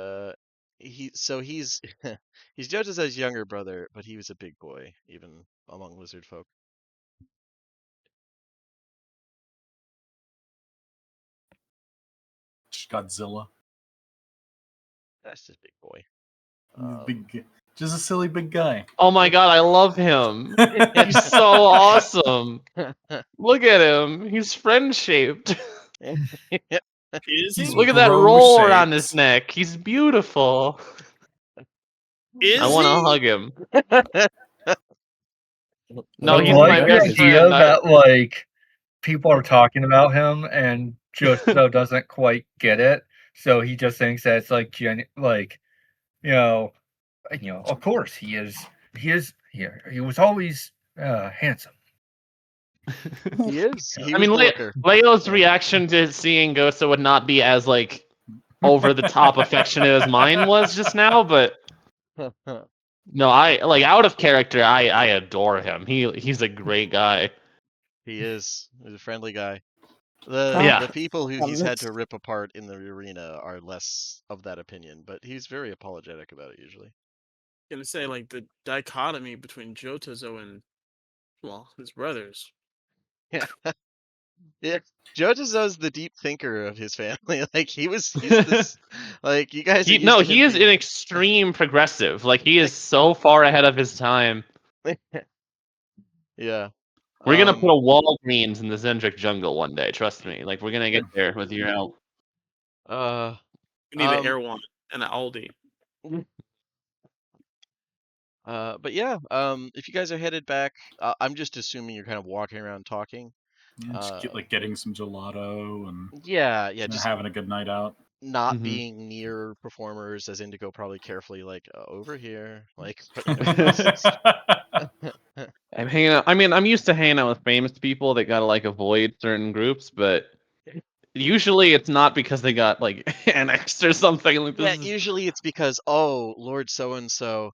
he's he's Jotazo's younger brother, but he was a big boy even among lizard folk. Godzilla. That's just big boy. Just a silly big guy. Oh my god, I love him. He's so awesome. Look at him. He's friend shaped. Is he? Look at that roll around his neck. He's beautiful. I want to hug him. No, I he's my like the best idea friend. that, like, people are talking about him and Jotazo doesn't quite get it, so he just thinks that it's like of course he was always handsome. He is. He I was mean, the looker. Leo's reaction to seeing Gosa would not be as like over the top affectionate as mine was just now, but no, I like out of character. I adore him. He's a great guy. He is. He's a friendly guy. Yeah. The people who he's had it's- to rip apart in the arena are less of that opinion, but he's very apologetic about it usually. Gonna say like the dichotomy between Jotazo and his brothers. Yeah, Jotazo's the deep thinker of his family. Like he's this like you guys are used to him He is being an extreme progressive. Like he is so far ahead of his time. Yeah. We're gonna put a Walgreens in the Zendrick jungle one day. Trust me. Like we're gonna get there with your help. We need an Erewhon and an Aldi. But yeah, if you guys are headed back, I'm just assuming you're kind of walking around talking. Yeah, just getting some gelato and yeah, just having a good night out. Not being near performers, as Indigo probably carefully like over here, like putting their faces. I'm hanging out. I mean, I'm used to hanging out with famous people that gotta like avoid certain groups, but usually it's not because they got like annexed or something. Like Yeah, usually it's because Lord so and so,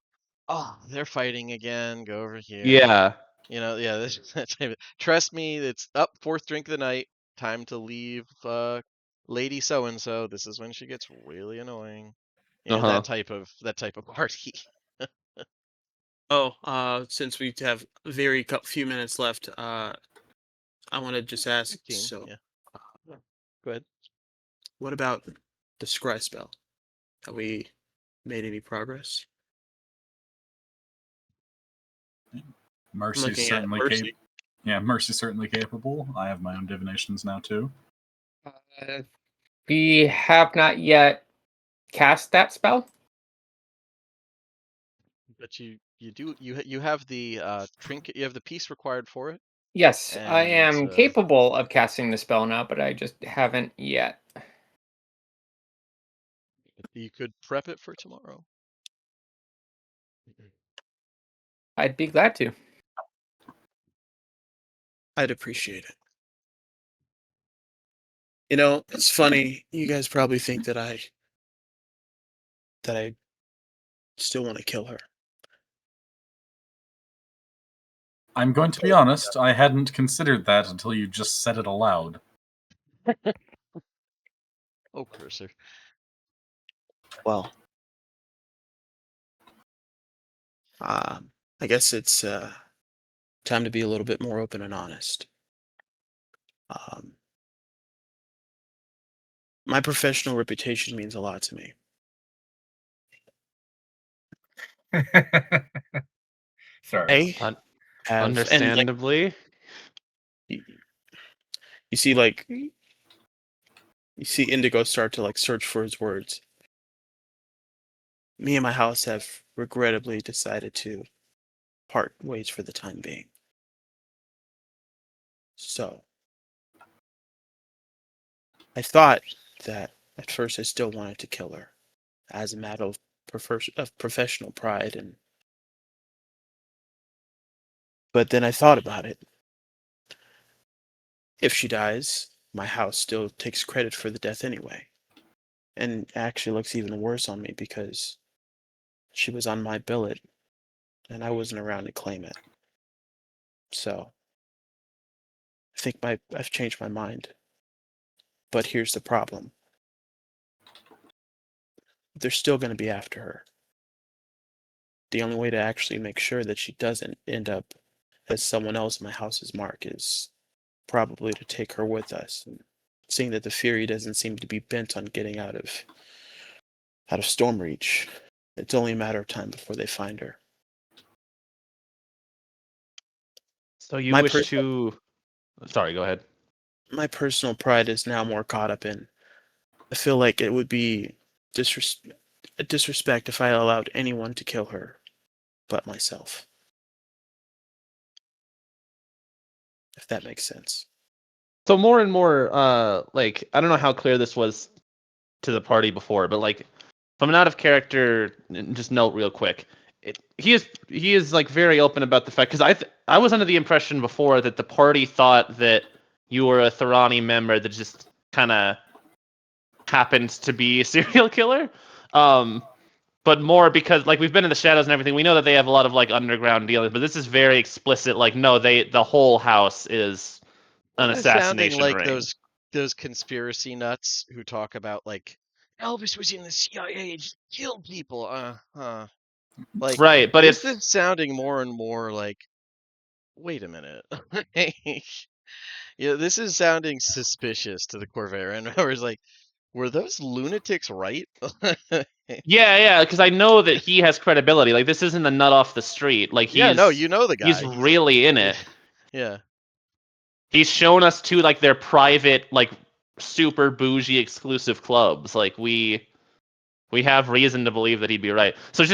they're fighting again. Go over here. Yeah. Trust me, it's up fourth drink of the night. Time to leave. Lady so and so. This is when she gets really annoying. That type of party. Since we have very few minutes left, I want to just ask. 15, so, yeah. Go ahead. What about the scry spell? Have we made any progress? Mercy's certainly capable. Yeah, Mercy's certainly capable. I have my own divinations now too. We have not yet cast that spell. But you have the trinket. You have the piece required for it. Yes, I am capable of casting the spell now, but I just haven't yet. You could prep it for tomorrow. I'd be glad to. I'd appreciate it. It's funny. You guys probably think that I still want to kill her. I'm going to be honest, I hadn't considered that until you just said it aloud. Oh, cursor. Well, I guess it's time to be a little bit more open and honest. My professional reputation means a lot to me. Sorry. I Un- have, and like understandably. you see, like you see Indigo start to like search for his words. Me and my house have regrettably decided to part ways for the time being. So I thought that at first I still wanted to kill her, as a matter of professional pride, but then I thought about it. If she dies, my house still takes credit for the death anyway, and actually looks even worse on me because she was on my billet and I wasn't around to claim it. So I think I've changed my mind. But here's the problem. They're still going to be after her. The only way to actually make sure that she doesn't end up as someone else in my house's mark is probably to take her with us. And seeing that the Fury doesn't seem to be bent on getting out of Stormreach, it's only a matter of time before they find her. So you My wish to. Sorry, go ahead. my personal pride is now more caught up in. I feel like it would be a disrespect if I allowed anyone to kill her but myself. If that makes sense. So more and more, like I don't know how clear this was to the party before, but like from an out of character, just note real quick. He is like very open about the fact, because I was under the impression before that the party thought that you were a Thorani member that just kind of happened to be a serial killer. But more because like we've been in the shadows and everything, we know that they have a lot of like underground dealings, but this is very explicit. Like no, the whole house is an Kinda sounding assassination like ring. those conspiracy nuts who talk about like Elvis was in the CIA, just killed people. Like Right, but this if is sounding more and more like, wait a minute. Yeah, this is sounding suspicious to the Corvair, where it's like, were those lunatics right? yeah, because I know that he has credibility. Like this isn't a nut off the street. Like Yeah, no, you know the he's guy. really in it. Yeah. He's shown us to like their private, like super bougie exclusive clubs. Like we have reason to believe that he'd be right. So I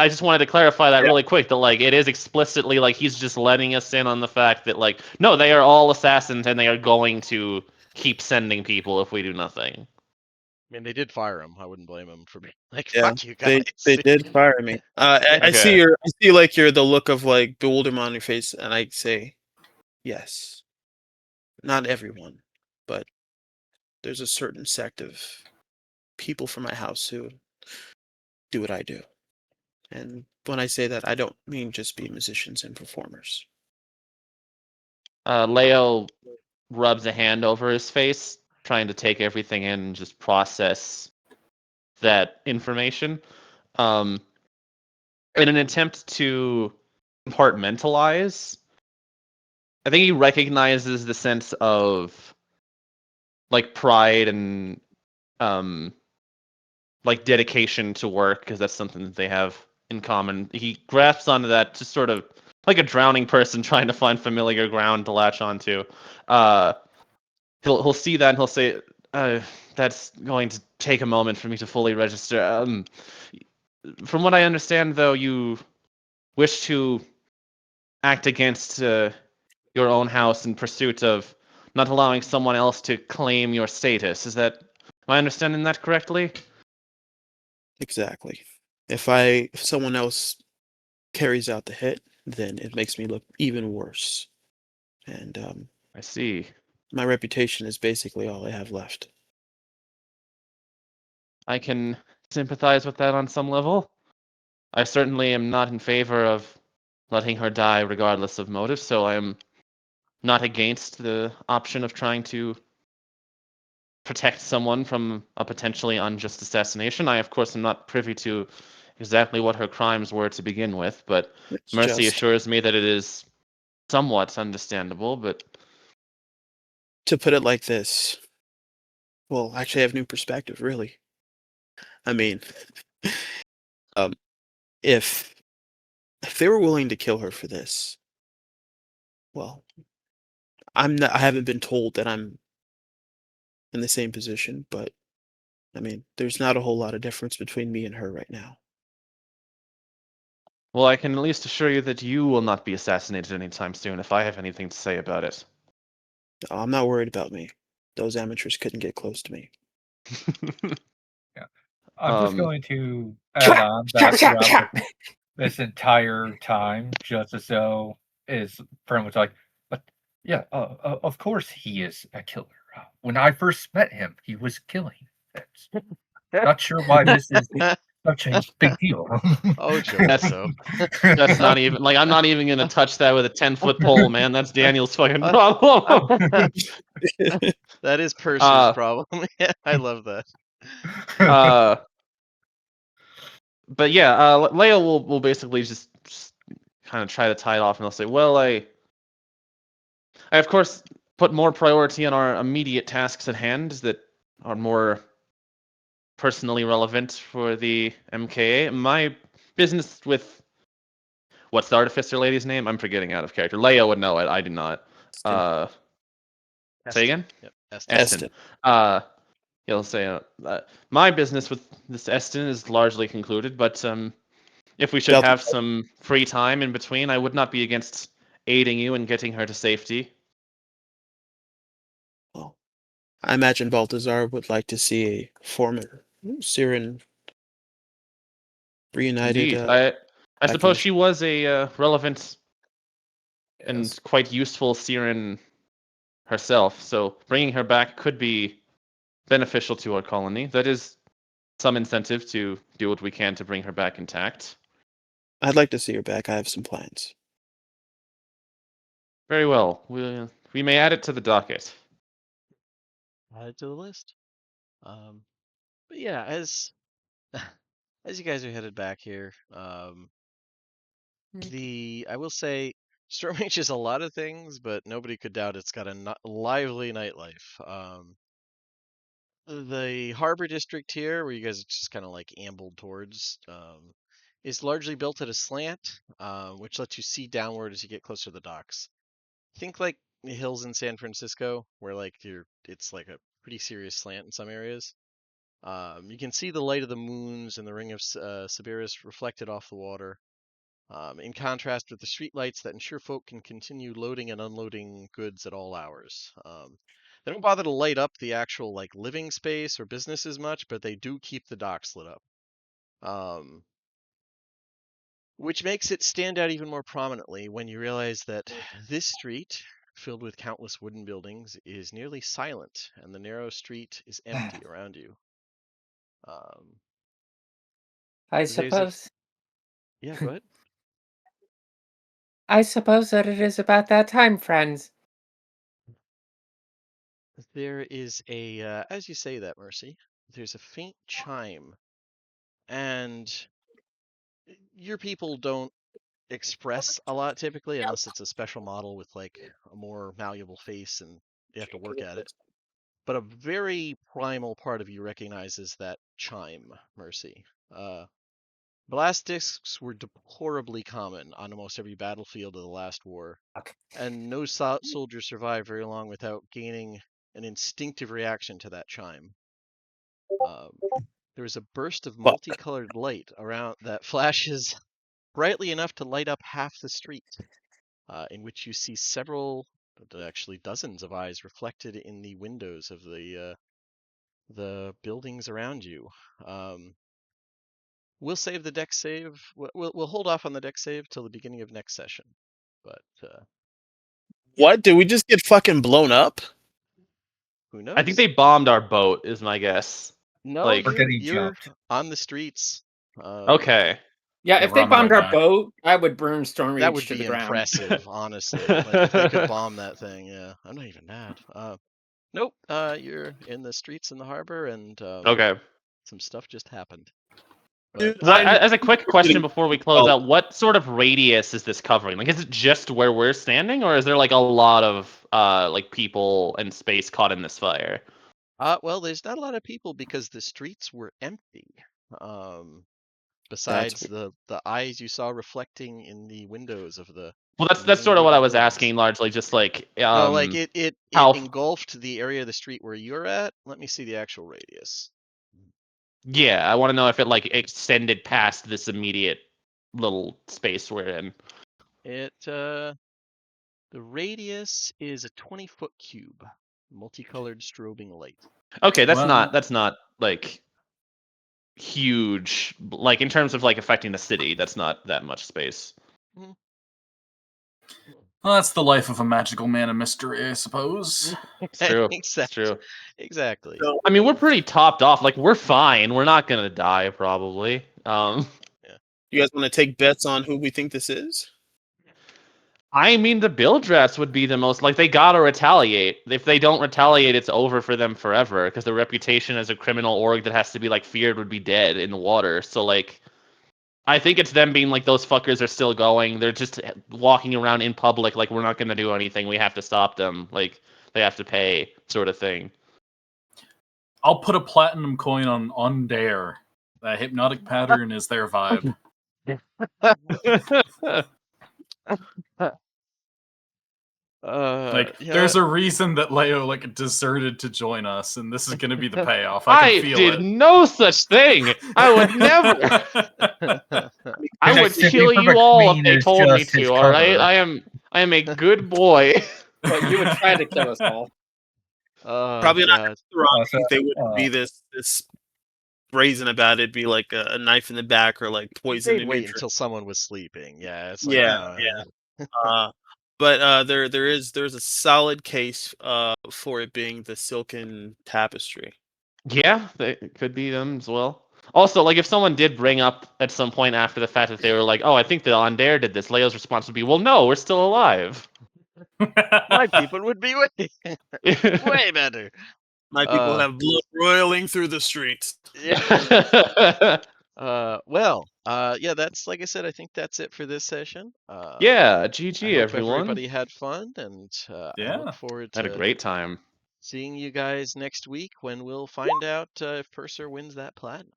just wanted to clarify that really quick, that like it is explicitly like he's just letting us in on the fact that like no, they are all assassins and they are going to keep sending people if we do nothing. I mean, they did fire him. I wouldn't blame him for being like, Yeah, fuck you guys. they did fire me. I see Okay. I see like the look of like bewilderment on your face, and I say, yes, not everyone, but there's a certain sect of people from my house who do what I do. And when I say that, I don't mean just be musicians and performers. Leo rubs a hand over his face, trying to take everything in and just process that information. In an attempt to compartmentalize, I think he recognizes the sense of like pride and like dedication to work, because that's something that they have in common. He grasps onto that, just sort of like a drowning person trying to find familiar ground to latch onto. He'll see that and he'll say, "That's going to take a moment for me to fully register." From what I understand, though, you wish to act against your own house in pursuit of not allowing someone else to claim your status. Am I understanding that correctly? Exactly. If someone else carries out the hit, then it makes me look even worse. And I see. my reputation is basically all I have left. I can sympathize with that on some level. I certainly am not in favor of letting her die regardless of motive, so I am not against the option of trying to protect someone from a potentially unjust assassination. I, of course, am not privy to exactly what her crimes were to begin with, but It's Mercy just, assures me that it is somewhat understandable, but to put it like this, well, actually, I have new perspective, really. I mean, if If they were willing to kill her for this, well, I haven't been told that I'm in the same position, but I mean, there's not a whole lot of difference between me and her right now. Well, I can at least assure you that you will not be assassinated anytime soon if I have anything to say about it. I'm not worried about me. Those amateurs couldn't get close to me. I'm just Um, going to add on that throughout this entire time, just as though is pretty much like, but yeah, of course he is a killer. When I first met him, he was killing things. Not sure why this is such a big deal. Oh, Joe. that's not even like I'm not even gonna touch that with a 10-foot pole, man. That's Daniel's fucking problem. That is Purser's problem. Yeah, I love that. But yeah, Leia will basically just kind of try to tie it off, and they'll say, "Well, I of course put more priority on our immediate tasks at hand that are more personally relevant for the MKA. My business with what's the artificer lady's name? I'm forgetting out of character. Leia would know it. I do not. Say again? Yep, Eston. He'll say, my business with this Eston is largely concluded, but if we should have some free time in between, I would not be against aiding you in getting her to safety. Well, I imagine Baltazar would like to see a former Siren reunited. Indeed. I suppose she was a relevant and quite useful Siren herself, so bringing her back could be beneficial to our colony. That is some incentive to do what we can to bring her back intact. I'd like to see her back. I have some plans. Very well. We may add it to the docket. Add it to the list. But yeah, as you guys are headed back here, I will say Storm H is a lot of things, but nobody could doubt it's got a lively nightlife. The harbor district here, where you guys just kind of like ambled towards, is largely built at a slant, which lets you see downward as you get closer to the docks. Think like the hills in San Francisco, where like it's like a pretty serious slant in some areas. You can see the light of the moons and the ring of Siberis reflected off the water. In contrast with the streetlights that ensure folk can continue loading and unloading goods at all hours. They don't bother to light up the actual like living space or business as much, but they do keep the docks lit up. Which makes it stand out even more prominently when you realize that this street, filled with countless wooden buildings, is nearly silent, and the narrow street is empty around you. I suppose. Yeah, go ahead. I suppose that it is about that time, friends. There is as you say that, Mercy, there's a faint chime, and your people don't express a lot typically, unless it's a special model with like a more malleable face and you have to work at it. But a very primal part of you recognizes that chime, Mercy. Blast discs were deplorably common on almost every battlefield of the last war, and no soldier survived very long without gaining an instinctive reaction to that chime. There was a burst of multicolored light around that flashes brightly enough to light up half the street, in which you see several, actually dozens of eyes reflected in the windows of the buildings around you. We'll save the deck save. We'll hold off on the deck save till the beginning of next session. But what? Did we just get fucking blown up? Who knows? I think they bombed our boat, is my guess. No, like, you're on the streets. Okay. Yeah, if they bombed our boat, I would burn Storm That Reach would to be the ground. impressive, honestly. Like if they could bomb that thing, yeah. I'm not even mad. Nope. You're in the streets in the harbor, and okay. Some stuff just happened. But, as a quick question before we close out, what sort of radius is this covering? Like, is it just where we're standing, or is there like a lot of like people and space caught in this fire? Well, there's not a lot of people because the streets were empty. besides the eyes you saw reflecting in the windows of the. Well, that's sort of what I was asking, largely, just like No, like it how engulfed the area of the street where you're at. Let me see the actual radius. yeah, I want to know if it like extended past this immediate little space we're in. It the radius is a 20-foot cube, multicolored strobing light. Okay, that's Well- not like huge. Like in terms of like affecting the city, that's not that much space. Well, that's the life of a magical man of mystery, I suppose. It's true. Exactly. It's true. Exactly. So, I mean, we're pretty topped off. Like we're fine. We're not gonna die probably. you guys want to take bets on who we think this is? I mean, the bill drafts would be the most like they gotta retaliate. If they don't retaliate, it's over for them forever because their reputation as a criminal org that has to be like feared would be dead in the water. So like, I think it's them being like those fuckers are still going. They're just walking around in public like we're not gonna do anything. We have to stop them. Like they have to pay, sort of thing. I'll put a platinum coin on Dare. That hypnotic pattern is their vibe. Like, Yeah. there's a reason that Leo like deserted to join us, and this is going to be the payoff. I can feel did it. no such thing. I would never. I would Pacific kill you River all if Queen they is told me just his to. All right, cover. I am a good boy. But you would try to kill us all. Probably not God. the wrong. Also, They wouldn't be this brazen about it. Be like a knife in the back or like poison They'd in wait nutrient. until someone was sleeping. Yeah. It's like, Yeah, but there's a solid case for it being the silken tapestry. Yeah, it could be them as well. Also, like if someone did bring up at some point after the fact that they were like, "Oh, I think the Undair did this," Leo's response would be, "Well, no, we're still alive." My people would be way better. My people have blood roiling through the streets. Yeah. Yeah, that's like I said, I think that's it for this session. Yeah, I GG hope everyone. everybody had fun, and I Yeah. look forward Had a to great time. seeing you guys next week when we'll find out if Purser wins that platinum.